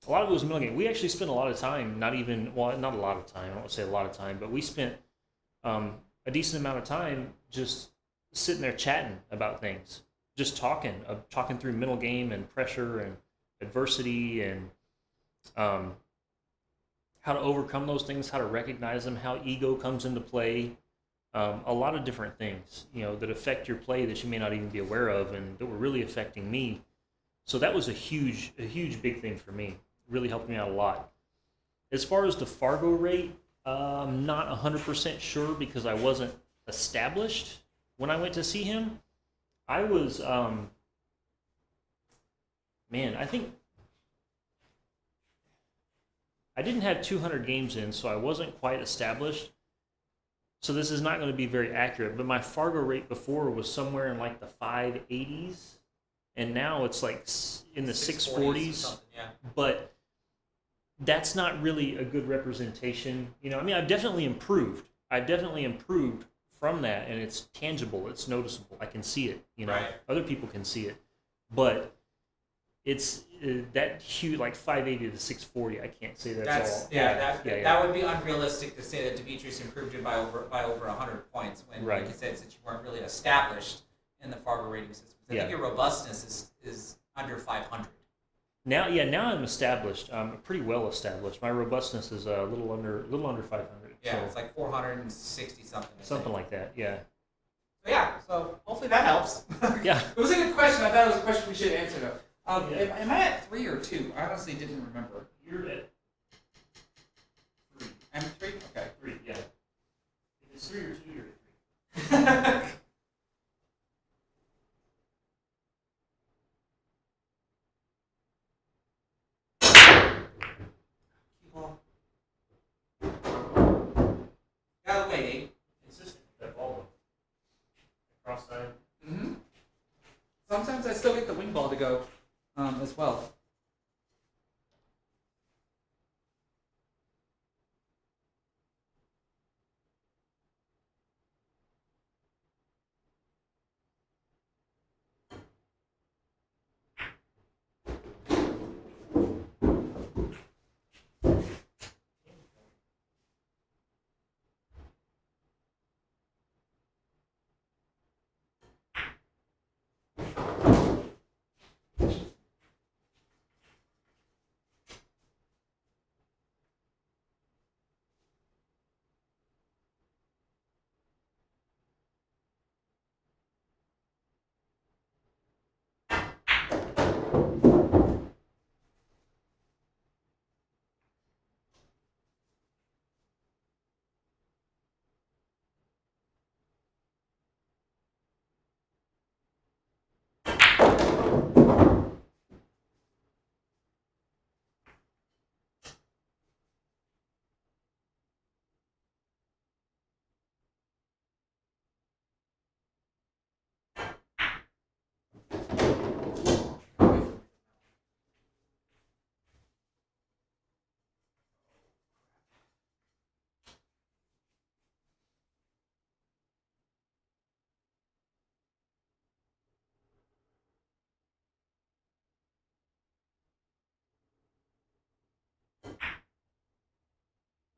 lot of it was mental game. We actually spent a lot of time, not a lot of time, I don't want to say a lot of time, but we spent a decent amount of time just sitting there chatting about things, just talking through mental game and pressure and adversity and how to overcome those things, how to recognize them, how ego comes into play, a lot of different things, that affect your play that you may not even be aware of and that were really affecting me. So that was a huge big thing for me. Really helped me out a lot. As far as the Fargo rate, I'm not 100% sure because I wasn't established when I went to see him. I was man, I think I didn't have 200 games in, so I wasn't quite established. So this is not going to be very accurate, but my Fargo rate before was somewhere in like the 580s, and now it's like in the 640s. Yeah. But that's not really a good representation. You know, I mean, I've definitely improved. From that, and it's tangible. It's noticeable. I can see it. You know, Right. Other people can see it, but it's that huge, like 580 to 640. I can't say that's all. That would be unrealistic to say that Demetrius improved it by over 100 points when, Right. like you said, since you weren't really established in the Fargo rating system. I think your robustness is under 500. Now I'm established. I'm pretty well established. My robustness is a little under 500. Yeah, so it's like 460 something. something like that. Yeah. So yeah, so hopefully that helps. Yeah. It was a good question. I thought it was a question we should answer though. Yeah. Am I at 3 or 2? I honestly didn't remember. You're at 3. I'm at 3? Okay. 3. Yeah. If it's 3 or 2, you're at 3. Get out of the way, Nate. Consistent with that ball though. Cross side. Mm-hmm. Sometimes I still get the wing ball to go as well.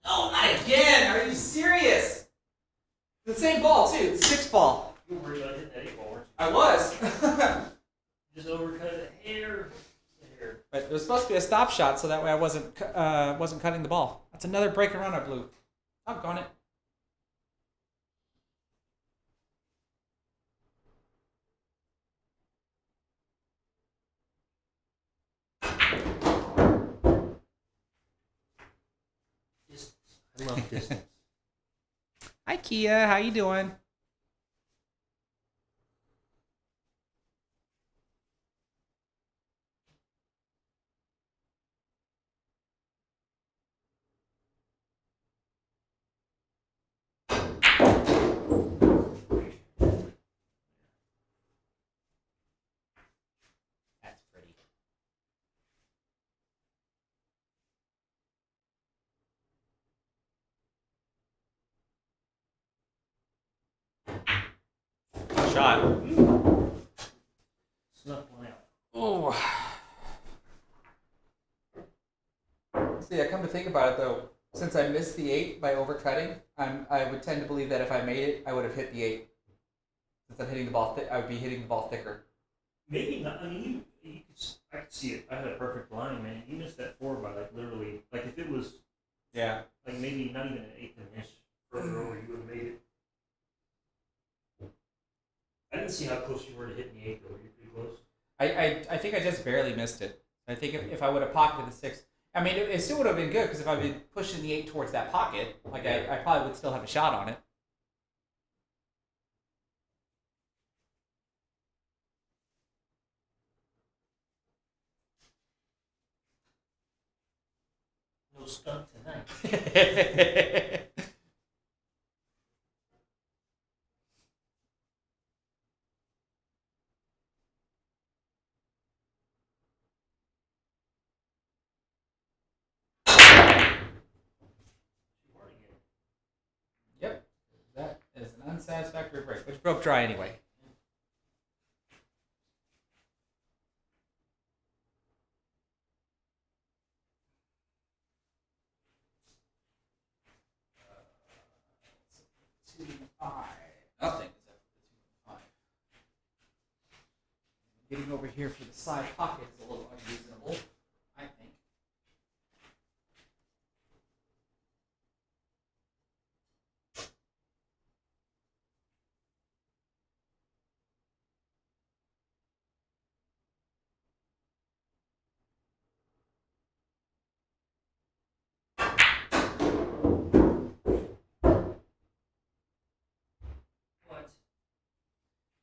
No, not again! Are you serious? The same ball too. The 6 ball. You were worried about hitting that 8 ball, weren't you? I was. Just overcut it a hair. But it was supposed to be a stop shot, so that way I wasn't cutting the ball. That's another break and run I blew. I'm going it. I love distance. Hi Kia, how you doing? That's pretty. Shot. Snuff one out. Oh. See, I come to think about it though, since I missed the 8 by overcutting, I would tend to believe that if I made it, I would have hit the 8. Since I'm hitting the ball, I would be hitting the ball thicker. Maybe not. I mean, I could see it. I had a perfect line, man. You missed that 4 by like literally, like if it was, Yeah. like maybe not even an eighth of an inch further over, you would have made it. I didn't see how close you were to hitting the 8 though. Were you pretty close? I think I just barely missed it. I think if I would have pocketed the 6, I mean, it still would have been good because if I'd been pushing the 8 towards that pocket, like I probably would still have a shot on it. stunt tonight. Yep, that is an unsatisfactory break, which broke dry anyway. Nothing is up to 2.5. Getting over here for the side pocket is a little unreasonable, I think. What?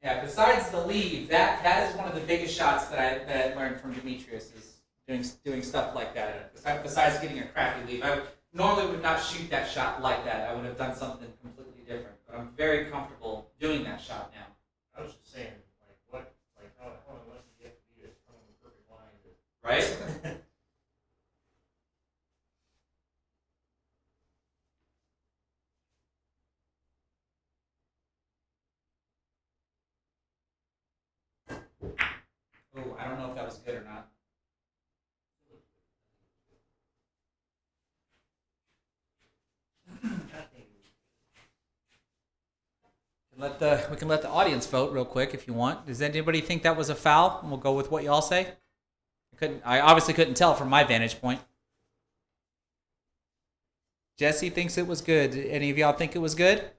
Yeah, besides the leave, that is one of the biggest shots that I learned from Demetrius is doing stuff like that. Besides getting a crappy leave, I normally would not shoot that shot like that. I would have done something completely different. But I'm very comfortable doing that shot now. I was just saying, like, what? Like, how unlucky do you have to be to come on the perfect line to... Right? Oh, I don't know if that was good or not. We can let the audience vote real quick if you want. Does anybody think that was a foul? And we'll go with what y'all say. I obviously couldn't tell from my vantage point. Jesse thinks it was good. Any of y'all think it was good?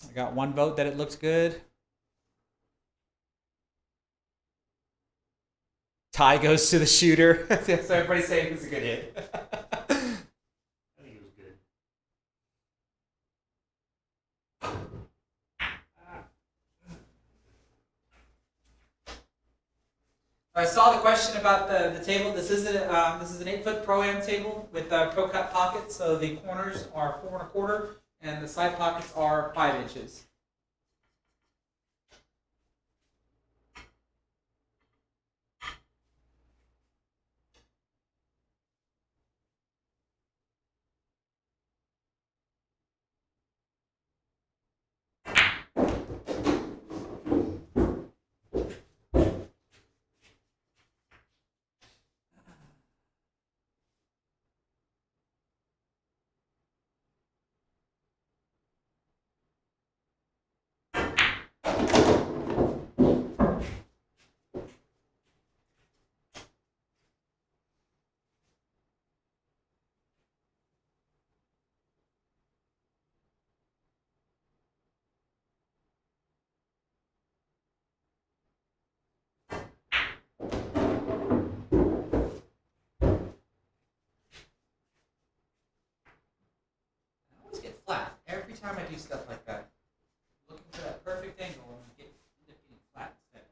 I got one vote that it looks good. Tie goes to the shooter. So everybody's saying it's a good hit. I think it was good. I saw the question about the table. This is an 8-foot Pro-Am table with Pro Cut pockets. So the corners are 4 1/4 and the side pockets are 5 inches. Flat every time I do stuff like that. Looking for that perfect angle and end up getting flat instead.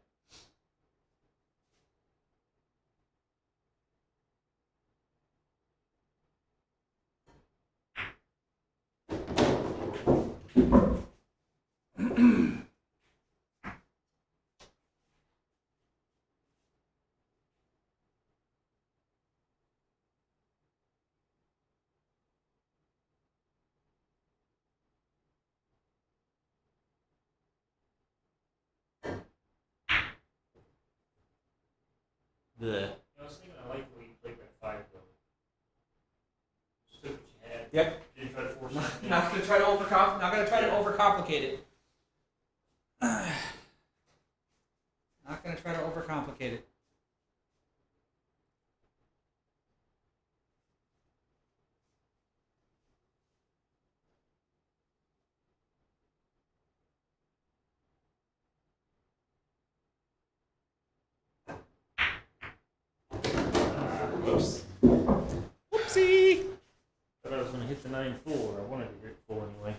I was thinking I like the way you played that 5 though. Just took what you had. Yep. Didn't try to force it. Not gonna try to overcomplicate it. Not gonna try to overcomplicate it. Whoops. Whoopsie. Thought I was going to hit the 9 full, or I wanted to hit full anyway.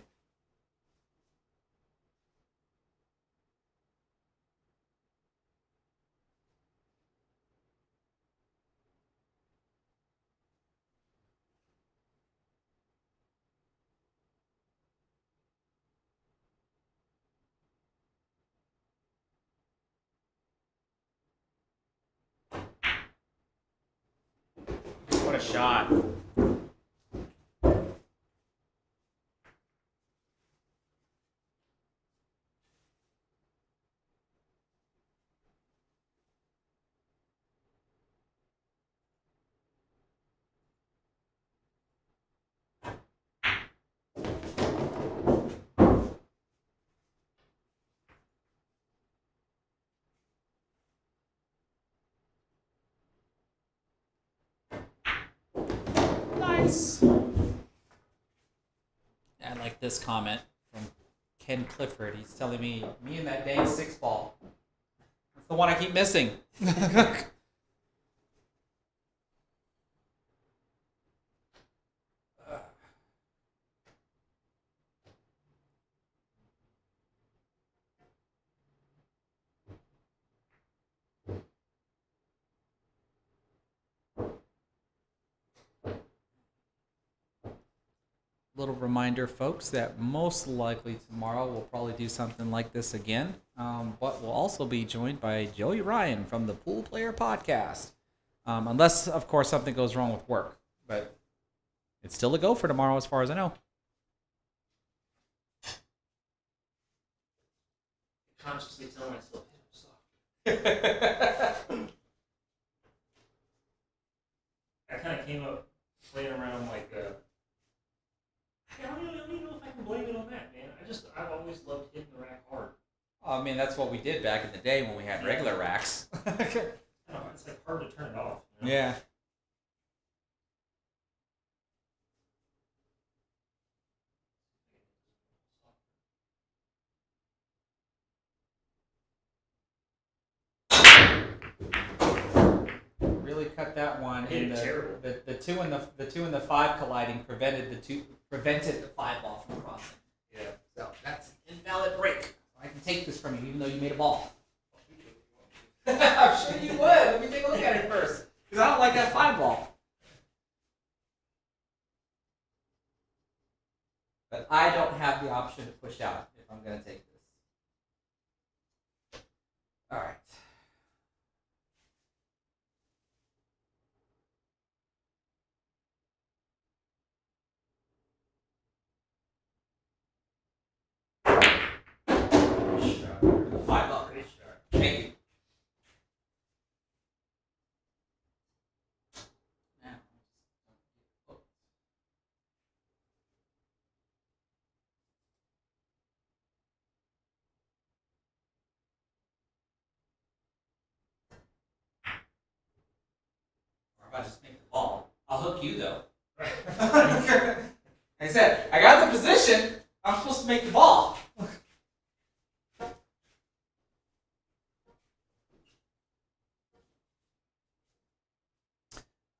What a shot. Nice. I like this comment from Ken Clifford. He's telling me and that dang 6-ball. That's the one I keep missing. Little reminder, folks, that most likely tomorrow we'll probably do something like this again. But we'll also be joined by Joey Ryan from the Pool Player Podcast. Unless, of course, something goes wrong with work. But it's still a go for tomorrow as far as I know. Consciously tell myself, hit him soft. I kind of came up playing around like, I don't even know if I can blame it on that, man. I've always loved hitting the rack hard. I mean, that's what we did back in the day when we had regular racks. I don't know, it's like hard to turn it off. You know? Yeah. Really cut that one. Hit And it terrible. the two and the 5 colliding prevented the 5-ball from crossing. Yeah. So that's an invalid break. I can take this from you, even though you made a ball. I'm sure you would. Let me take a look at it first, because I don't like that 5-ball. But I don't have the option to push out if I'm going to take this. All right. The 5-ball. Great shot. Thank you. Or if I just make the ball, I'll hook you though. Like I said, I got the position. I'm supposed to make the ball.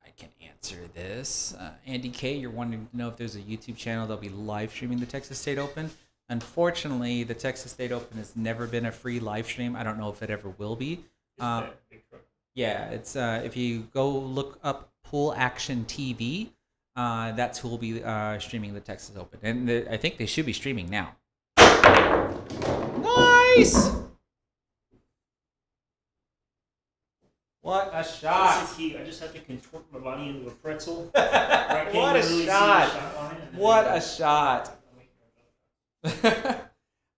I can answer this. Andy K, you're wanting to know if there's a YouTube channel that'll be live streaming the Texas State Open. Unfortunately, the Texas State Open has never been a free live stream. I don't know if it ever will be. Yeah, it's if you go look up Pool Action TV, that's who will be streaming the Texas Open, and I think they should be streaming now. Nice! What a shot! This is key. I just have to contort my body into a pretzel. What a shot! What a shot!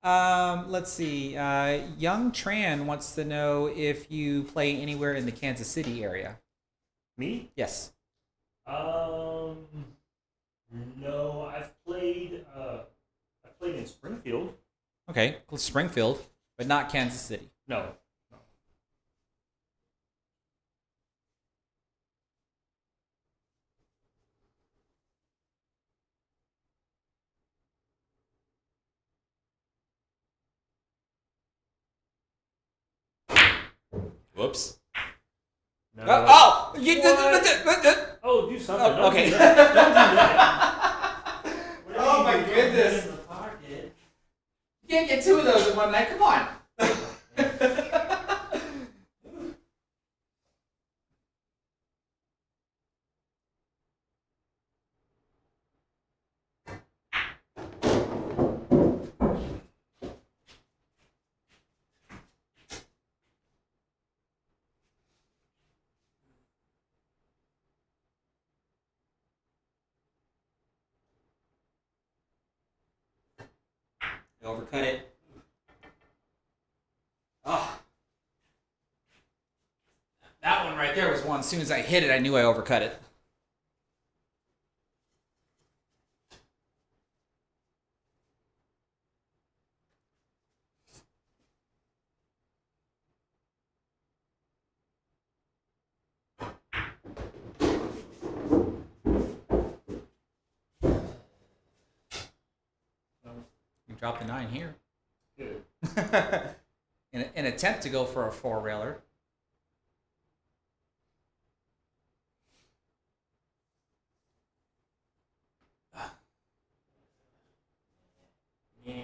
Let's see. Young Tran wants to know if you play anywhere in the Kansas City area. Me? Yes. No, I've played in Springfield. Okay, Springfield, but not Kansas City. No. Whoops. No. Oh! You did. Oh, do something. Oh, okay. Don't do that. Oh my goodness. In the pocket. You can't get 2 of those in one night. Come on. Overcut it. Oh. That one right there was one. As soon as I hit it, I knew I overcut it. You dropped the 9 here. Good. An attempt to go for a 4-railer. Yeah.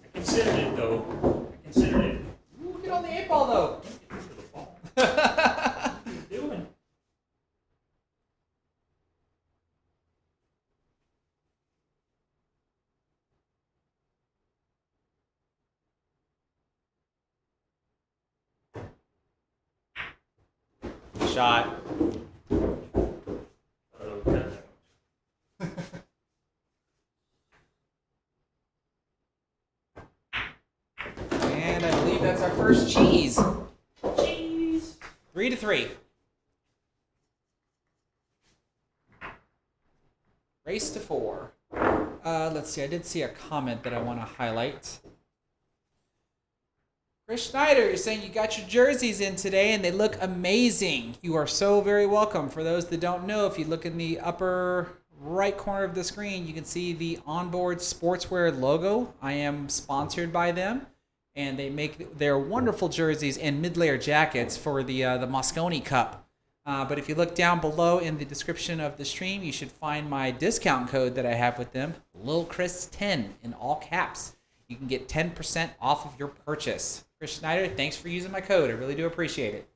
I considered it though. I considered it. Ooh, get on the 8-ball though. Get for the ball. What are you doing? Shot. Oh, God. And I believe that's our first cheese. Cheese. 3-3. Race to 4. Let's see. I did see a comment that I want to highlight. Chris Schneider, you're saying you got your jerseys in today and they look amazing. You are so very welcome. For those that don't know, if you look in the upper right corner of the screen, you can see the OnboardSpotrswear logo. I am sponsored by them, and they make their wonderful jerseys and mid-layer jackets for the Moscone Cup. But if you look down below in the description of the stream, you should find my discount code that I have with them, LilChris10 in all caps. You can get 10% off of your purchase. Chris Schneider, thanks for using my code. I really do appreciate it.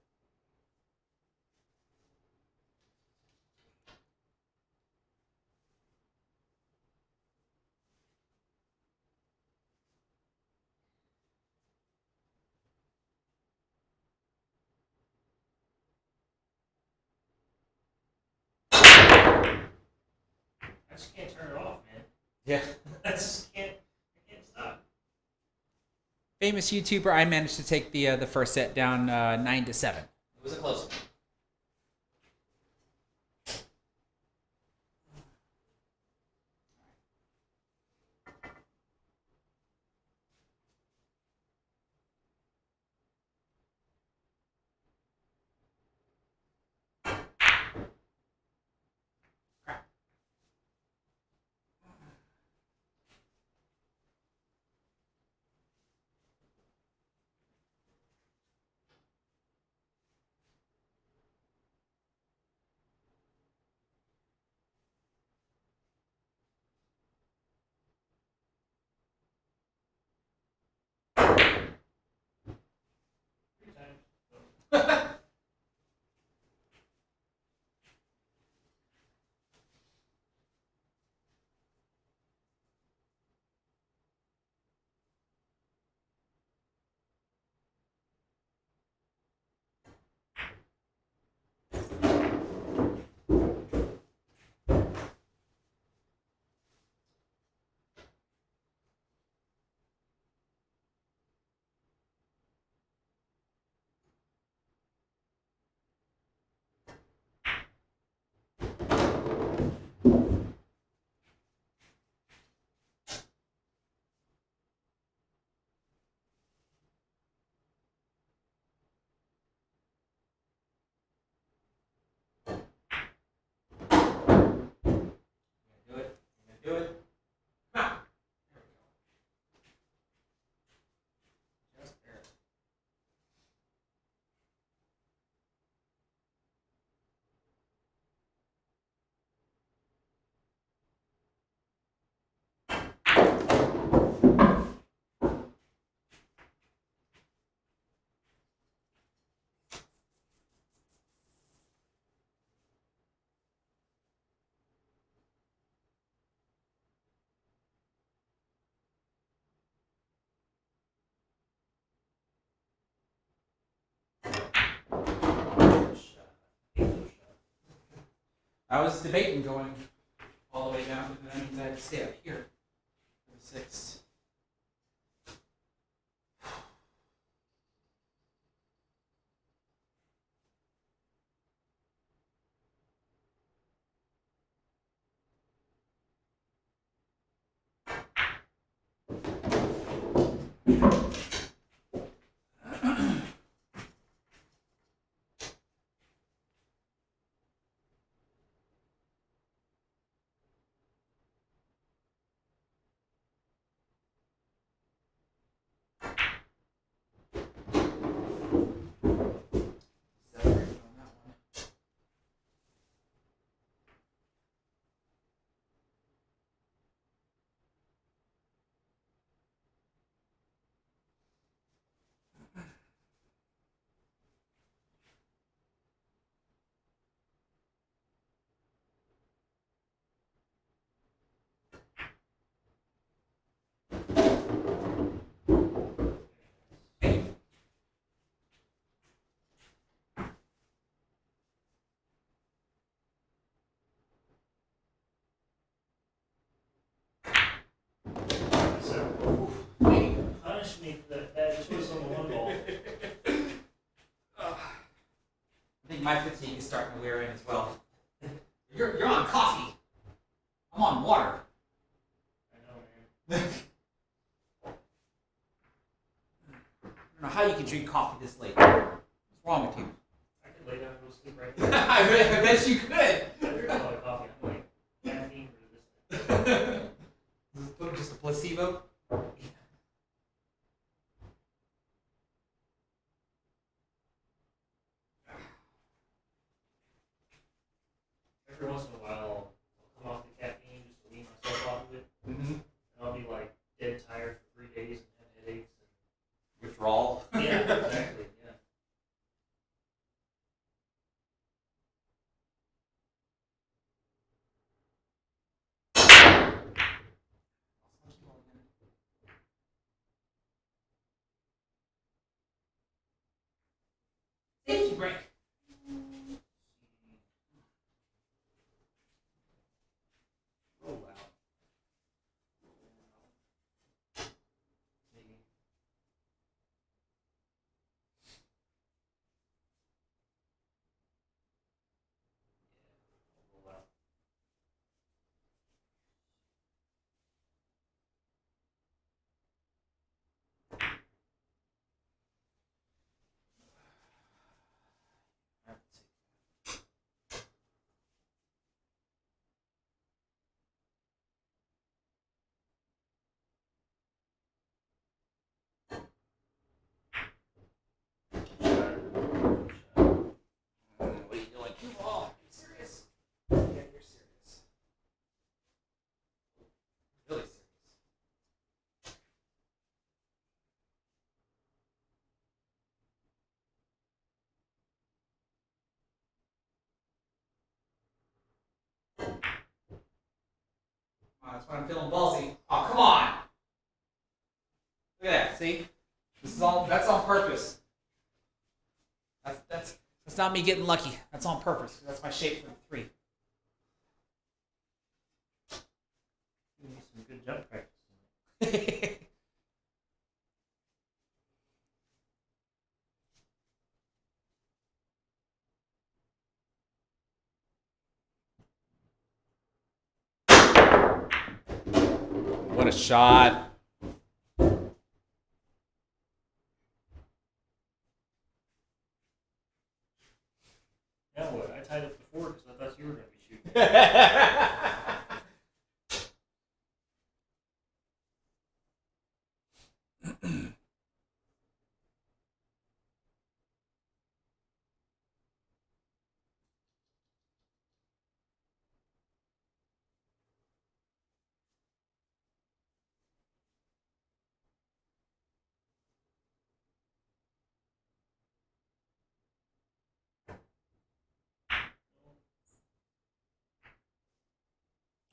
I just can't turn it off, man. Yeah. I just can't. I can't stop. Famous YouTuber, I managed to take the first set down 9-7. It was a close one. I was debating going all the way down, but that means I have to stay up here for the 6th. So, punish me for that bad choice on the one ball. I think my fatigue is starting to wear in as well. You're on coffee. I'm on water. I know, man. I don't know how you can drink coffee this late. What's wrong with you? I could lay down and go to sleep right now. I bet you could. I drink a lot of coffee. I'm like, caffeine resistant. Is it just a placebo? Every once in a while, I'll come off the caffeine just to wean myself off of it. Mm-hmm. And I'll be like dead tired for 3 days and have headaches. Withdrawal. And... yeah, exactly. Yeah. Safety break. Roll out. Maybe. Yeah, roll out. What are you doing? Oh, are you serious? Yeah, you're serious. Really serious. That's why I'm feeling ballsy. Oh, come on! Look at that. See? This is all. That's on purpose. That's not me getting lucky. That's on purpose. That's my shape for the 3. Give me some good jump practice. What a shot. Now what? I tied up the 4 because I thought you were going to be shooting.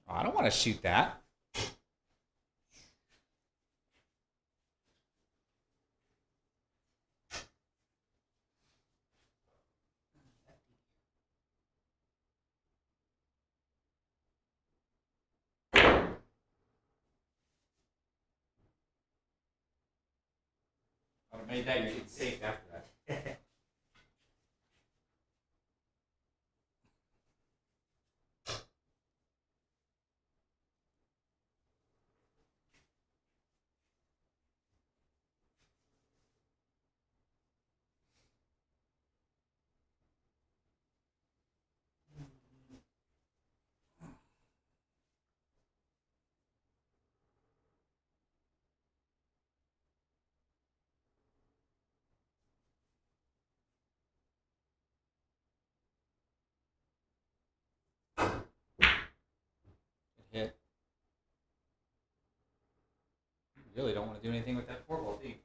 I don't want to shoot that. I made that. You're getting safe after that. Good hit. You really don't want to do anything with that 4-ball, do you?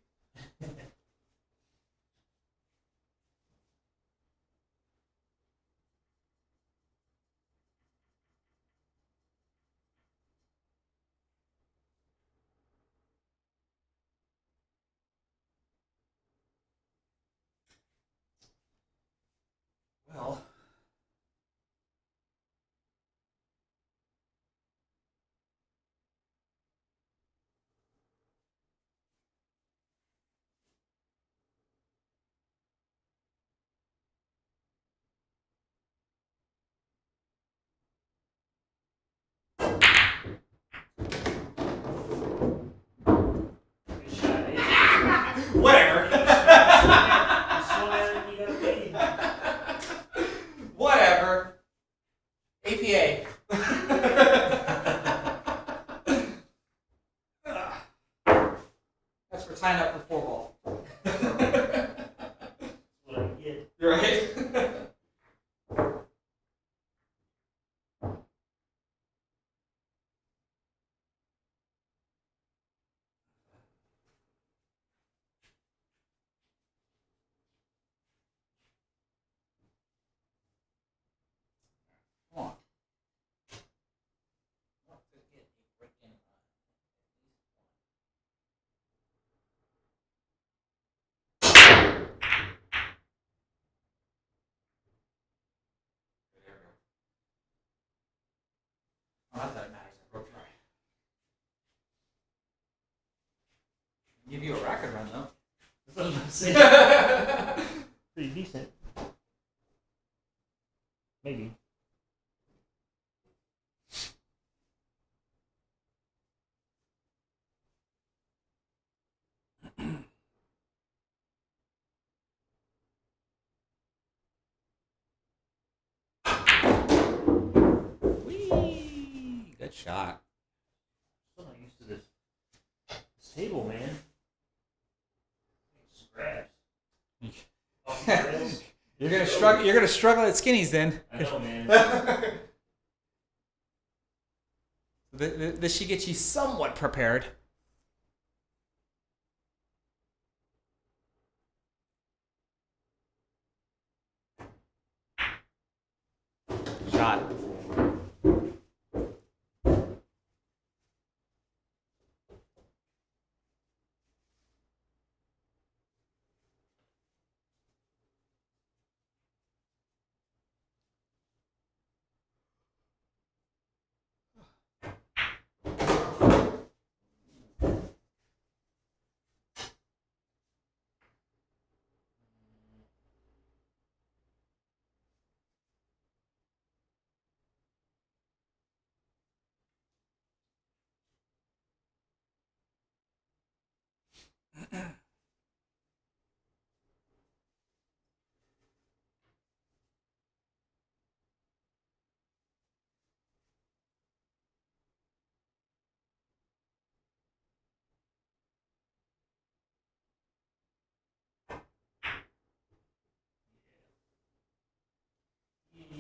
Well. Good shot, eh? Whatever. You swung at it, you got paid. Whatever. APA. That's for tying up the 4-ball. That's what I get. You're right. Come on. Oh, I thought it matters. I broke try. Give you a racket run though. That's what I was about to say. Pretty decent. Maybe. Whee! Good shot. I'm still not used to this table, man. Just grabs. Off the rails. You're gonna struggle. You're gonna struggle at skinnies then. I know, man. This should get you somewhat prepared. Shot.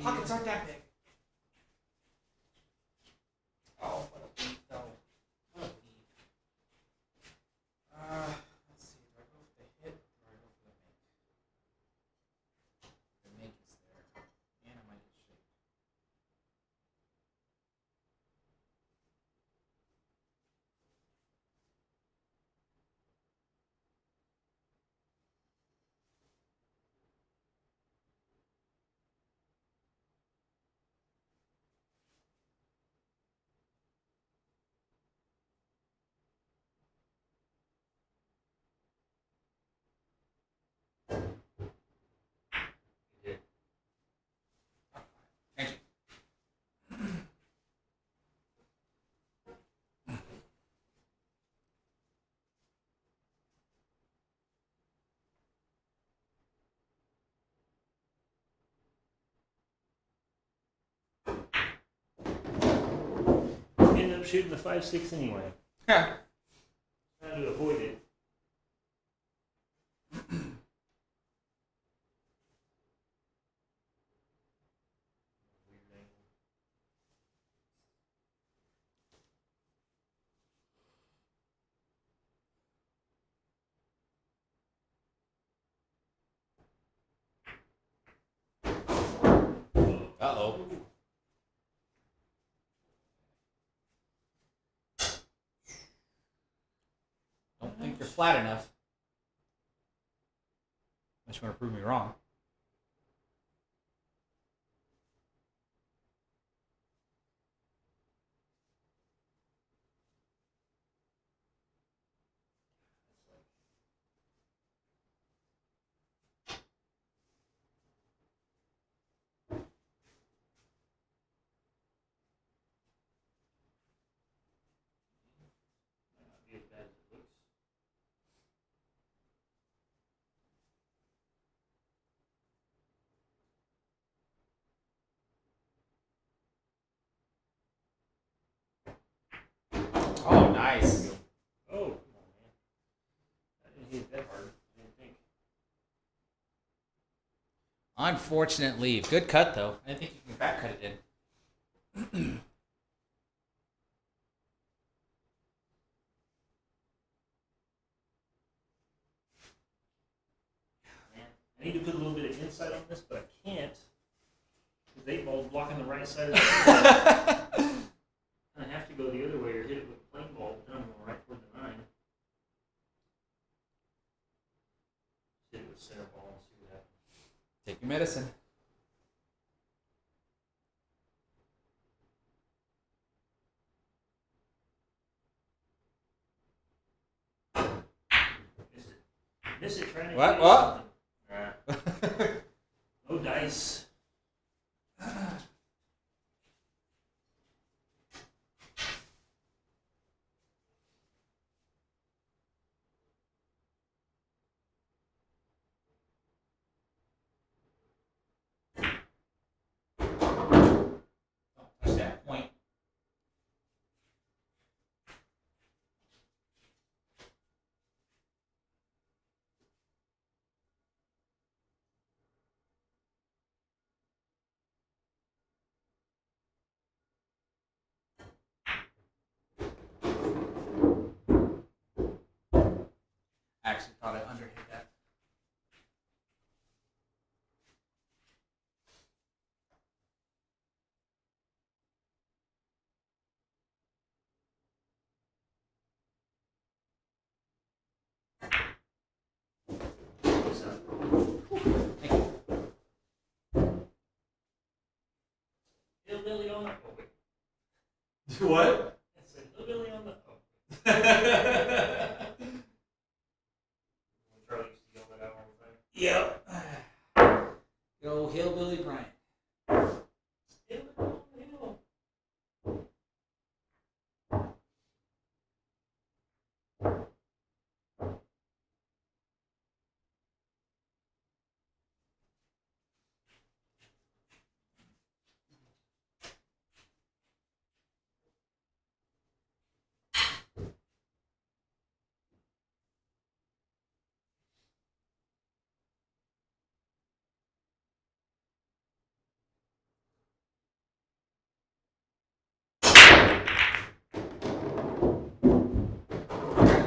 Pockets aren't that big. Oh, what a weave though. What a weave. Let's see. Do I go for the hit or do I go for the make? The make is there. And I might get shaped. up shooting the 5.6 anyway. Yeah. Trying to avoid it. Uh-oh. Don't think you're flat enough. Unless you want to prove me wrong. Might not be as bad as it looks. Oh, nice. Oh, come on, man. I didn't hit that hard. I didn't think. Unfortunate leave. Good cut, though. I think you can back cut it in. Man, I need to put a little bit of inside on this, but I can't. Because the 8-ball's blocking the right side of the ball. I have to go the other way or hit it with a plain ball, but then I'm going right toward the 9. Hit it with center ball and see what happens. Take your medicine. Miss it trying to What? hit What? something. Nah. No dice. Touch that point. I actually thought I underhit that. Hillbilly on the. Oh, wait. What? I said hillbilly on the. Oh. When Charlie used to yell that out all the time. Yep. Good old Hillbilly Bryant. Hillbilly on the hill.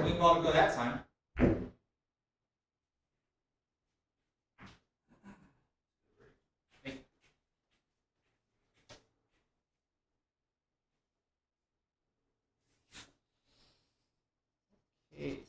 We ball to go that time. Okay.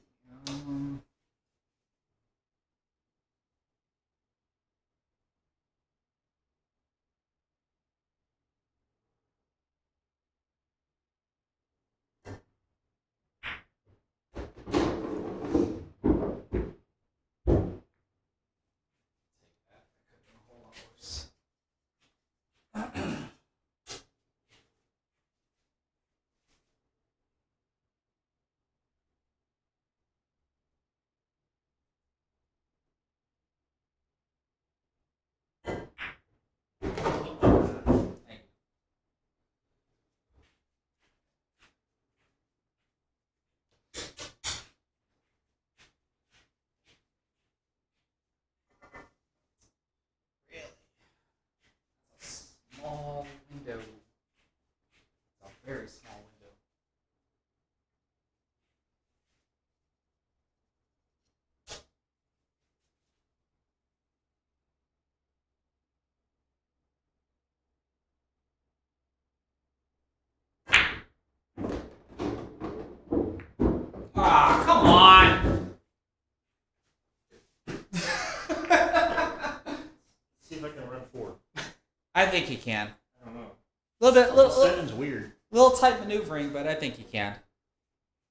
think he can. I don't know. A little bit, Seven's weird. little tight maneuvering, but I think he can. At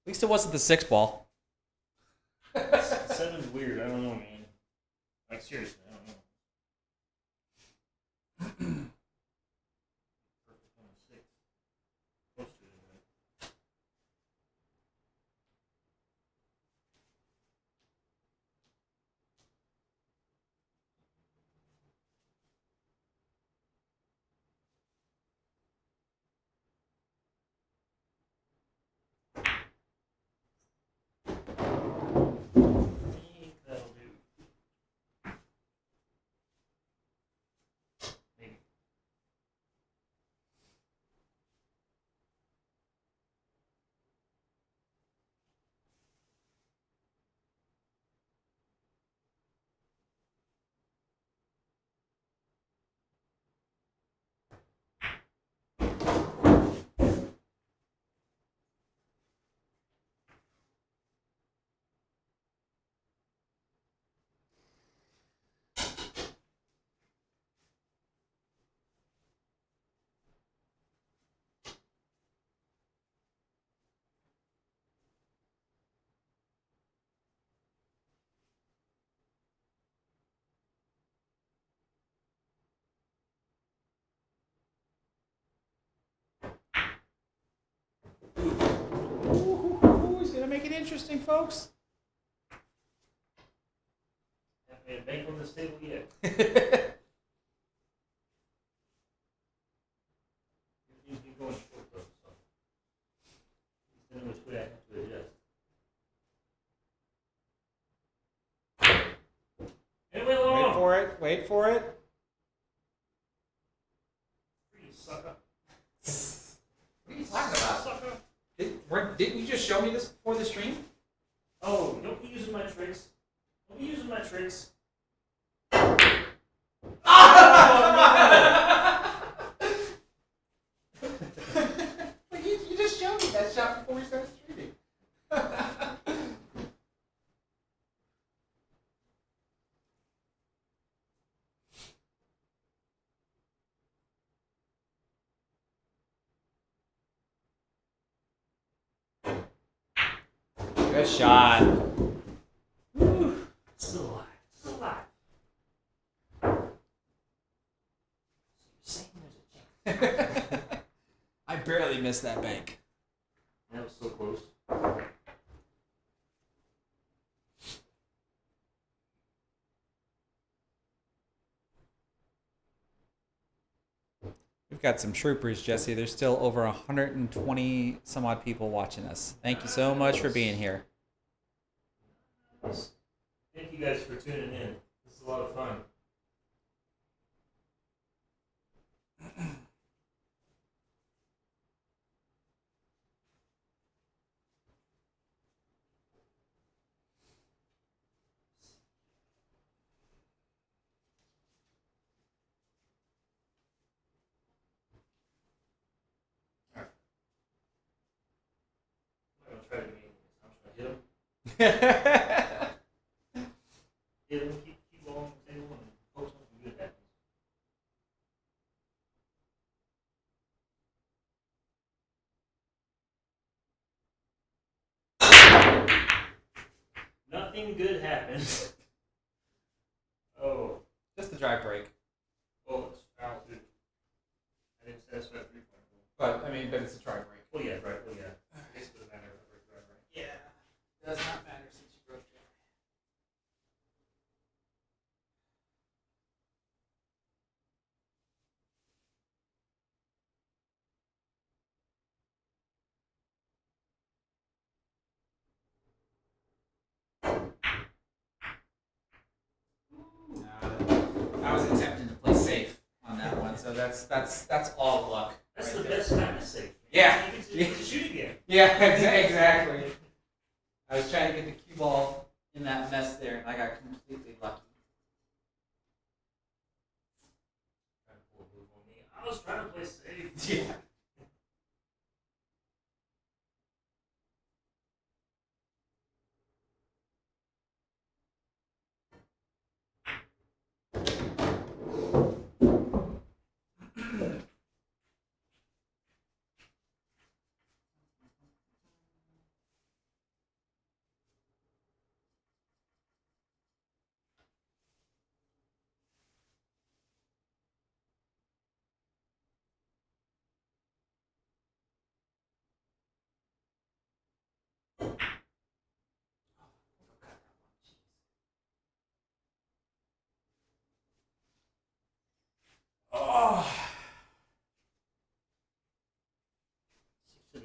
least it wasn't the 6 ball. Seven's weird. I don't know, man. Like, seriously, I don't know. Perfect on the 6. Close to it, right? I think that'll do. Maybe. Ooh, he's gonna make it interesting, folks. Haven't made a bank on this table yet. Everything's been going short, though, so. I know which way I have to adjust. And it went long. Wait for it. Wait for it. Freaking sucker. What are you talking about? Sucker. Didn't you just show me this before the stream? Oh, don't be using my tricks. Don't be using my tricks. You just showed me that shot before we started streaming. Good shot. Woo. Still alive. Still alive. So you're saying there's a chance? I barely missed that bank. That was so close. We've got some troopers, Jesse. There's still over 120 some odd people watching us. Thank you so much for being here. Thank you guys for tuning in. This is a lot of fun. I'm gonna try to make this. I'm just gonna hit him, keep ball on the table, and hope something good happens. Nothing good happens. Oh. Just the dry break. Oh, it's foul too. I didn't satisfy 3-point rule. But it's a dry break. Well, yeah, right. Well, yeah. I guess it doesn't matter if I break right. Yeah. Does not matter since you broke dry. I was attempting to play safe on that one, so that's all luck. That's right the there. best kind of safe. Yeah. You get to shoot again. Yeah, exactly. I was trying to get the cue ball in that mess there, and I got completely lucky. Trying to pull a move on me. I was trying to play safe. Yeah.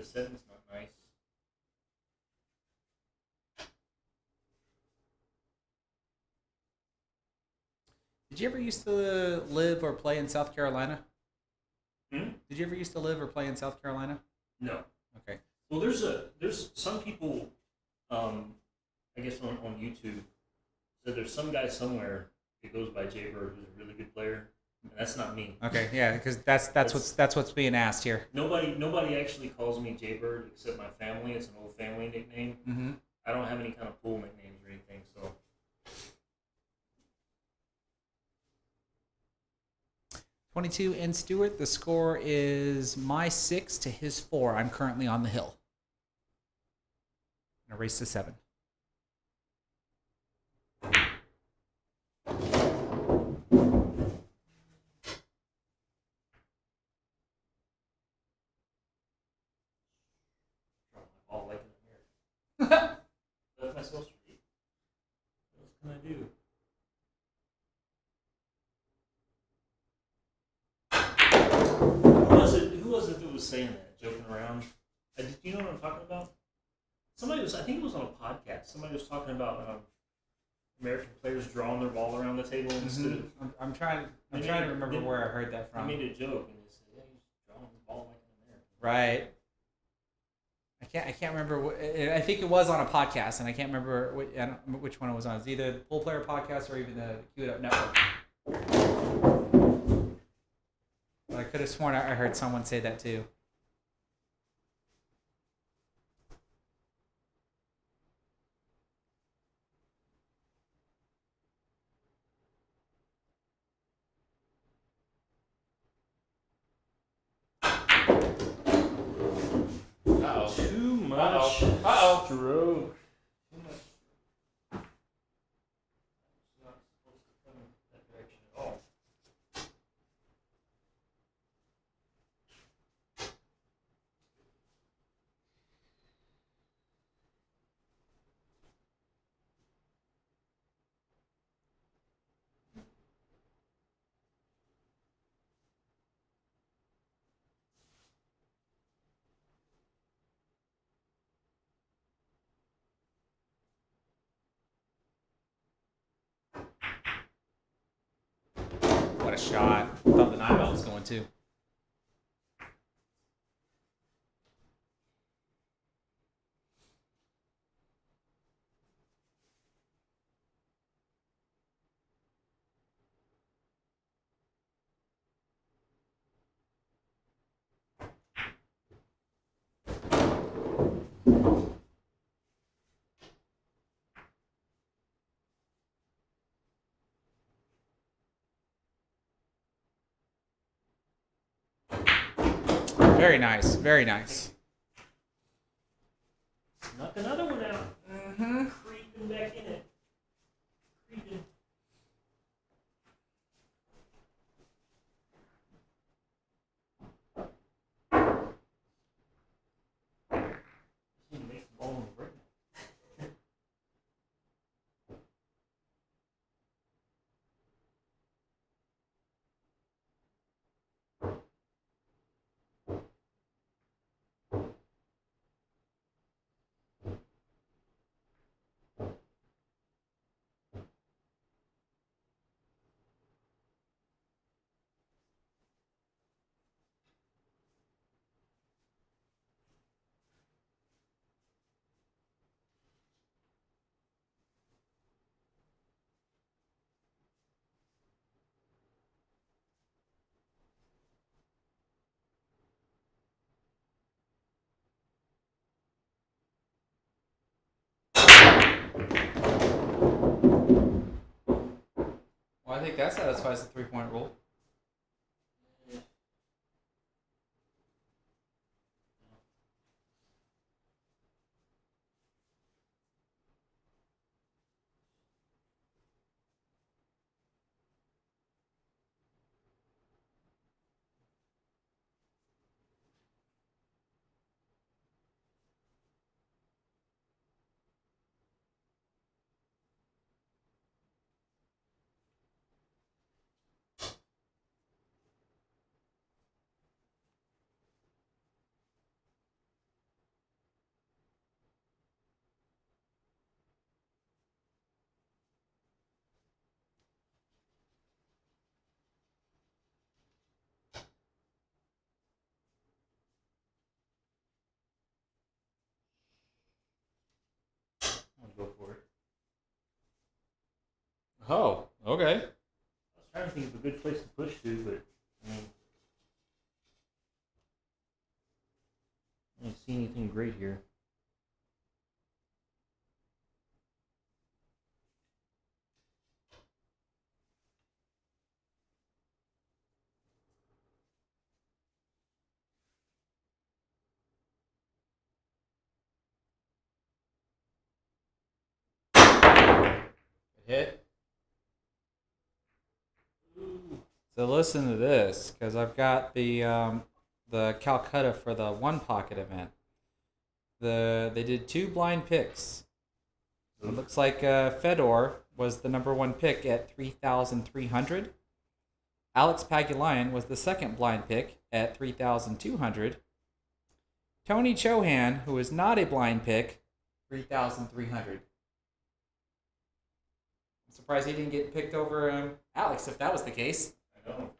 setting's not nice. Did you ever used to live or play in South Carolina? Hmm? Did you ever used to live or play in South Carolina? No. Okay. Well, there's some people, I guess on YouTube. So there's some guy somewhere that goes by Jaybird who's a really good player, and that's not me. Okay, yeah, because that's what's being asked here. Nobody actually calls me Jaybird except my family. It's an old family nickname. Mm-hmm. I don't have any kind of pool nicknames or anything, so. 22 in Stewart. The score is my 6 to his 4. I'm currently on the hill. And a race to 7. All like in the mirror. That's my supposed to read. What else can I do? Who was it that was saying that, joking around? Do you know what I'm talking about? I think it was on a podcast. Somebody was talking about American players drawing their ball around the table instead of. I'm trying to remember where I heard that I from. made a joke and they said, "Yeah, he's drawing his ball like an American." Right. I can't remember. I think it was on a podcast, and I can't remember which one it was on. It was either the Pool Player podcast or even the Cue It Up Network. But I could have sworn I heard someone say that too. Uh-oh. Too much stroke. Too much. It's not supposed to come that direction at all. What a shot! Thought the 9-ball was going too. Very nice. Very nice. Knock another one out. Mm-hmm. Creeping back in it. Creeping. Just need to make the ball on the break. Well, I think that satisfies the 3-point rule. Oh, okay. I was trying to think of a good place to push to, but I mean, I don't see anything great here. Hit. So listen to this, because I've got the Calcutta for the one pocket event. They did 2 blind picks. It looks like Fedor was the number 1 pick at 3,300. Alex Pagulayan was the second blind pick at 3,200. Tony Chohan, who is not a blind pick, 3,300. I'm surprised he didn't get picked over Alex if that was the case. I know.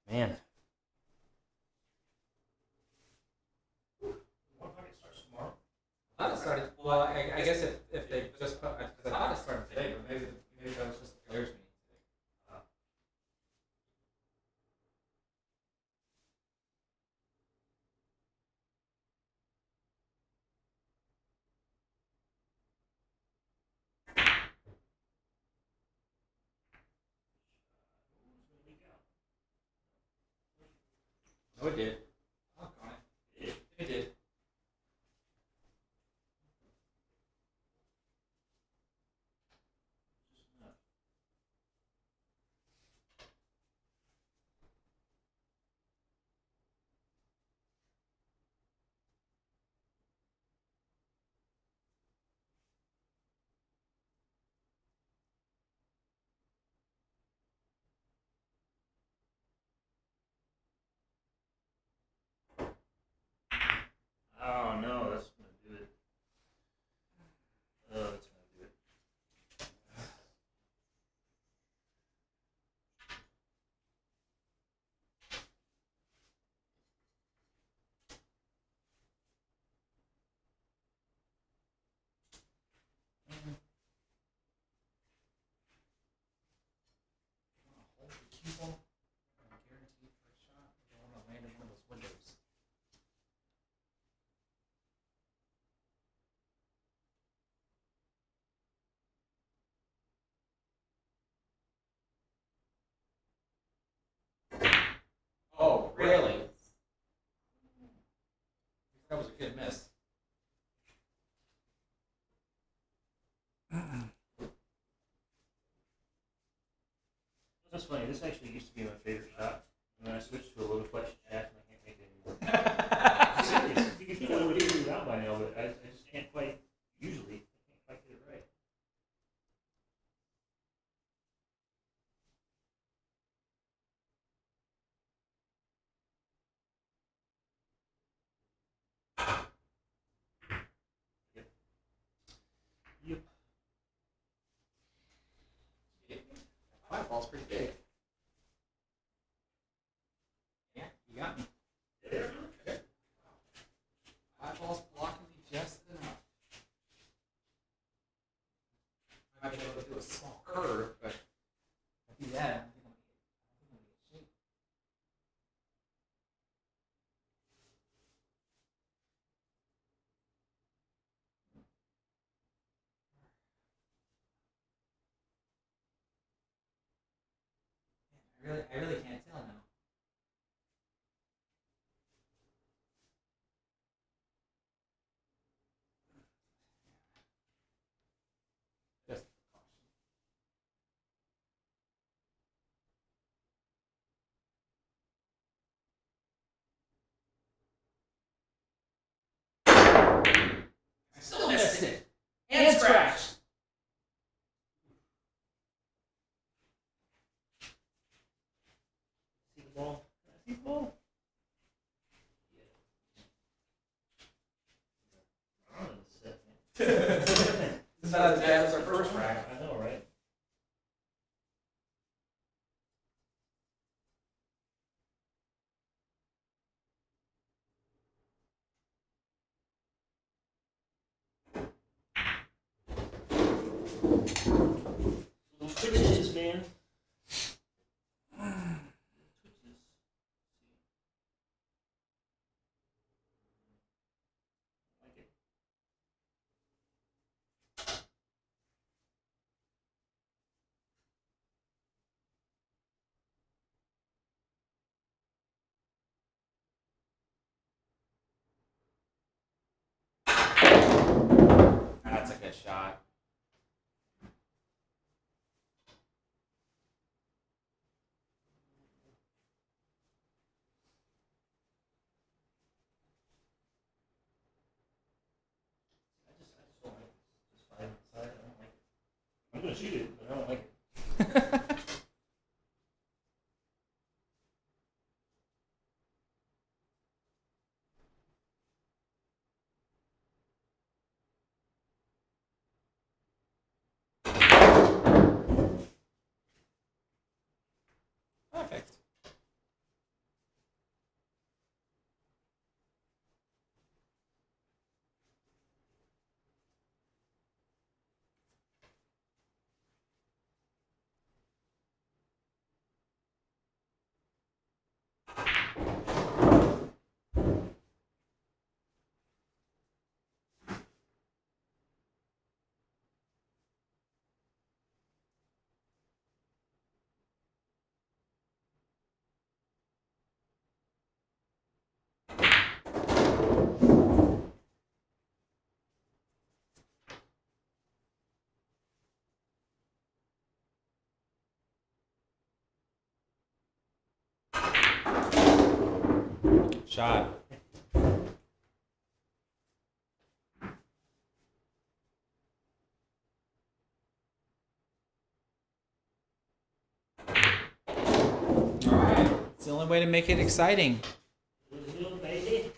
Man. One pocket starts tomorrow. I thought it started. Well, I guess if they just put, because I thought it started today, but maybe that was just the players meeting today. No, it did. Oh, on it. It did. Oh no, that's gonna do it. Oh, that's gonna do it. Hold the cue ball. Guaranteed for a shot. I don't want to land in one of those windows. Oh, really? That was a good miss. That's funny. This actually used to be my favorite shot, and then I switched to a low deflection shaft, and I can't make it anymore. Seriously, you think I would have figured it out by now, but I just can't quite. Usually, I can't quite get it right. Yep. Yep. My ball's pretty big. Yeah, you got me. There. Okay. My ball's blocking me just enough. I might be able to do a small curve, but if I do that, I don't think I'm gonna get shape. I really can't tell now. Just I still missed it. And scratch. See the ball? Can I see the ball? Yeah. I'm in the set, man. This is not as bad as our first rack. I know, right? Those twitches, man. Twitches. Like it. That's a good shot. I just don't like it. Just 5 inside. I don't like it. I'm gonna shoot it, but I don't like it. Perfect. Shot. All right. It's the only way to make it exciting. Little baby.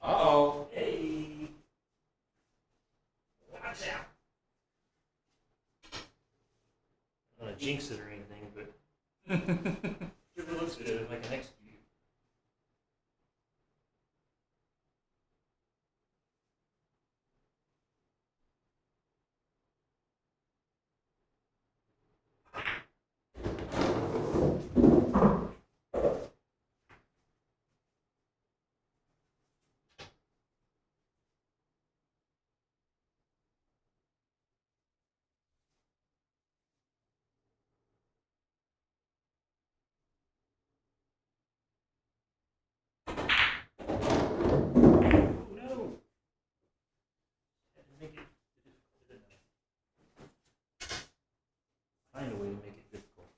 Uh-oh. Hey. Watch out. I don't want to jinx it or anything, but it sure looks good if I can execute. Oh no! Had to make it difficult, didn't I? Find a way to make it difficult.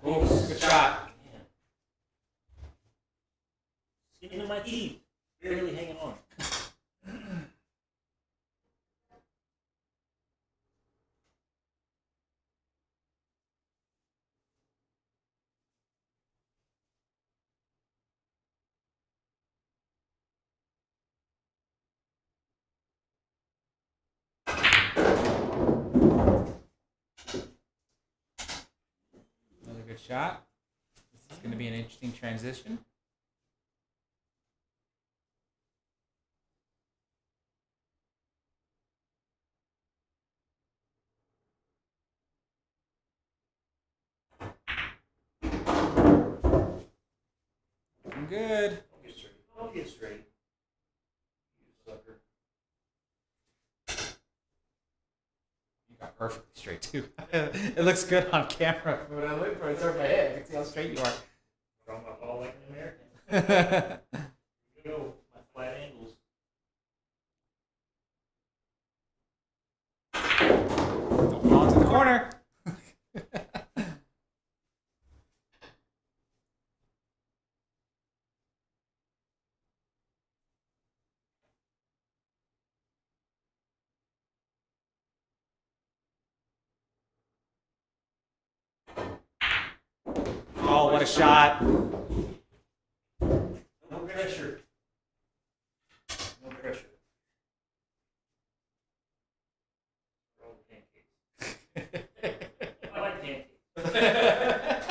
Oh, good shot. Man. Skin of my teeth. Barely hanging on. shot. This is going to be an interesting transition. I'm good. Don't get straight. Don't get straight. You sucker. You got perfectly straight too. It looks good on camera. When I look for it over my head, I can see how straight you are. Draw my ball like an American. Here we go. My flat angles. Don't fall into the corner. Oh, what a shot. No pressure. No pressure. Roll pancakes. I like pancakes.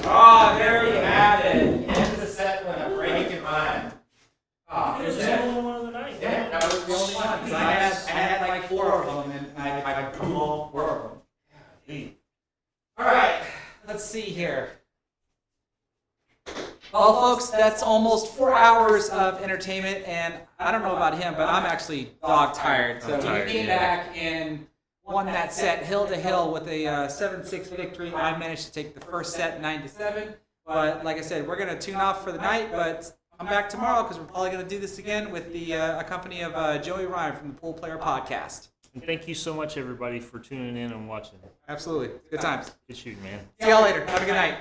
Oh, there you have it. End of the set with a break in mind. Oh, It was the only one of the night. yeah, that was the only one. 'Cause I had like 4 of them, and I blew all 4 of them. Hey, All right, let's see here. Well, folks, that's almost 4 hours of entertainment, and I don't know about him, but I'm actually dog tired. So tired, he came back and won that set hill to hill with a 7-6 victory. I managed to take the first set 9-7, but like I said, we're gonna tune off for the night, but come back tomorrow because we're probably gonna do this again with the company of Joey Ryan from the Pool Player Podcast. and thank you so much, everybody, for tuning in and watching. Absolutely, good times. Good shooting, man. See y'all later. Have a good night.